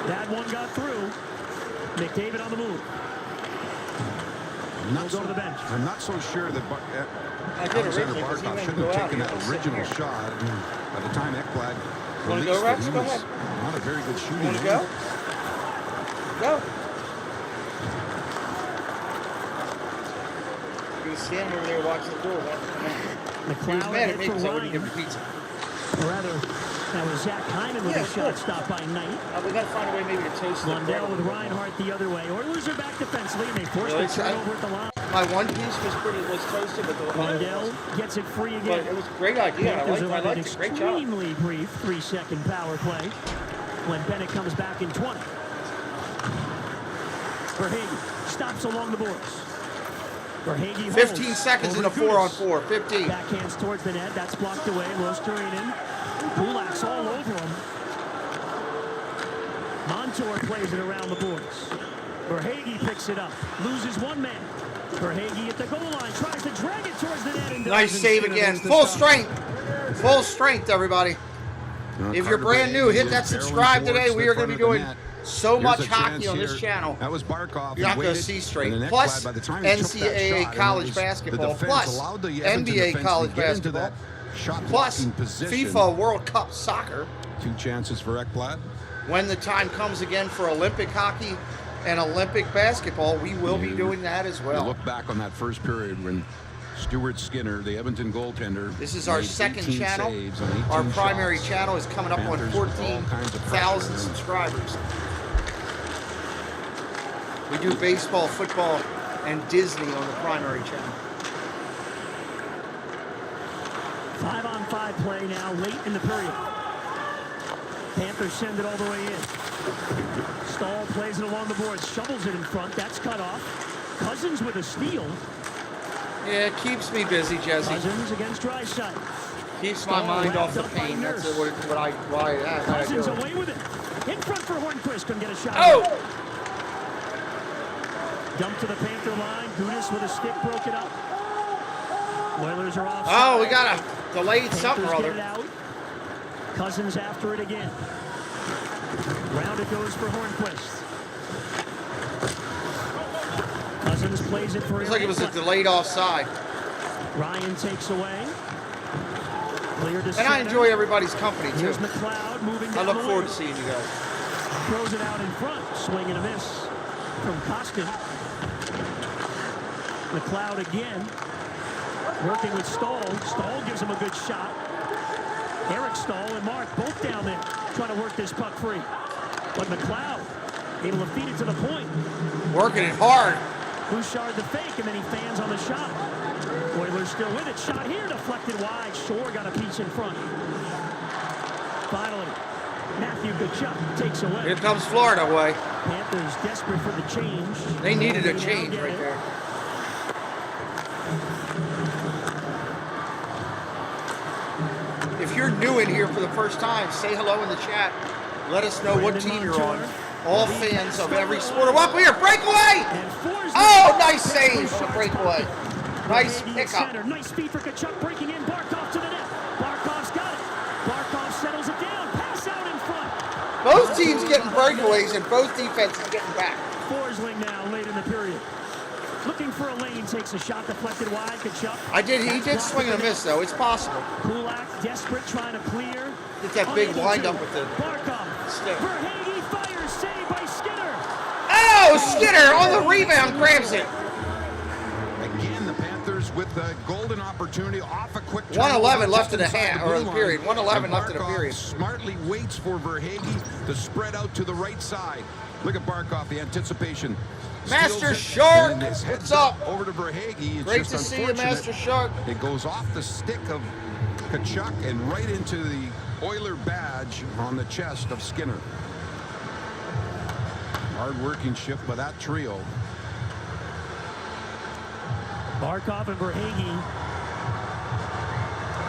That one got through. McDavid on the move. Go to the bench. I'm not so sure that Alexander Barkov shouldn't have taken that original shot. By the time Ekblad released it, he was not a very good shooting. Want to go? Go. He was standing over there watching the door. He was mad at me because I wouldn't give him pizza. Or rather, that was Zach Hyman with a shot stopped by Knight. We got to find a way maybe to toast Lundell with Reinhart the other way. Oilers are back defensively, and they force the turnover at the line. My one piece was toasted, but the Lundell gets it free again. But it was a great idea. I liked it. Great job. Extremely brief 3-second power play when Bennett comes back in 20. Verhaeghe stops along the boards. Verhaeghe 15 seconds in a 4-on-4. 15. Backhands towards the net. That's blocked away. Losterinen. Kulak's all over him. Montour plays it around the boards. Verhaeghe picks it up. Loses one man. Verhaeghe at the goal line. Tries to drag it towards the net. And nice save again. Full strength. Full strength, everybody. If you're brand new, hit that subscribe today. We are going to be doing so much hockey on this channel. That was Barkov. You're not going to see straight. Plus NCAA college basketball. Plus NBA college basketball. Plus FIFA World Cup soccer. 2 chances for Ekblad. When the time comes again for Olympic hockey and Olympic basketball, we will be doing that as well. Look back on that first period when Stuart Skinner, the Edmonton goaltender. This is our second channel. Our primary channel is coming up on 14,000 subscribers. We do baseball, football, and Disney on the primary channel. 5-on-5 play now, late in the period. Panthers send it all the way in. Stahl plays it along the boards, shovels it in front. That's cut off. Cousins with a steal. Yeah, it keeps me busy, Jesse. Cousins against Drysdale. Keeps my mind off the pain. That's why I do Cousins it. away with it. In front for Hornquist. Couldn't get a shot. Oh! Dump to the Panther line. Gudis with a stick broke it up. Oilers are off. Oh, we got a delayed something or other. Cousins after it again. Round it goes for Hornquist. Cousins plays it for Looks like it was a delayed offside. Ryan takes away. Clear to and I enjoy everybody's company, too. Here's McLeod moving down I look the forward lane. to seeing you guys. Throws it out in front. Swing and a miss from Kostin. McLeod again. Working with Stahl. Stahl gives him a good shot. Eric Stahl and Mark both down there trying to work this puck free. But McLeod able to feed it to the point. Working it hard. Bouchard the fake, and then he fans on the shot. Oilers still with it. Shot here, deflected wide. Shore got a piece in front. Finally, Matthew Tkachuk takes away. Here comes Florida away. Panthers desperate for the change. They needed a change right there. If you're new in here for the first time, say hello in the chat. Let us know what team you're on. All fans of every sport are up here. Breakaway! Oh, nice save on the breakaway. Nice pickup. Nice feed for Tkachuk, breaking in. Barkov to the net. Barkov's got it. Barkov settles it down. Pass out in front. Both teams getting breakaways and both defenses getting back. Forsling now late in the period. Looking for a lane, takes a shot deflected wide. Tkachuk. He did swing and a miss though. It's possible. Kulak desperate, trying to clear. Get that big wind up with the Barkov. stick. Verhaeghe fires, saved by Skinner. Oh, Skinner on the rebound grabs it. Again, the Panthers with the golden opportunity off a quick 1:11 left in the half or the period. 1:11 left in the period. Smartly waits for Verhaeghe to spread out to the right side. Look at Barkov, the anticipation. Master Shark, what's up? Over to Verhaeghe. It's Great just to see you, Master Shark. It goes off the stick of Tkachuk and right into the Oiler badge on the chest of Skinner. Hard-working shift by that trio. Barkov and Verhaeghe,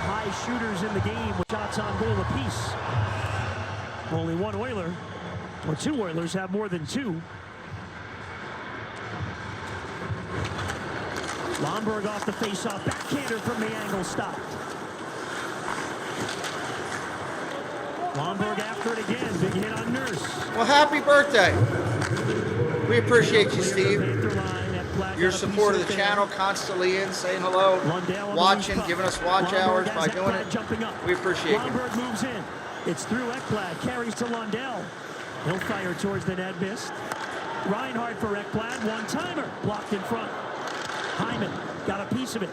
high shooters in the game with shots on goal apiece. Only one Oiler, or two Oilers have more than two. Lomberg off the face-off, backhander from the angle, stopped. Lomberg after it again, big hit on Nurse. Well, happy birthday. We appreciate you, Steve. Your support of the channel, constantly in, saying hello, watching, giving us watch hours by doing it. We appreciate you. Lomberg moves in. It's through Ekblad, carries to Lundell. He'll fire towards the net, missed. Reinhardt for Ekblad, one-timer, blocked in front. Hyman got a piece of it.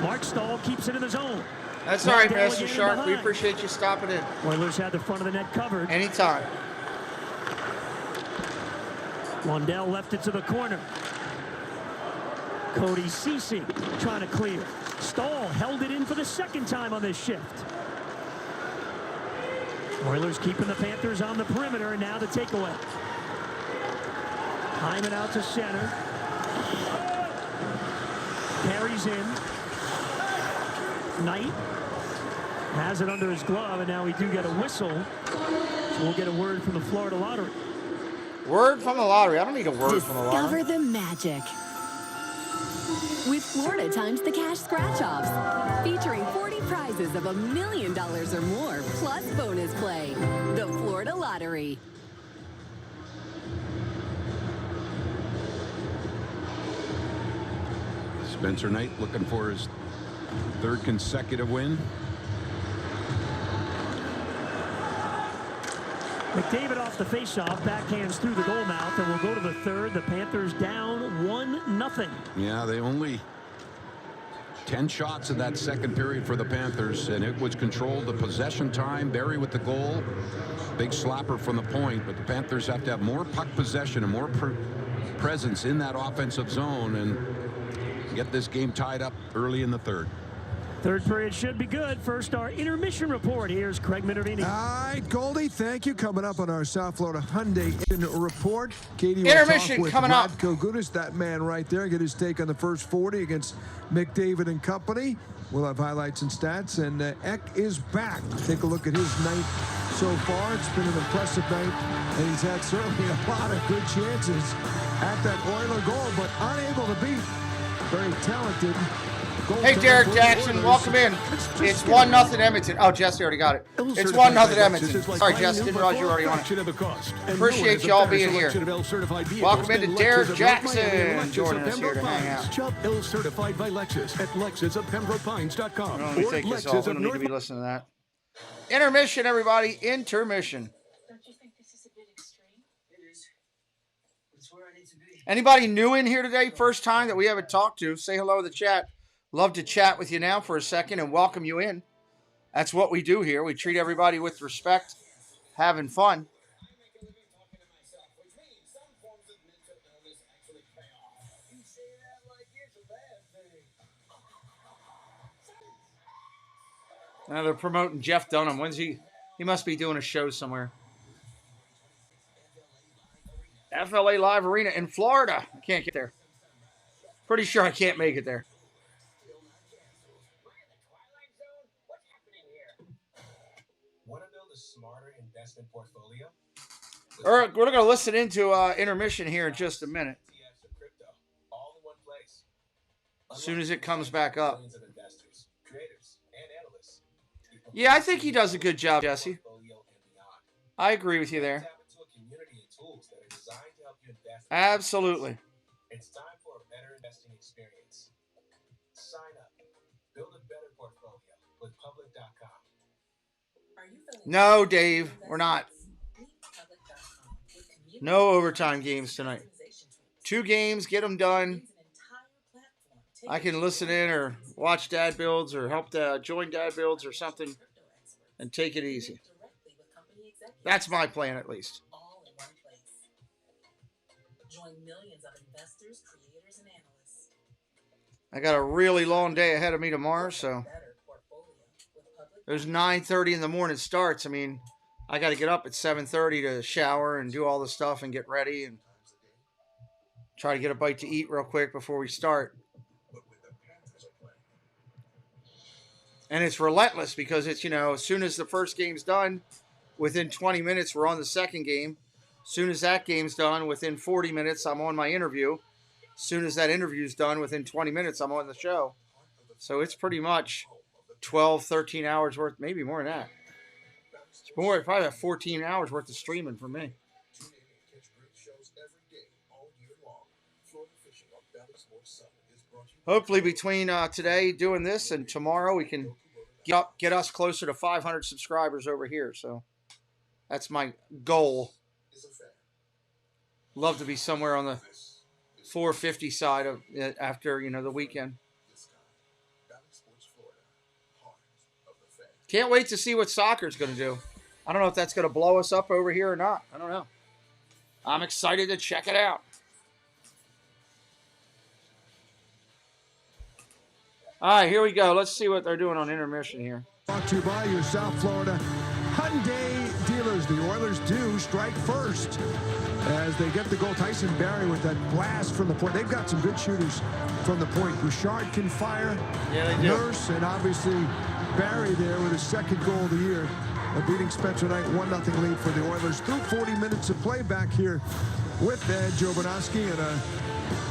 Mark Stahl keeps it in the zone. That's all right, Master Shark. We appreciate you stopping in. Oilers had the front of the net covered. Anytime. Lundell left it to the corner. Cody Ceci trying to clear. Stahl held it in for the second time on this shift. Oilers keeping the Panthers on the perimeter, and now the takeaway. Hyman out to center. Carries in. Knight has it under his glove, and now we do get a whistle. So we'll get a word from the Florida Lottery. Word from the lottery? I don't need a word from the lottery. Discover the magic with Florida Times the Cash Scratch-Offs, featuring 40 prizes of $1 million or more, plus bonus play. The Florida Lottery. Spencer Knight looking for his third consecutive win. McDavid off the faceoff, backhands through the goal mouth, and we'll go to the third. The Panthers down 1-0. Yeah, they only 10 shots in that second period for the Panthers, and it was controlled. The possession time, Barry with the goal, big slapper from the point, but the Panthers have to have more puck possession and more presence in that offensive zone and get this game tied up early in the third. Third period should be good. First, our intermission report. Here's Craig Minervini. All right, Goldie, thank you. Coming up on our South Florida Hyundai report, Katie intermission will talk with coming up. Radko Gudas, that man right there, get his take on the first 40 against McDavid and company. We'll have highlights and stats, and Eck is back. Take a look at his night so far. It's been an impressive night, and he's had certainly a lot of good chances at that Oiler goal, but unable to beat very talented. Hey, Derek Jackson, welcome in. It's 1-0 Edmonton. Oh, Jesse already got it. It's 1-0 Edmonton. Sorry, Jesse, didn't realize you were already on it. Appreciate y'all being here. Welcome into Derek Jackson joining us here to hang out. Shop L certified by Lexus at lexusofpembrokepines.com. Let me take this off. I don't need to be listening to that. Intermission, everybody. Intermission. Anybody new in here today? First time that we haven't talked to? Say hello to the chat. Love to chat with you now for a second and welcome you in. That's what we do here. We treat everybody with respect, having fun. Now they're promoting Jeff Dunham. When's he? He must be doing a show somewhere. FLA Live Arena in Florida. I can't get there. Pretty sure I can't make it there. Want to build a smarter investment portfolio? All right, we're going to listen into intermission here in just a minute. As soon as it comes back up. Yeah, I think he does a good job, Jesse. I agree with you there. Absolutely. It's time for a better investing experience. Sign up. Build a better portfolio with public.com. No, Dave, we're not. No overtime games tonight. 2 games, get them done. I can listen in or watch dad builds or help join dad builds or something and take it easy. That's my plan, at least. Join millions of investors, creators, and analysts. I got a really long day ahead of me tomorrow, so there's 9:30 in the morning starts. I mean, I got to get up at 7:30 to shower and do all the stuff and get ready and try to get a bite to eat real quick before we start. And it's relentless because it's, as soon as the first game's done, within 20 minutes, we're on the second game. As soon as that game's done, within 40 minutes, I'm on my interview. As soon as that interview's done, within 20 minutes, I'm on the show. So it's pretty much 12, 13 hours worth, maybe more than that. It's more, probably about 14 hours worth of streaming for me. Hopefully between today doing this and tomorrow, we can get us closer to 500 subscribers over here. So that's my goal. Love to be somewhere on the 450 side of after the weekend. Can't wait to see what soccer's going to do. I don't know if that's going to blow us up over here or not. I don't know. I'm excited to check it out. All right, here we go. Let's see what they're doing on intermission here. Brought to you by your South Florida Hyundai dealers. The Oilers do strike first as they get the goal. Tyson Barrie with that blast from the point. They've got some good shooters from the point. Bouchard can fire. Yeah, they do. Nurse, and obviously Barrie there with his second goal of the year. beating Spencer Knight 1-0 lead for the Oilers through 40 minutes of play back here with Joe Bonowski and a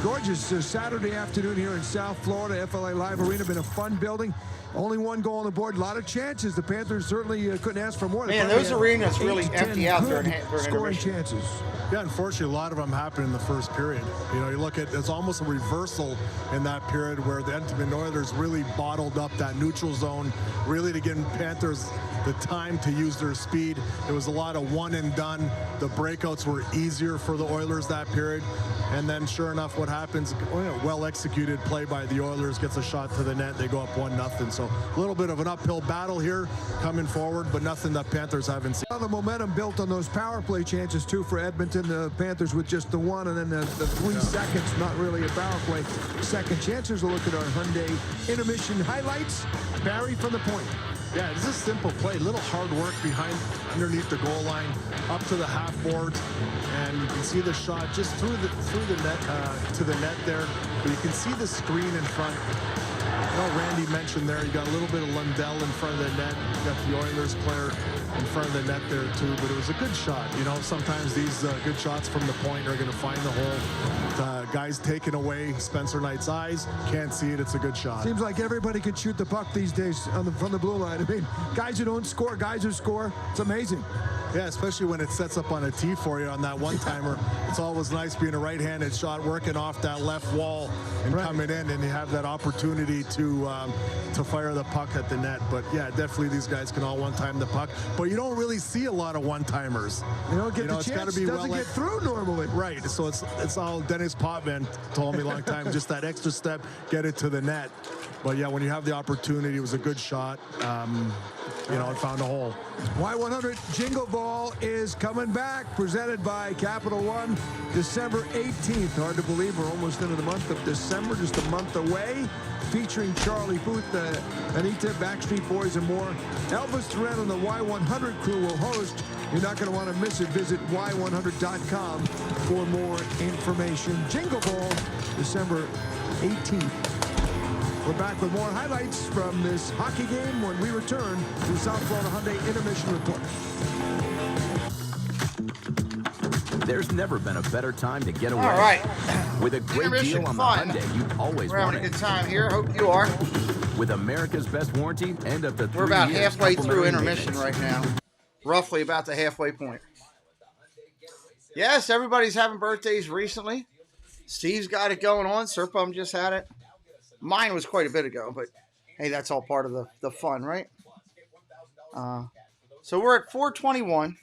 gorgeous Saturday afternoon here in South Florida. FLA Live Arena, been a fun building. Only one goal on the board, a lot of chances. The Panthers certainly couldn't ask for more. Man, those arenas really empty out there during scoring intermission. chances. Yeah, unfortunately, a lot of them happen in the first period. You know, you look at, it's almost a reversal in that period where the Edmonton Oilers really bottled up that neutral zone, really to give Panthers the time to use their speed. It was a lot of one and done. The breakouts were easier for the Oilers that period. And then sure enough, what happens, well executed play by the Oilers, gets a shot to the net. They go up 1-0. So a little bit of an uphill battle here coming forward, but nothing that Panthers haven't seen. The momentum built on those power play chances too for Edmonton. The Panthers with just the one, and then the 3 seconds, not really a power play. Second chances. We'll look at our Hyundai intermission highlights. Barry from the point. Yeah, it's a simple play. Little hard work behind, underneath the goal line, up to the half board, and you can see the shot just through the net to the net there. But you can see the screen in front. You know, Randy mentioned there, you got a little bit of Lundell in front of the net. You got the Oilers player in front of the net there too, but it was a good shot. You know, sometimes these good shots from the point are going to find the hole. Guys taking away Spencer Knight's eyes, can't see it. It's a good shot. Seems like everybody can shoot the puck these days from the blue line. I mean, guys who don't score, guys who score. It's amazing. Yeah, especially when it sets up on a tee for you on that one-timer. It's always nice being a right-handed shot, working off that left wall and coming in, and you have that opportunity to fire the puck at the net. But yeah, definitely these guys can all one-time the puck. But you don't really see a lot of one-timers. You don't get the chance. Gotta be doesn't get through normally. Right. So it's all Dennis Potvin told me a long time. Just that extra step, get it to the net. But yeah, when you have the opportunity, it was a good shot. You know, it found a hole. Y100 Jingle Ball is coming back, presented by Capital One, December 18th. Hard to believe we're almost into the month of December, just a month away. Featuring Charlie Puth, Anita, Backstreet Boys, and more. Elvis Duran and the Y100 crew will host. You're not going to want to miss it. Visit y100.com for more information. Jingle Ball, December 18th. We're back with more highlights from this hockey game when we return to South Florida Hyundai Intermission Report. There's never been a better time to get away. All right. With a great deal on the Hyundai you've always We're having wanted. a good time here. Hope you are. With America's best warranty and up to 3 We're about years halfway through complimentary intermission maintenance. right now. Roughly about the halfway point. Yes, everybody's having birthdays recently. Steve's got it going on. Serpum just had it. Mine was quite a bit ago, but hey, that's all part of the fun, right? So we're at 421.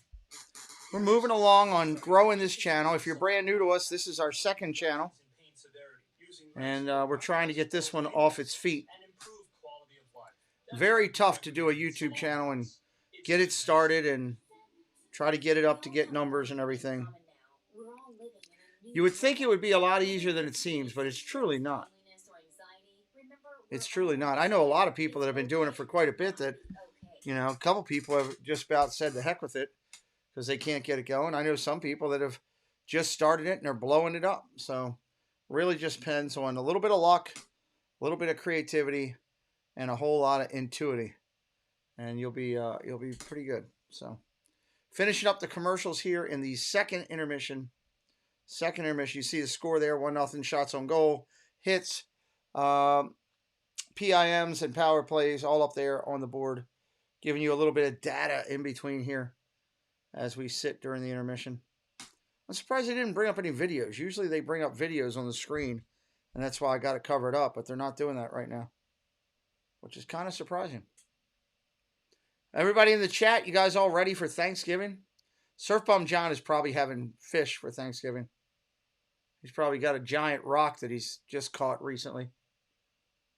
We're moving along on growing this channel. If you're brand new to us, this is our second channel. And we're trying to get this one off its feet. Very tough to do a YouTube channel and get it started and try to get it up to get numbers and everything. You would think it would be a lot easier than it seems, but it's truly not. It's truly not. I know a lot of people that have been doing it for quite a bit that, you know, a couple people have just about said the heck with it because they can't get it going. I know some people that have just started it and they're blowing it up. So really just depends on a little bit of luck, a little bit of creativity, and a whole lot of intuitivity. And you'll be pretty good. So finishing up the commercials here in the second intermission. You see the score there, 1-0 shots on goal, hits, PIMs and power plays all up there on the board, giving you a little bit of data in between here as we sit during the intermission. I'm surprised they didn't bring up any videos. Usually they bring up videos on the screen, and that's why I got it covered up, but they're not doing that right now, which is kind of surprising. Everybody in the chat, you guys all ready for Thanksgiving? Surf Bum John is probably having fish for Thanksgiving. He's probably got a giant rock that he's just caught recently.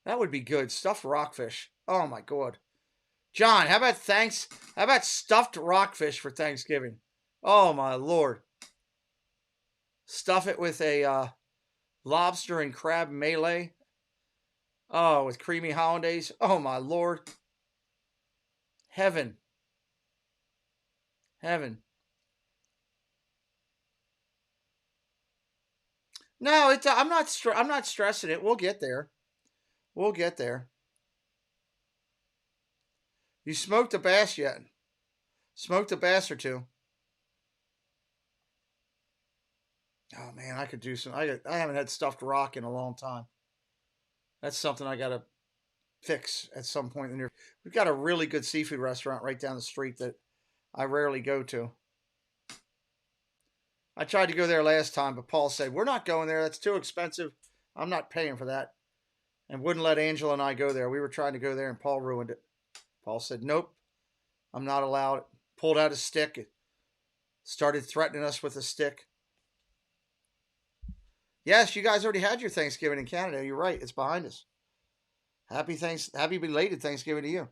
That would be good. Stuffed rockfish. Oh my God. John, how about stuffed rockfish for Thanksgiving? Oh my Lord. Stuff it with a lobster and crab melee. Oh, with creamy hollandaise. Oh my Lord. Heaven. Heaven. No, I'm not stressing it. We'll get there. We'll get there. You smoked a bass yet? Smoked a bass or two. Oh man, I could do some. I haven't had stuffed rock in a long time. That's something I gotta fix at some point in the near. We've got a really good seafood restaurant right down the street that I rarely go to. I tried to go there last time, but Paul said, we're not going there. That's too expensive. I'm not paying for that. And wouldn't let Angela and I go there. We were trying to go there and Paul ruined it. Paul said, nope, I'm not allowed. Pulled out a stick. Started threatening us with a stick. Yes, you guys already had your Thanksgiving in Canada. You're right. It's behind us. Happy belated Thanksgiving to you.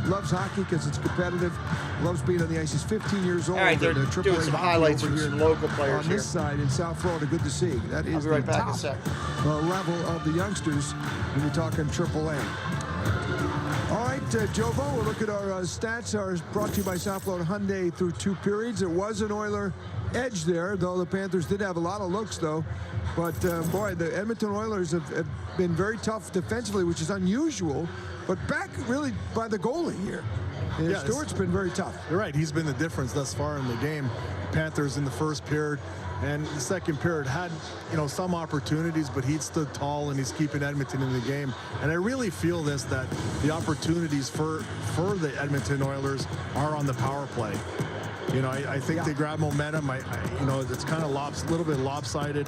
Loves hockey because it's competitive. Loves being on the ice. He's 15 years old. All right, they're doing some highlights from your local players on this side in South Florida. Good to see. That is I'll be right the back top in a sec. Level of the youngsters when you're talking AAA. All right, Jovo, we'll look at our stats. Are brought to you by South Florida Hyundai through 2 periods. It was an Oiler edge there, though the Panthers did have a lot of looks, though. But, boy, the Edmonton Oilers have been very tough defensively, which is unusual, but back really by the goalie here. And yeah, Stewart's been very tough. You're right. He's been the difference thus far in the game. Panthers in the first period and the second period had, some opportunities, but he stood tall and he's keeping Edmonton in the game. And I really feel that the opportunities for the Edmonton Oilers are on the power play. I think they grab momentum. It's kind of a little bit lopsided.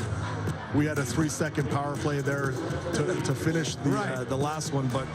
We had a 3-second power play there to finish the last one, but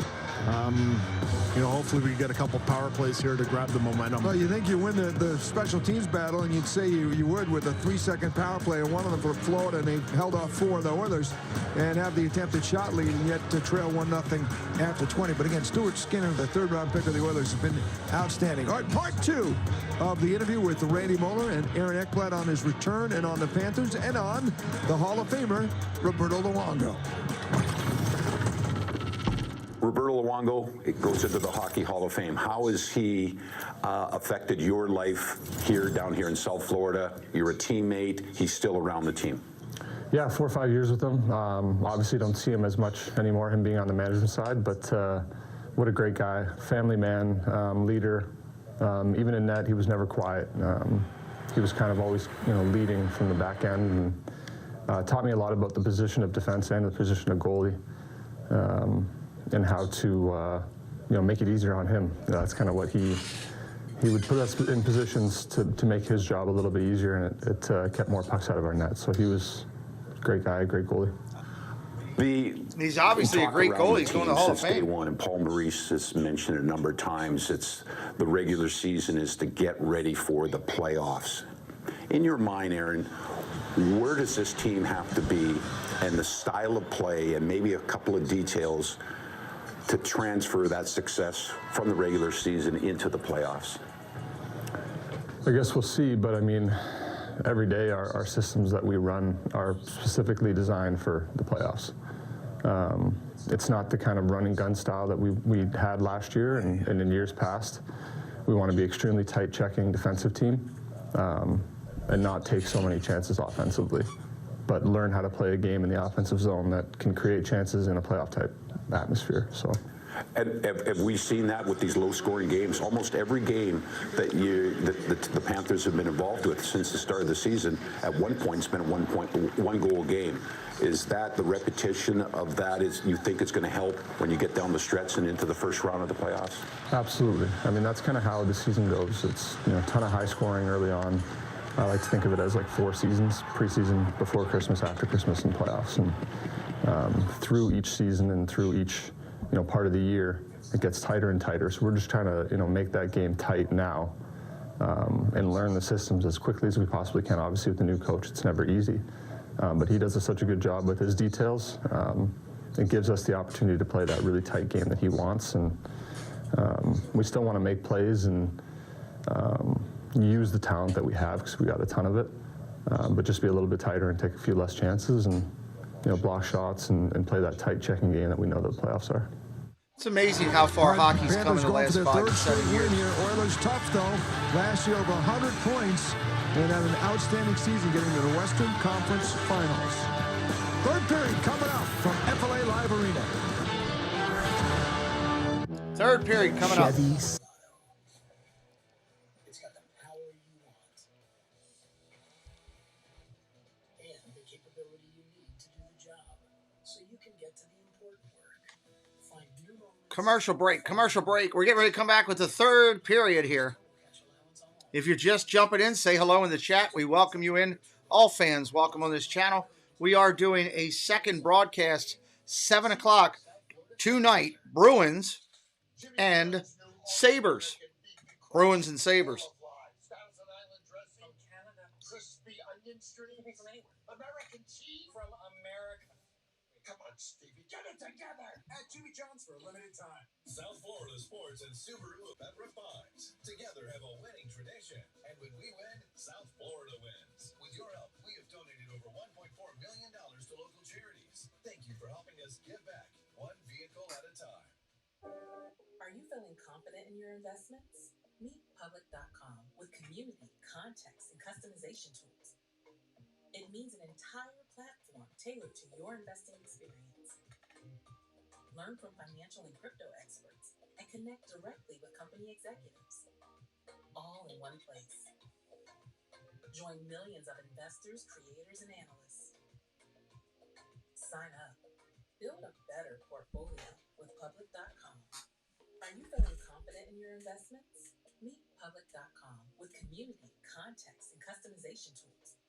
hopefully we get a couple power plays here to grab the momentum. Well, you think you win the special teams battle, and you'd say you would with a 3-second power play, and one of them for Florida, and they held off 4 of the Oilers and have the attempted shot lead, and yet to trail 1-0 after 20. But again, Stuart Skinner, the 3rd-round pick of the Oilers, has been outstanding. All right, part 2 of the interview with Randy Moeller and Aaron Ekblad on his return and on the Panthers and on the Hall of Famer, Roberto Luongo. Roberto Luongo, it goes into the Hockey Hall of Fame. How has he affected your life down here in South Florida? You're a teammate. He's still around the team. Yeah, 4 or 5 years with him. Obviously don't see him as much anymore, him being on the management side, but what a great guy. Family man, leader. Even in net, he was never quiet. He was kind of always, leading from the back end, and taught me a lot about the position of defense and the position of goalie. And how to, make it easier on him. That's kind of what he would put us in positions to make his job a little bit easier, and it kept more pucks out of our net. So he was a great guy, a great goalie. He's obviously a great goalie. He's going to the Hall of Fame. Day one, and Paul Maurice has mentioned it a number of times. It's the regular season is to get ready for the playoffs. In your mind, Aaron, where does this team have to be, and the style of play, and maybe a couple of details to transfer that success from the regular season into the playoffs? I guess we'll see, but I mean, every day our systems that we run are specifically designed for the playoffs. It's not the kind of run and gun style that we had last year and in years past. We want to be extremely tight checking defensive team and not take so many chances offensively, but learn how to play a game in the offensive zone that can create chances in a playoff type atmosphere. So. And have we seen that with these low-scoring games? Almost every game that the Panthers have been involved with since the start of the season, at one point, it's been a one-goal game. Is that the repetition of that? Is you think it's going to help when you get down the stretch and into the first round of the playoffs? Absolutely. I mean, that's kind of how the season goes. It's a ton of high scoring early on. I like to think of it as like 4 seasons: preseason, before Christmas, after Christmas, and playoffs. And through each season and through each part of the year, it gets tighter and tighter. So we're just trying to make that game tight now and learn the systems as quickly as we possibly can. Obviously, with the new coach, it's never easy, but he does such a good job with his details. It gives us the opportunity to play that really tight game that he wants, and we still want to make plays and use the talent that we have, because we got a ton of it, but just be a little bit tighter and take a few less chances and block shots and play that tight checking game that we know the playoffs are. It's amazing how far hockey's come in the last 5 to 7 years. Oilers tough, though. Last year over 100 points and had an outstanding season getting to the Western Conference Finals. 3rd period coming up from FLA Live Arena. 3rd period coming up. ability you need to do the job, so you can get to the important work. Find new moments. Commercial break. Commercial break. We're getting ready to come back with the third period here. If you're just jumping in, say hello in the chat. We welcome you in. All fans, welcome on this channel. We are doing a second broadcast, 7 o'clock tonight. Bruins and Sabres. Bruins and Sabres. Crispy onion string from anywhere. American cheese from America. Come on, Stevie, get it together. At Jimmy John's for a limited time. South Florida Sports and Subaru of Pembroke Pines together have a winning tradition. And when we win, South Florida wins. With your help, we have donated over $1.4 million to local charities. Thank you for helping us give back, one vehicle at a time. Are you feeling confident in your investments? Meet Public.com with community, context, and customization tools. It means an entire platform tailored to your investing experience. Learn from financial and crypto experts and connect directly with company executives. All in one place. Join millions of investors, creators, and analysts. Sign up. Build a better portfolio with Public.com. Are you feeling confident in your investments? Meet Public.com with community, context, and customization tools.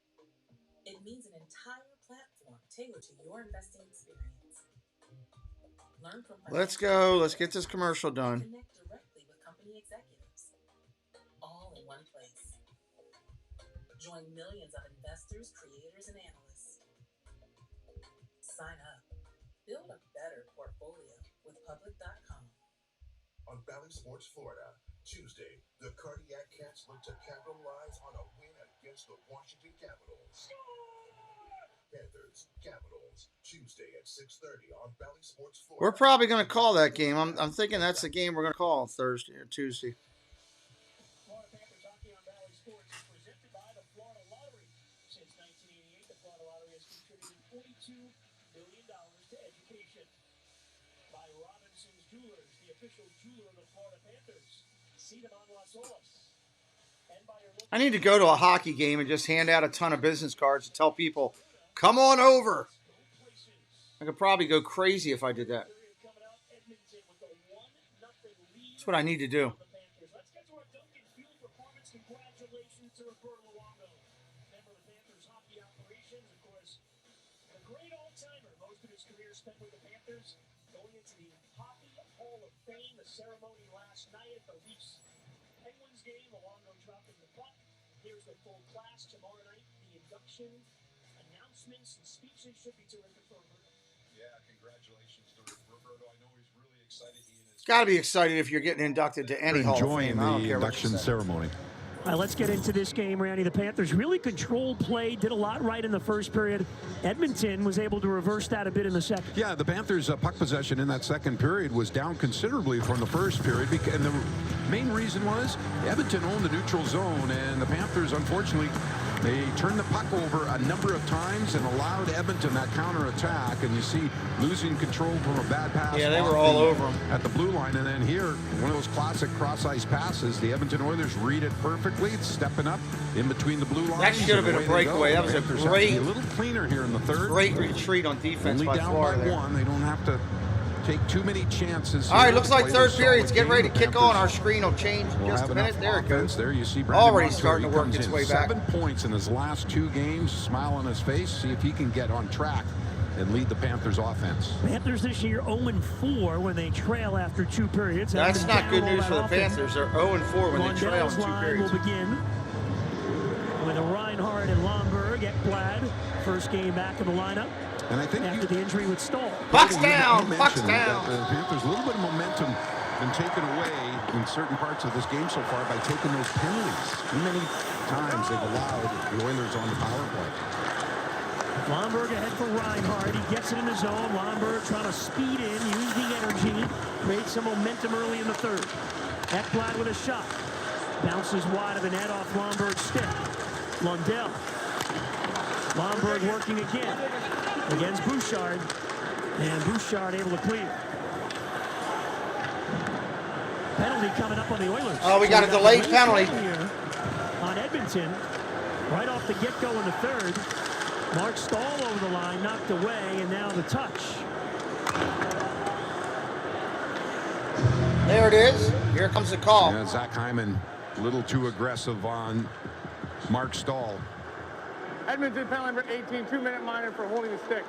It means an entire platform tailored to your investing experience. Learn from Let's go. Let's get this commercial done. connect directly with company executives. All in one place. Join millions of investors, creators, and analysts. Sign up. Build a better portfolio with Public.com. On Valley Sports Florida, Tuesday, the Cardiac Cats look to capitalize on a win against the Washington Capitals. Panthers, Capitals, Tuesday at 6:30 on Valley Sports Florida. We're probably going to call that game. I'm thinking that's the game we're going to call Thursday or Tuesday. Florida Panthers hockey on Valley Sports is presented by the Florida Lottery. Since 1988, the Florida Lottery has contributed $42 billion to education. By Robinson's Jewelers, the official jeweler of the Florida Panthers. See them on Las Olas. And by your I need to go to a hockey game and just hand out a ton of business cards to tell people, come on over. I could probably go crazy if I did that. That's what I need to do. Let's get to our Duncan Field performance. Congratulations to Roberto Luongo, member of the Panthers hockey operations. Of course, a great all-timer. Most of his career spent with the Panthers, going into the Hockey Hall of Fame. The ceremony last night at the Leafs Penguins game. Luongo dropping the puck. Here's the full class tomorrow night. The induction announcements and speeches should be terrific for Roberto. Yeah, congratulations to Roberto. I know he's really excited. Got to be excited if you're getting inducted to any Hall of Enjoying Fame. I don't the care what you induction say. ceremony. All right, let's get into this game, Randy. The Panthers really controlled play, did a lot right in the first period. Edmonton was able to reverse that a bit in the second. Yeah, the Panthers' puck possession in that second period was down considerably from the first period. And the main reason was Edmonton owned the neutral zone, and the Panthers, unfortunately, they turned the puck over a number of times and allowed Edmonton that counterattack. And you see losing control from a bad pass. Yeah, they were all over them at the blue line. And then here, one of those classic cross-ice passes. The Edmonton Oilers read it perfectly. It's stepping up in between the blue lines. That should have been a breakaway. That was a great, a little cleaner here in the third. Great retreat on defense Only by down Florida. by There. one. They don't have to take too many chances. All right, looks like third period's getting ready to kick on. Our screen will change in just a minute. There it goes. There you see Brandon Already Montour. starting to He work comes its in. way back. 7 points in his last 2 games. Smile on his face. See if he can get on track and lead the Panthers offense. Panthers this year 0-4 when they trail after 2 periods. That's not good news for the Panthers. They're 0-4 when they trail in 2 periods. Will begin with a Reinhardt and Lomberg. Ekblad, first game back in the lineup. And I think after the injury with Stahl. Puck's You down. mentioned Puck's that down. the Panthers, a little bit of momentum been taken away in certain parts of this game so far by taking those penalties. Too many times they've allowed the Oilers on the power play. Lomberg ahead for Reinhardt. He gets it in the zone. Lomberg trying to speed in, use the energy, create some momentum early in the third. Ekblad with a shot. Bounces wide of the net off Lomberg's stick. Lundell. Lomberg working again against Bouchard. And Bouchard able to clear. Penalty coming up on the Oilers. Oh, we got a delayed penalty here on Edmonton. Right off the get-go in the third. Mark Stahl over the line, knocked away, and now the touch. There it is. Here comes the call. Yeah, Zach Hyman a little too aggressive on Mark Stahl. Edmonton penalty number 18, 2-minute minor for holding the stick.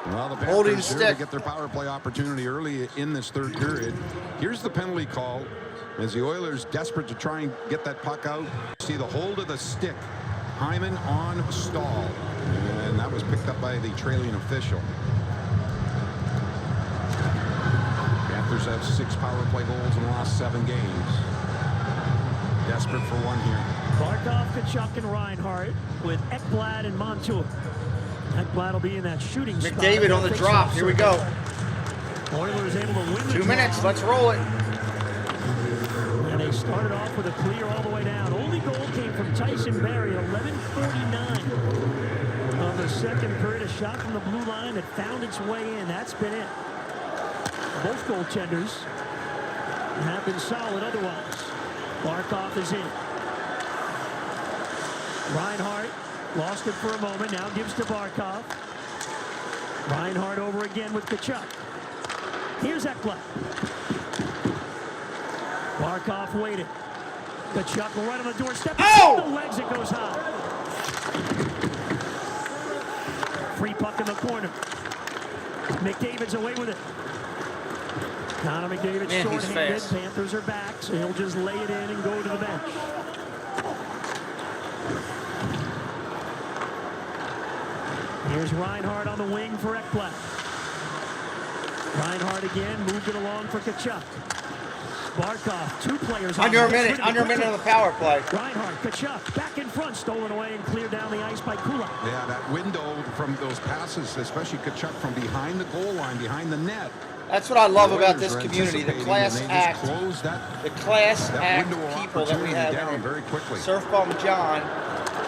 Well, the Holding Panthers here stick. to get their power play opportunity early in this third period. Here's the penalty call as the Oilers desperate to try and get that puck out. See the hold of the stick. Hyman on Stahl. And that was picked up by the trailing official. Panthers have 6 power play goals in the last 7 games. Desperate for one here. Barkov, Kachuk, and Reinhart with Ekblad and Montour. Ekblad will be in that shooting spot. McDavid on the drop. Here we go. Oilers able to win the 2 draw. minutes. Let's roll it. And they started off with a clear all the way down. Only goal came from Tyson Barrie at 11:49 of the second period. A shot from the blue line that found its way in. That's been it. Both goaltenders have been solid otherwise. Barkov is in. Reinhart lost it for a moment. Now gives to Barkov. Reinhart over again with Kachuk. Here's Ekblad. Barkov waited. Kachuk right on the doorstep. Oh! The legs, it goes high. Free puck in the corner. McDavid's away with it. Connor McDavid Man, he's short-handed. fast. Panthers are back, so he'll just lay it in and go to the bench. Here's Reinhart on the wing for Ekblad. Reinhart again, moved it along for Kachuk. Barkov, 2 players Under a on minute on the power play. Reinhart, Kachuk, back in front, stolen away and cleared down the ice by Kulak. Yeah, that window from those passes, especially Kachuk from behind the goal line, behind the net. That's what I love The about Oilers this are community, the anticipating, class and they just act, closed that people that we opportunity have down in very quickly. Surf Bum John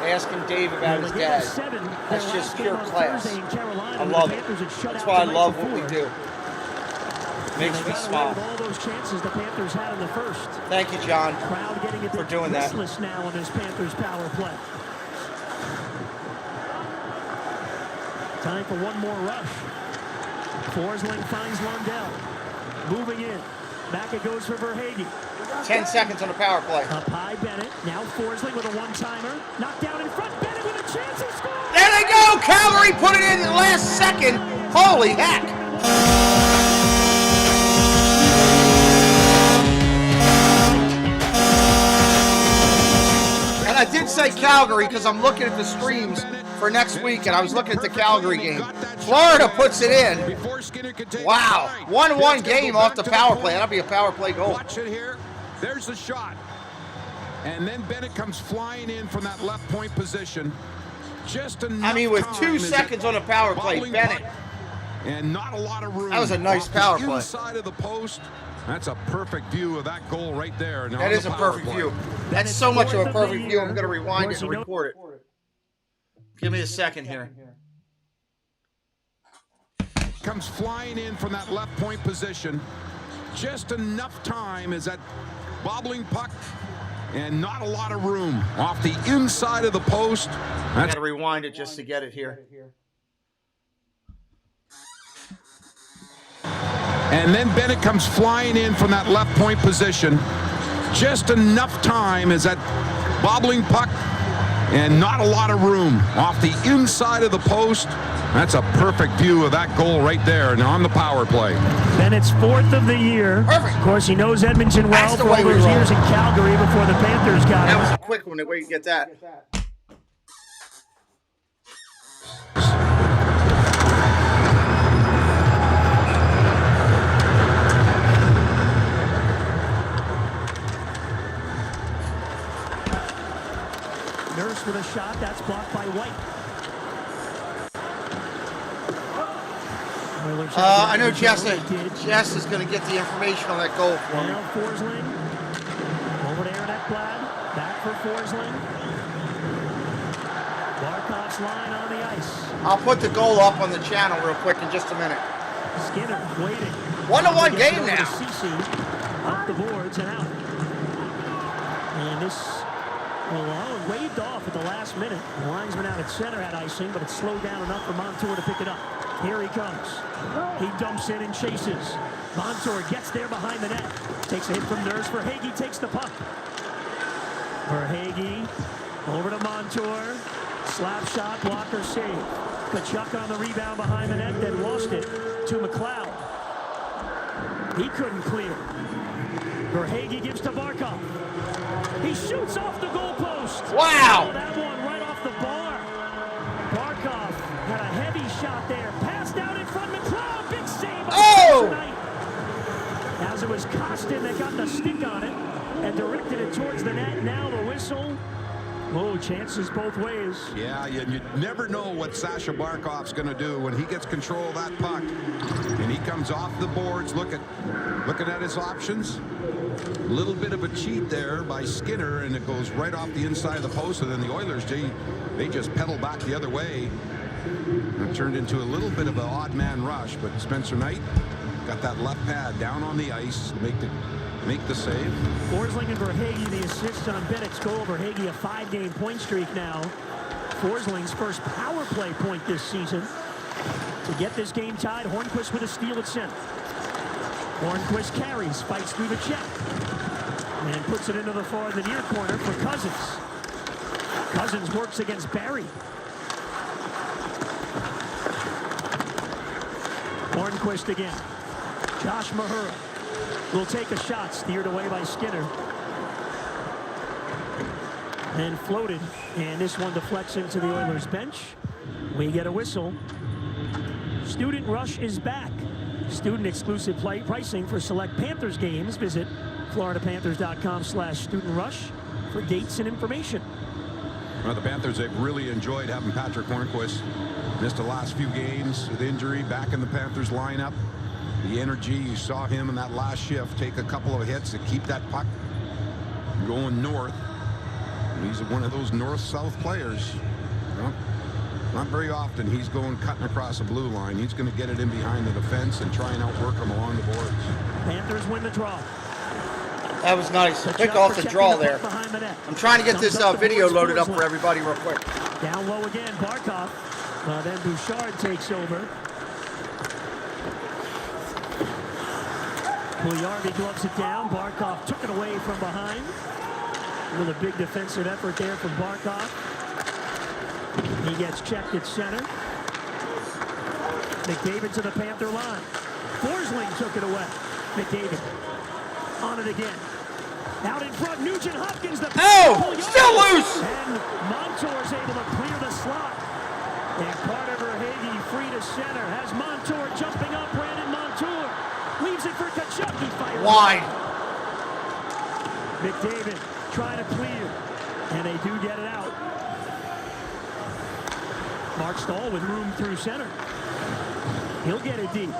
asking Dave about his dad. That's just pure class. I love it. That's why I love what we do. Makes me smile. All those chances the Panthers had in the first. Thank you, John, Crowd getting a for bit doing that. restless now on this Panthers power play. Time for one more rush. Forsling finds Lundell. Moving in. Back it goes for Verhaeghe. 10 seconds on the power play. Up high, Bennett. Now Forsling with a one-timer. Knocked down in front. Bennett with a chance. He scores! There they go! Calgary put it in the last second. Holy heck! And I did say Calgary because I'm looking at the streams for next week, and I was looking at the Calgary game. Florida puts it in. Wow. 1-1 game off the power play. That'll be a power play goal. Watch it here. There's the shot. And then Bennett comes flying in from that left point position. Just enough with time 2 as seconds on the power play, bobbling Bennett. puck, and not a lot of room. That was a nice Off power the play. inside of the post. That's a perfect view of that goal right there. Now That is a perfect view. That's so much of a perfect view. I'm going to rewind it and record it. Give me a second here. Comes flying in from that left point position. Just enough time as that bobbling puck, and not a lot of room off the inside of the post. I got to rewind it just to get it here. And then Bennett comes flying in from that left point position. Just enough time as that bobbling puck, and not a lot of room off the inside of the post. That's a perfect view of that goal right there, and on the power play. Bennett's 4th of the year. Perfect. Of course, he knows Edmonton well That's the for way all we those roll. years in Calgary before the Panthers got That him. was a quick one, the way you get that. Nurse with a shot. That's blocked by White. I know Jess is going to get the information on that goal for me. Now Forsling. Over to Aaron Ekblad. Back for Forsling. Barkov's line on the ice. I'll put the goal up on the channel real quick in just a minute. Skinner waiting. 1-1 game now. CC, up the boards and out. And this Malone waved off at the last minute. The linesman out at center had icing, but it slowed down enough for Montour to pick it up. Here he comes. He dumps in and chases. Montour gets there behind the net. Takes a hit from Nurse. Verhaeghe takes the puck. Verhaeghe over to Montour. Slap shot, blocker save. Tkachuk on the rebound behind the net, then lost it to McLeod. He couldn't clear. Verhaeghe gives to Barkov. He shoots off the goalpost. Wow! Oh, that one right off the bar. Barkov had a heavy shot there. Passed out in front. McLeod, big save. Tonight. As it was Costin that got the stick on it and directed it towards the net. Now the whistle. Oh, chances both ways. Yeah, you never know what Sasha Barkov's going to do when he gets control of that puck. And he comes off the boards, looking at his options. A little bit of a cheat there by Skinner, and it goes right off the inside of the post. And then the Oilers, they just pedal back the other way. And it turned into a little bit of an odd man rush, but Spencer Knight got that left pad down on the ice to make the save. Forsling and Verhaeghe the assist on Bennett's goal. Verhaeghe a 5-game point streak now. Forsling's first power play point this season. To get this game tied, Hornquist with a steal at center. Hornquist carries, fights through the check, and puts it into the far the near corner for Cousins. Cousins works against Barry. Hornquist again. Josh Mahura will take a shot, steered away by Skinner. And floated, and this one deflects into the Oilers bench. We get a whistle. Student Rush is back. Student exclusive pricing for select Panthers games. Visit FloridaPanthers.com/studentrush for dates and information. Well, the Panthers, they've really enjoyed having Patrick Hornquist. Missed the last few games with injury, back in the Panthers lineup. The energy, you saw him in that last shift take a couple of hits to keep that puck going north. He's one of those north-south players. Well, not very often he's going cutting across a blue line. He's going to get it in behind the defense and try and outwork him along the boards. Panthers win the draw. That was nice. Quick off the draw there. I'm trying to get this video loaded up for everybody real quick. Down low again, Barkov. Then Bouchard takes over. Puljujarvi gloves it down. Barkov took it away from behind. With a big defensive effort there from Barkov. He gets checked at center. McDavid to the Panther line. Forsling took it away. McDavid on it again. Out in front, Nugent Hopkins. Still loose! And Montour's able to clear the slot. And Carter Verhaeghe free to center. Has Montour jumping up. Brandon Montour leaves it for Tkachuk. He fires wide. McDavid trying to clear. And they do get it out. Mark Stahl with room through center. He'll get it deep.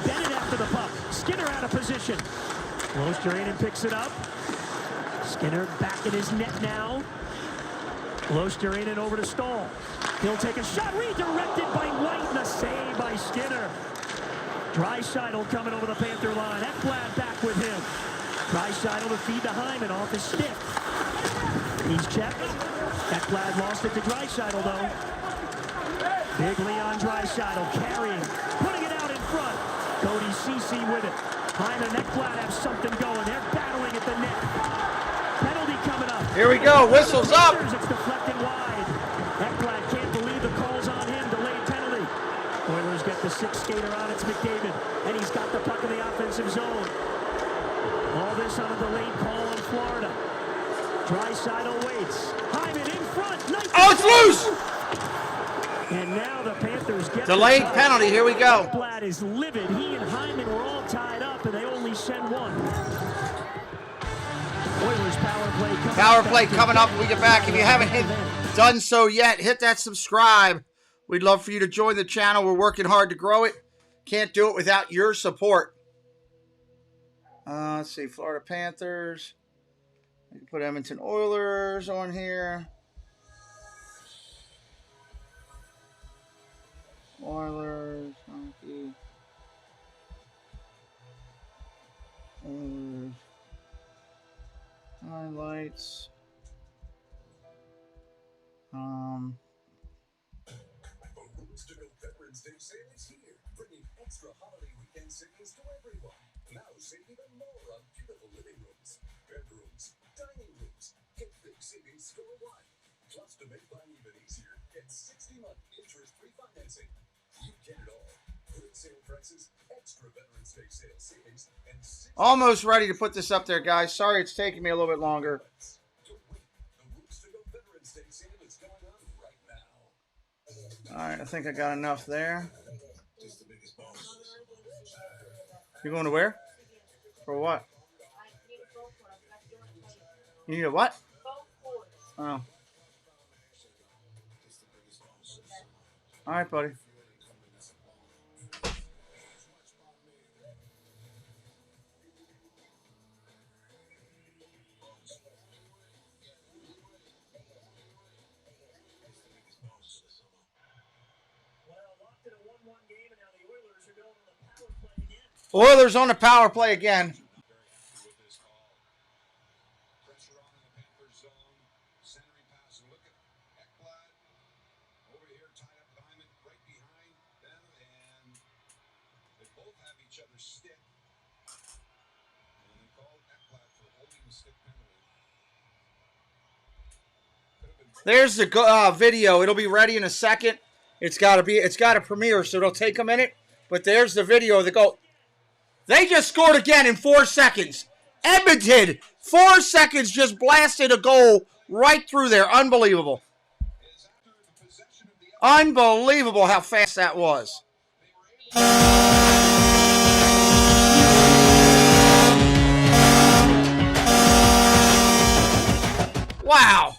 Bennett after the puck. Skinner out of position. Losterinen picks it up. Skinner back in his net now. Losterinen over to Stahl. He'll take a shot. Redirected by White and a save by Skinner. Draisaitl coming over the Panther line. FLAv back with him. Draisaitl to feed to Hyman off his stick. He's checked. FLAv lost it to Draisaitl though. Big Leon Draisaitl carrying. Putting it out in front. Cody Ceci with it. Hyman and FLAv have something going. They're battling at the net. Penalty coming up. Here we go. Whistles up. It's deflected wide. FLAv can't believe the call's on him. Delayed penalty. Oilers get the sixth skater on. It's McDavid. And he's got the puck in the offensive zone. All this on a delayed call in Florida. Draisaitl waits. Hyman in front. Nice. Oh, it's loose! And now the Panthers get delayed penalty. Here we go. FLAv is livid. He and Hyman were all tied up, and they only send one. Oilers power play coming up when we get back. If you haven't done so yet, hit that subscribe. We'd love for you to join the channel. We're working hard to grow it. Can't do it without your support. Let's see, Florida Panthers. We can put Edmonton Oilers on here. Oilers, hockey. Oilers. Highlights. Balloons to go Veterans Day sale is here, bringing extra holiday weekend savings to everyone. Now save even more on beautiful living rooms, bedrooms, dining rooms. Get big savings for one. Plus, to make buying even easier, get 60-month interest-free financing. You get it all. Good sale prices, extra Veterans Day sale savings, and Almost ready to put this up there, guys. Sorry it's taking me a little bit longer. All right, I think I got enough there. You're going to where? For what? You need a what? Oh. All right, buddy. Oilers on the power play again. There's the video. It'll be ready in a second. It's got to premiere, so it'll take a minute. But there's the video of the goal. They just scored again in 4 seconds. Edmonton, 4 seconds, just blasted a goal right through there. Unbelievable. Unbelievable how fast that was. Wow.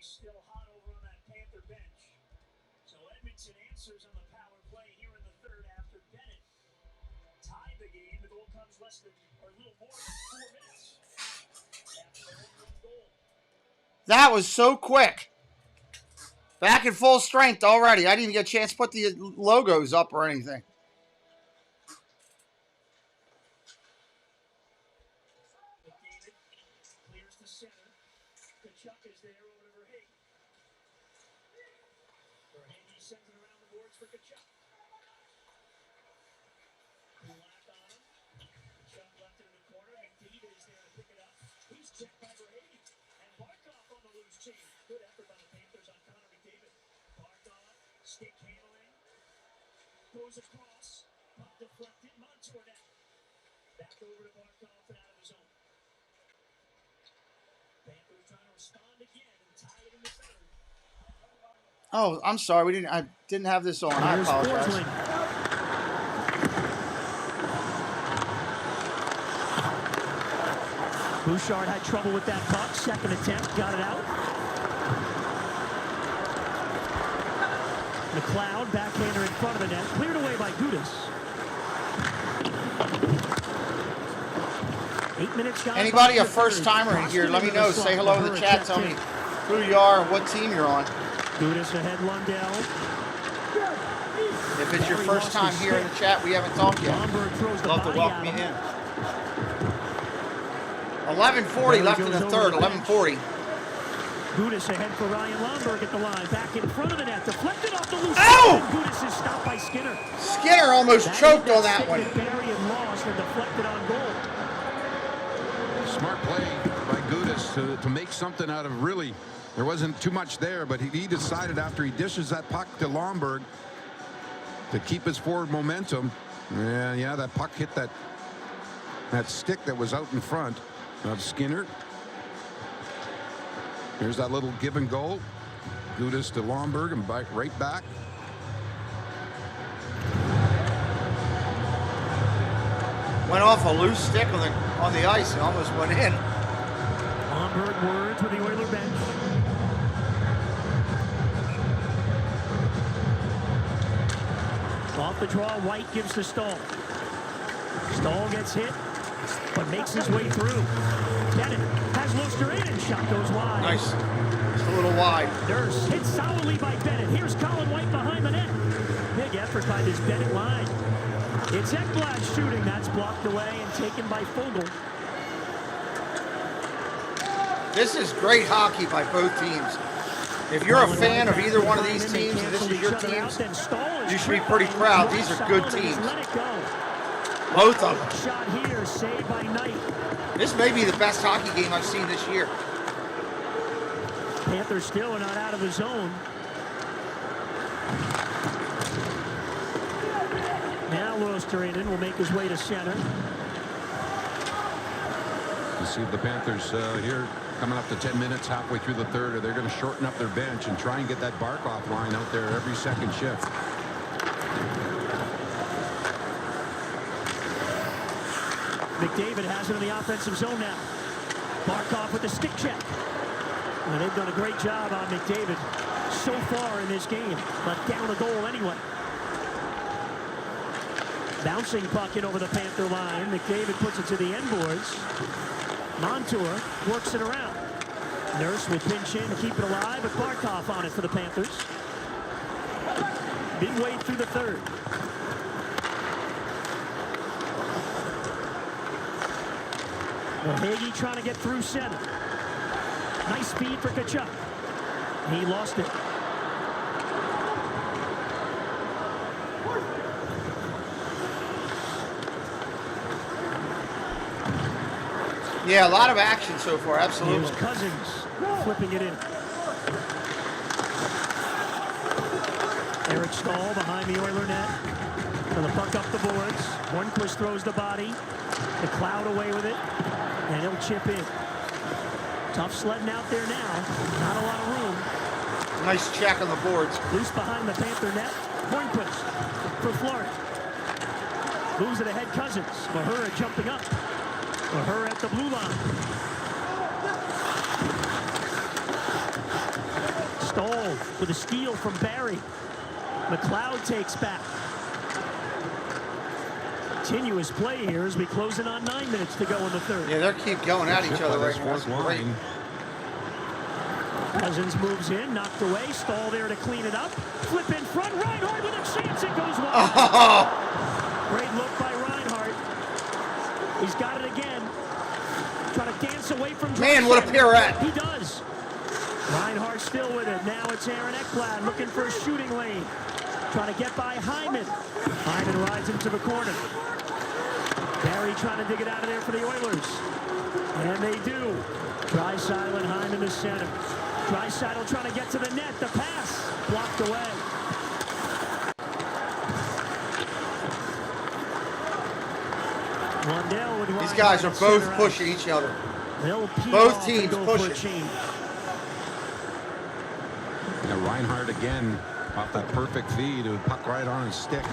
Still hot over on that Panther bench. So Edmonton answers on the power play here in the third after Bennett tied the game. The goal comes less than, or a little more than 4 minutes after the 1-1 goal. That was so quick. Back in full strength already. I didn't even get a chance to put the logos up or anything. McDavid clears the center. Kachuk is there over to Verhaeghe. Verhaeghe sends it around the boards for Kachuk. Kulak on him. Kachuk left it in the corner. McDavid is there to pick it up. He's checked by Verhaeghe. And Barkov on the loose change. Good effort by the Panthers on Connor McDavid. Barkov, stick handling. Goes across. Puck deflected. Montour net. Back over to Barkov and out of his own. Panthers trying to respond again and tie it in the third. Oh, I'm sorry. I didn't have this on. I apologize. Bouchard had trouble with that puck. Second attempt, got it out. McLeod, backhander in front of the net, cleared away by Gudas. 8 minutes gone. Anybody a first timer in here? Let me know. Say hello in the chat. Tell me who you are and what team you're on. Gudas ahead, Lundell. If it's your first time here in the chat, we haven't talked yet. Love to welcome you in. 11:40 left in the third. 11:40. Gudas ahead for Ryan Lomberg at the line. Back in front of the net. Deflected off the loose. Ow! Gudas is stopped by Skinner. Skinner almost choked on that one. Barry and lost and deflected on goal. Smart play by Gudas to make something out of really. There wasn't too much there, but he decided after he dishes that puck to Lomberg to keep his forward momentum. And yeah, that puck hit that stick that was out in front of Skinner. Here's that little give and go. Gudas to Lomberg and right back. Went off a loose stick on the ice and almost went in. Lomberg words with the Oiler bench. Off the draw, White gives to Stahl. Stahl gets hit, but makes his way through. Bennett has Luster in and shot goes wide. Nice. Just a little wide. Nurse hit solidly by Bennett. Here's Colin White behind the net. Big effort by this Bennett line. It's Ekblad shooting. That's blocked away and taken by Fogle. This is great hockey by both teams. If you're a fan of either one of these teams and this is your teams, you should be pretty proud. These are good teams. Both of them. Shot here, saved by Knight. This may be the best hockey game I've seen this year. Panthers still are not out of the zone. Now Losterinen will make his way to center. You see the Panthers here coming up to 10 minutes halfway through the third. Or they're going to shorten up their bench and try and get that Barkov line out there every second shift. McDavid has it in the offensive zone now. Barkov with the stick check. And they've done a great job on McDavid so far in this game, but down a goal anyway. Bouncing puck in over the Panther line. McDavid puts it to the end boards. Montour works it around. Nurse will pinch in to keep it alive, but Barkov on it for the Panthers. Midway through the third. Hagee trying to get through center. Nice speed for Tkachuk. He lost it. Yeah, a lot of action so far, absolutely. Here's Cousins flipping it in. Eric Stahl behind the Oiler net. And the puck up the boards. Hornquist throws the body. The Cloud away with it. And he'll chip in. Tough sledding out there now. Not a lot of room. Nice check on the boards. Loose behind the Panther net. Hornquist for Florida. Moves it ahead, Cousins. Mahura jumping up. Mahura at the blue line. Stoll with a steal from Barry. McLeod takes back. Continuous play here as we close in on 9 minutes to go in the third. Yeah, they keep going at each other right now. Great. Cousins moves in, knocked away. Stahl there to clean it up. Flip in front. Reinhart with a chance. It goes wide. Oh. Great look by Reinhart. He's got it again. Trying to dance away from Man, what a pirouette. He does. Reinhart still with it. Now it's Aaron Ekblad looking for a shooting lane. Trying to get by Hyman. Hyman rides him to the corner. Barry trying to dig it out of there for the Oilers. And they do. Draisaitl and Hyman to center. Draisaitl trying to get to the net. The pass blocked away. These guys are both pushing each other. Both teams pushing. Now Reinhart again off that perfect feed. It would puck right on his stick.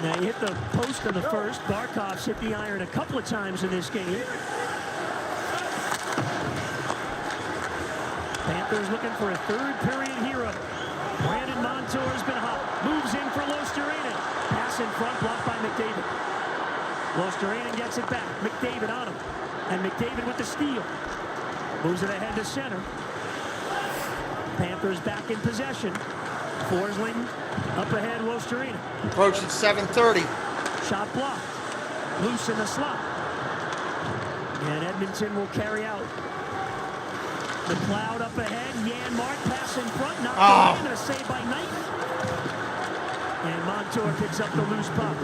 Now he hit the post in the first. Barkov's hit the iron a couple of times in this game. Panthers looking for a third period hero. Brandon Montour has been hot. Moves in for Losterinen. Pass in front, blocked by McDavid. Losterinen gets it back. McDavid on him. And McDavid with the steal. Moves it ahead to center. Panthers back in possession. Forsling up ahead, Losterinen. Approaching 7:30. Shot blocked. Loose in the slot. And Edmonton will carry out. The Cloud up ahead. Janmark pass in front. Knocked away. And a save by Knight. And Montour picks up the loose puck.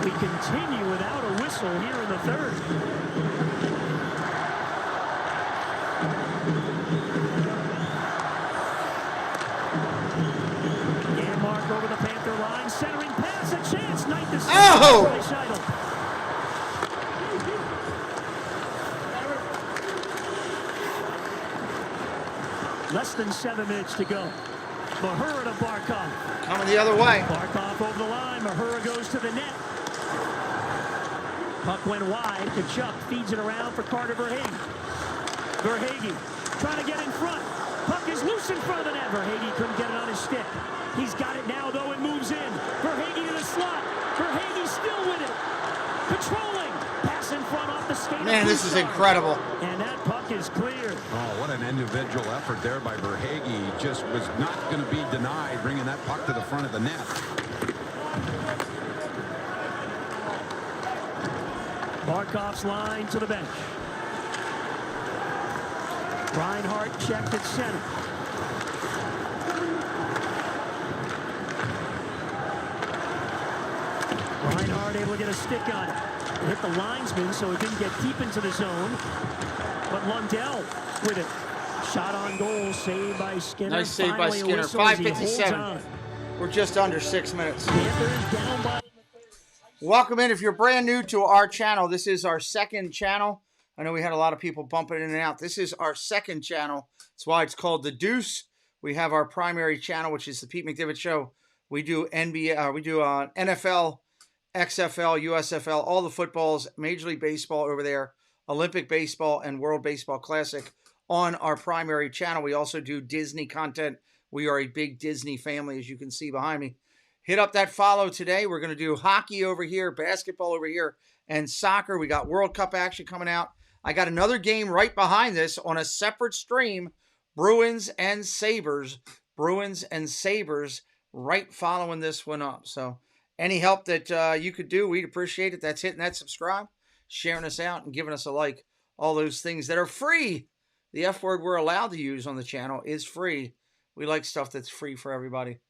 We continue without a whistle here in the third. Janmark over the Panther line. Centering pass. A chance. Knight to center. Less than 7 minutes to go. Mahura to Barkov. Coming the other way. Barkov over the line. Mahura goes to the net. Puck went wide. Tkachuk feeds it around for Carter Verhaeghe. Verhaeghe trying to get in front. Puck is loose in front of the net. Verhaeghe couldn't get it on his stick. He's got it now, though. It moves in. Verhaeghe to the slot. Verhaeghe still with it. Patrolling. Pass Pass in front off the skate. Man, this is incredible. And that puck is cleared. Oh, what an individual effort there by Verhaeghe. Just was not going to be denied bringing that puck to the front of the net. Barkov's line to the bench. Reinhart checked at center. Reinhart able to get a stick on it. Hit the linesman so it didn't get deep into the zone. But Lundell with it. Shot on goal, saved by Skinner. Nice save by Skinner. 5:57. We're just under 6 minutes. Down by... Welcome in. If you're brand new to our channel, this is our second channel. I know we had a lot of people bumping in and out. This is our second channel. That's why it's called The Deuce. We have our primary channel, which is the Pete McDivitt Show. We do NBA, we do NFL, XFL, USFL, all the footballs, Major League Baseball over there, Olympic Baseball, and World Baseball Classic on our primary channel. We also do Disney content. We are a big Disney family, as you can see behind me. Hit up that follow today. We're going to do hockey over here, basketball over here, and soccer. We got World Cup action coming out. I got another game right behind this on a separate stream, Bruins and Sabres. Bruins and Sabres right following this one up. So any help that you could do, we'd appreciate it. That's hitting that subscribe, sharing us out, and giving us a like. All those things that are free. The F word we're allowed to use on the channel is free. We like stuff that's free for everybody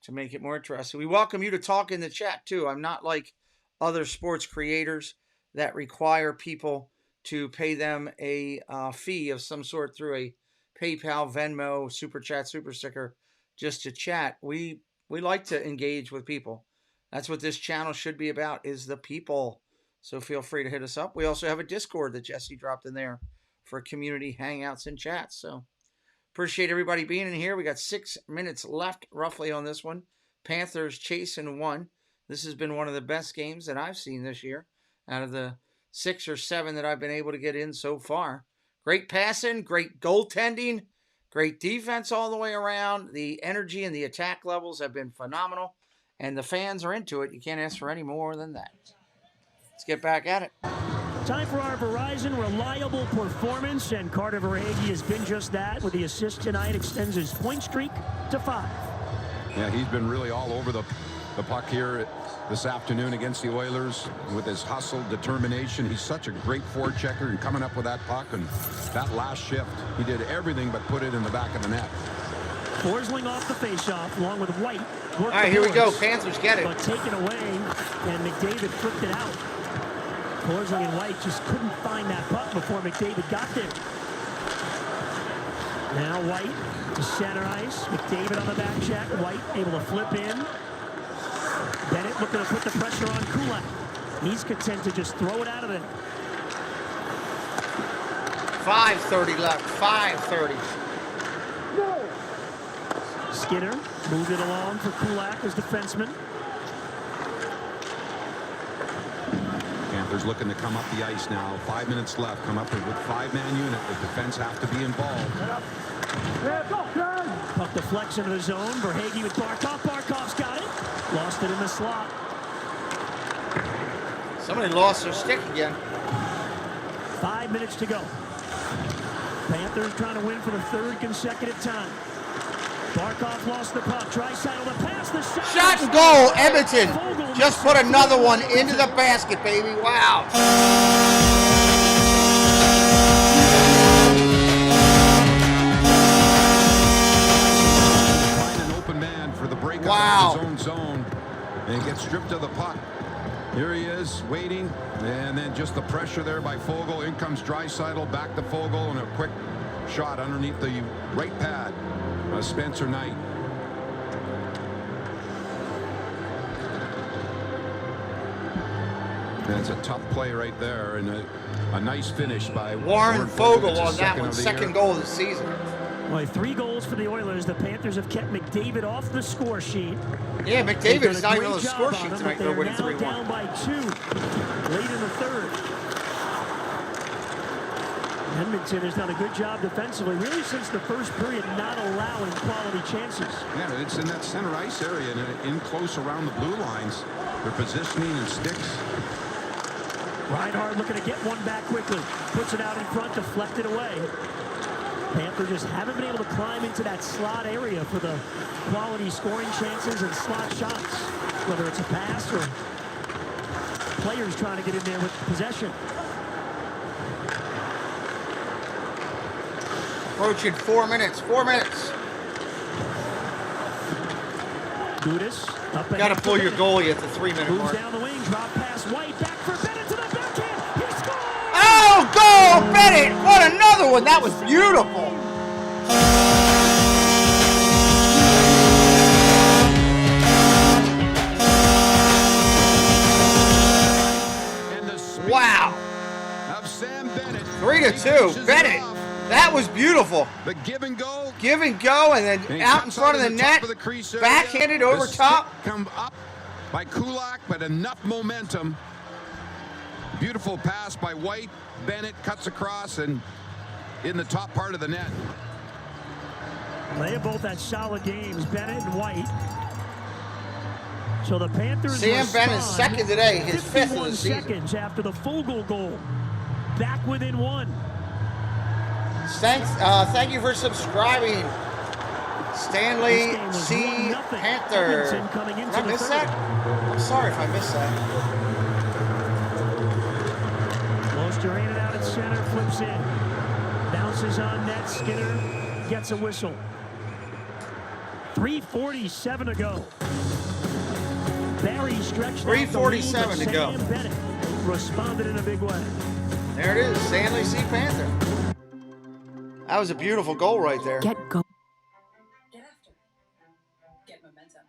to make it more interesting. We welcome you to talk in the chat, too. I'm not like other sports creators that require people to pay them a fee of some sort through a PayPal, Venmo, Super Chat, Super Sticker, just to chat. We like to engage with people. That's what this channel should be about, is the people. So feel free to hit us up. We also have a Discord that Jesse dropped in there for community hangouts and chats. So appreciate everybody being in here. We got 6 minutes left roughly on this one. Panthers chasing one. This has been one of the best games that I've seen this year out of the 6 or 7 that I've been able to get in so far. Great passing, great goaltending, great defense all the way around. The energy and the attack levels have been phenomenal, and the fans are into it. You can't ask for any more than that. Let's get back at it. Time for our Verizon reliable performance, and Carter Verhaeghe has been just that. With the assist tonight, extends his point streak to 5. Yeah, he's been really all over the puck here this afternoon against the Oilers with his hustle, determination. He's such a great forechecker and coming up with that puck, and that last shift, he did everything but put it in the back of the net. Forsling off the faceoff, along with White. All right, here we go. Panthers get it. But taken away, and McDavid flipped it out. Forsling and White just couldn't find that puck before McDavid got there. Now White to center ice. McDavid on the back check. White able to flip in. Bennett looking to put the pressure on Kulak. He's content to just throw it out of there. 5:30 left. 5:30. Skinner moved it along for Kulak as defenseman. Panthers looking to come up the ice now. 5 minutes left. Come up with 5-man unit. The defense have to be involved. Puck deflects into the zone. Verhaeghe with Barkov. Barkov's got it. Lost it in the slot. Somebody lost their stick again. 5 minutes to go. Panthers trying to win for the 3rd consecutive time. Barkov lost the puck. Draisaitl the pass. The shot. Shot and goal. Edmonton just put another one into the basket, baby. Wow. Find an open man for the breakup Wow. of his own zone and gets stripped of the puck. Here he is waiting, and then just the pressure there by Foegele. In comes Draisaitl, back to Foegele, and a quick shot underneath the right pad. Spencer Knight. That's a tough play right there, and a nice finish by Warren Foegele on that one. Second goal of the season. Well, 3 goals for the Oilers. The Panthers have kept McDavid off the score sheet. Yeah, McDavid is not even on the score sheet tonight. They're Winning now 3-1. down by 2 late in the 3rd. Edmonton has done a good job defensively, really since the first period, not allowing quality chances. Yeah, it's in that center ice area and in close around the blue lines. Their positioning and sticks. Reinhard looking to get one back quickly. Puts it out in front, deflected away. Panthers just haven't been able to climb into that slot area for the quality scoring chances and slot shots, whether it's a pass or players trying to get in there with possession. Approaching 4 minutes. 4 minutes. Gudis up. Got to pull your goalie at the 3-minute Moves mark. down the wing, drop pass White, back for Bennett to the backhand. He scores! Oh, goal, Bennett! What another one! That was beautiful. Wow. Of Sam Bennett. 3-2. Bennett. That was beautiful. The give and go. Give and go, and then out in front of the net. Backhanded over top. Come up by Kulak, but enough momentum. Beautiful pass by White. Bennett cuts across and in the top part of the net. They have both had solid games, Bennett and White. So the Panthers Sam Bennett's second today, his 5th of the season. seconds after the Fogle goal. Back within one. Thanks, thank you for subscribing, Stanley C. Panther. Did I miss that? I'm sorry if I missed that. Loster in and out at center, flips in. Bounces on net, Skinner gets a whistle. 3:47 to go. Barry stretched 3:47 to go. Sam Bennett responded in a big way. There it is, Stanley C. Panther. That was a beautiful goal right there. Get go. Get after it. Get momentum.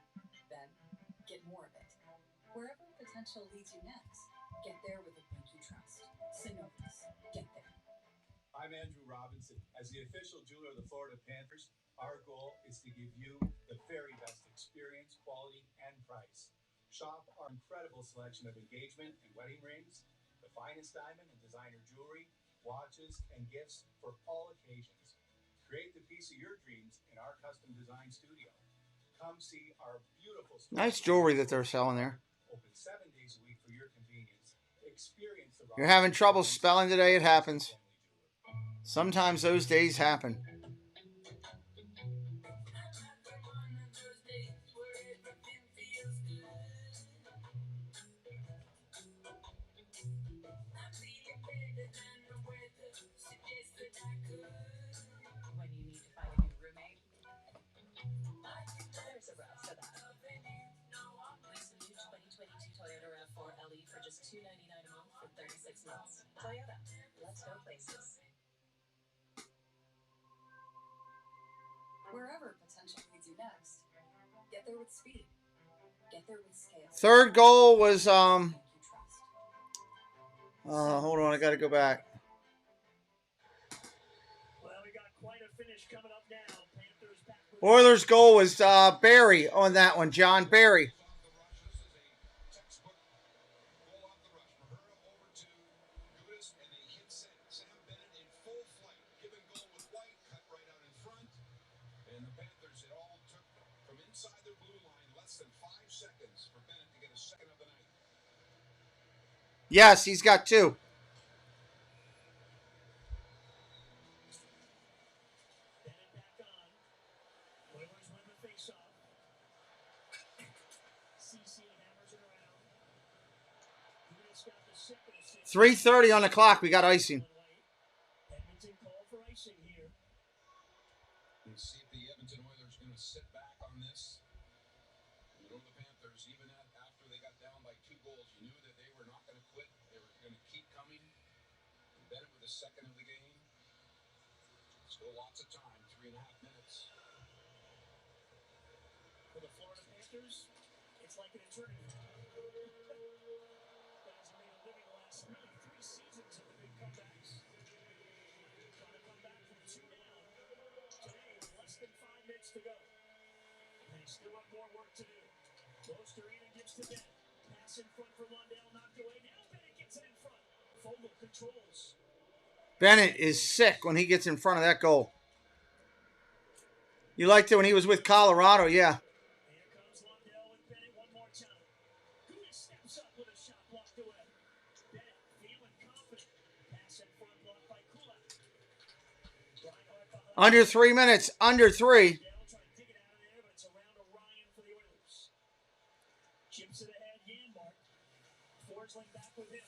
Then get more of it. Wherever potential leads you next, get there with a bank you trust. Synovus. Get there. I'm Andrew Robinson. As the official jeweler of the Florida Panthers, our goal is to give you the very best experience, quality, and price. Shop our incredible selection of engagement and wedding rings, the finest diamond and designer jewelry, watches, and gifts for all occasions. Create the piece of your dreams in our custom design studio. Come see our beautiful store. Nice jewelry that they're selling there. Open 7 days a week for your convenience. Experience the You're having trouble spelling today, it happens. Sometimes those days happen. When you need to find a new roommate, there's a route for that. Lease the new 2022 Toyota RAV4 LE for just $299 a month for 36 months. Toyota, let's go places. Wherever potential leads you next, get there with speed. Get there with scale. Third goal was hold on, I gotta go back. Oilers goal was Barry on that one, John Barry. Yes, he's got 2. Oilers win the faceoff. CC hammers it around. Gudis got the second assist. 3:30 on the clock. We got icing. Edmonton call for icing here. Let's see if the Edmonton Oilers are going to sit back on this. You know the Panthers, even after they got down by 2 goals, you knew that they were not going to quit. They were going to keep coming. Bennett with the second of the game. Still lots of time, 3.5 minutes. For the Florida Panthers, it's like an eternity. Guys have made a living the last three seasons of the big comebacks. Trying to come back from 2 down. Today, less than 5 minutes to go. They still have more work to do. Loster in and gives to Bennett. Pass in front for Lundell, knocked away. Now Bennett gets it in front. Fogle controls. Bennett is sick when he gets in front of that goal. You liked it when he was with Colorado, yeah. Here comes Lundell with Bennett one more time. Gudis steps up with a shot blocked away. Bennett feels Under 3 minutes. Under 3. Chips it ahead, Yanmark. Forsling back with him.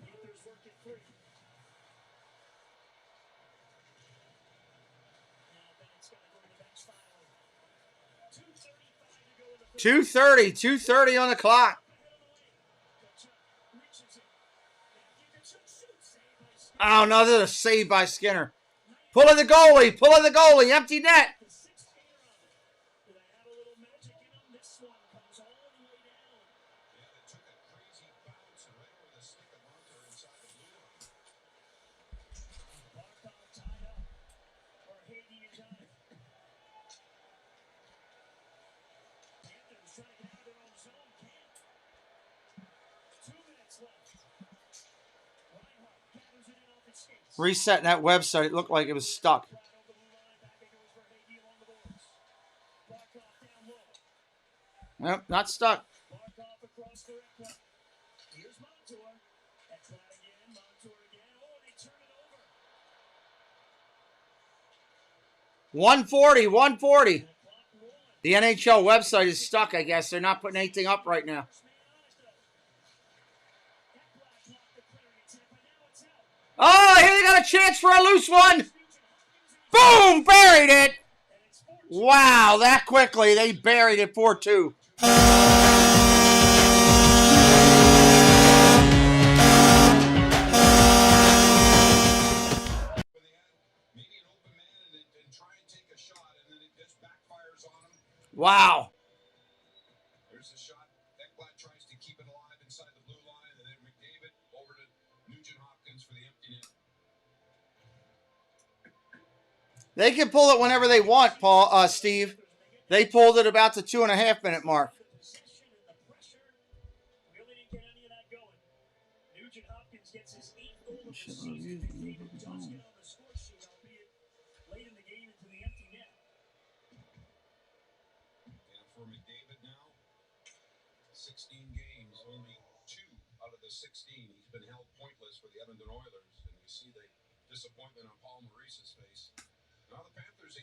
Panthers work it free. Now Bennett's got to go to the bench finally. 2:35 to go in the first. 2:30. 2:30 on the clock. Oh, no, this is a save by Skinner. Pulling the goalie. Pulling the goalie. Empty net. Resetting that website, it looked like it was stuck. Nope, not stuck. 140, 140. The NHL website is stuck, I guess. They're not putting anything up right now. Oh, here they got a chance for a loose one. Boom! Buried it. Wow, that quickly. They buried it 4-2. Wow. There's a shot. Ekblad tries to keep it alive inside the blue line, and then McDavid over to Nugent Hopkins for the empty net. They can pull it whenever they want, Steve. They pulled it about the 2.5 minute mark. For McDavid now, 16 games, only 2 out of the 16. He's been held pointless for the Edmonton Oilers, and you see the disappointment on Paul Maurice's face. Now the Panthers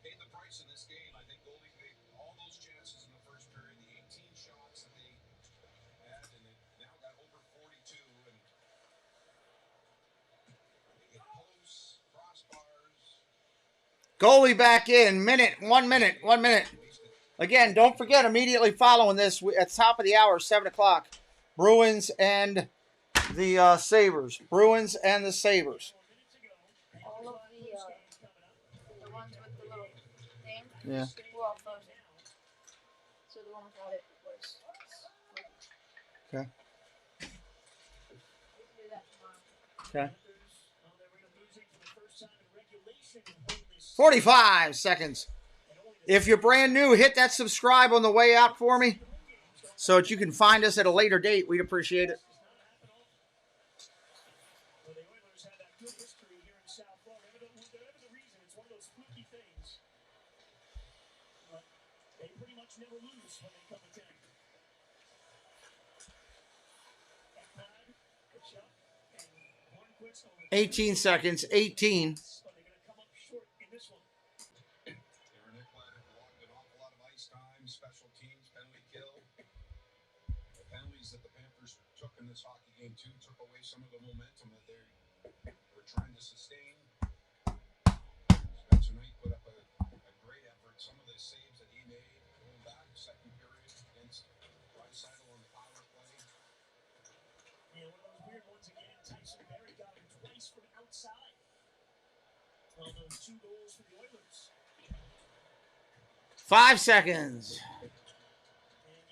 paid the price in this game. I think goalie made all those chances in the first period, the 18 shots that they had, and they now got over 42. And they get posts, crossbars. Goalie back in. 1 minute. Again, don't forget, immediately following this, at the top of the hour, 7 o'clock, Bruins and the Sabres. Bruins and the Sabres. All of the ones with the little thing. Yeah. Were all frozen. So the one without it was. Okay. We can do that tomorrow. Okay. 45 seconds. If you're brand new, hit that subscribe on the way out for me so that you can find us at a later date. We'd appreciate it. Well, the Oilers had that good history here in South Florida. Whatever the reason, it's one of those fluky things. But they pretty much never lose when they come to town. 18 seconds. 18. Special teams, penalty kill. The penalties that the Panthers took in this hockey game, too, took away some of the momentum that they were trying to sustain. Spencer Knight put up a great effort. Some of the saves that he made going back second period against Draisaitl on the power play. Yeah, one of those weird ones again. Tyson Barrie got him twice from outside on those 2 goals for the Oilers. 5 seconds.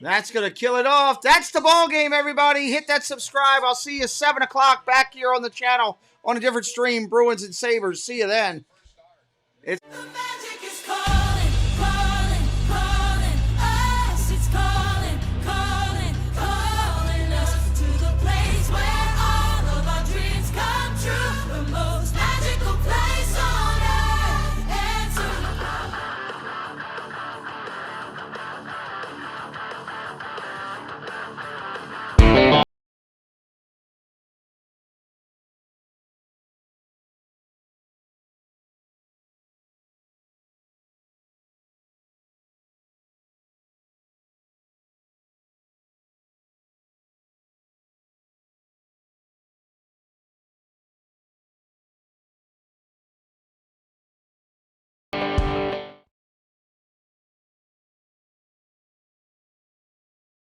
That's going to kill it off. That's the ball game, everybody. Hit that subscribe. I'll see you 7 o'clock back here on the channel on a different stream, Bruins and Sabres. See you then. It's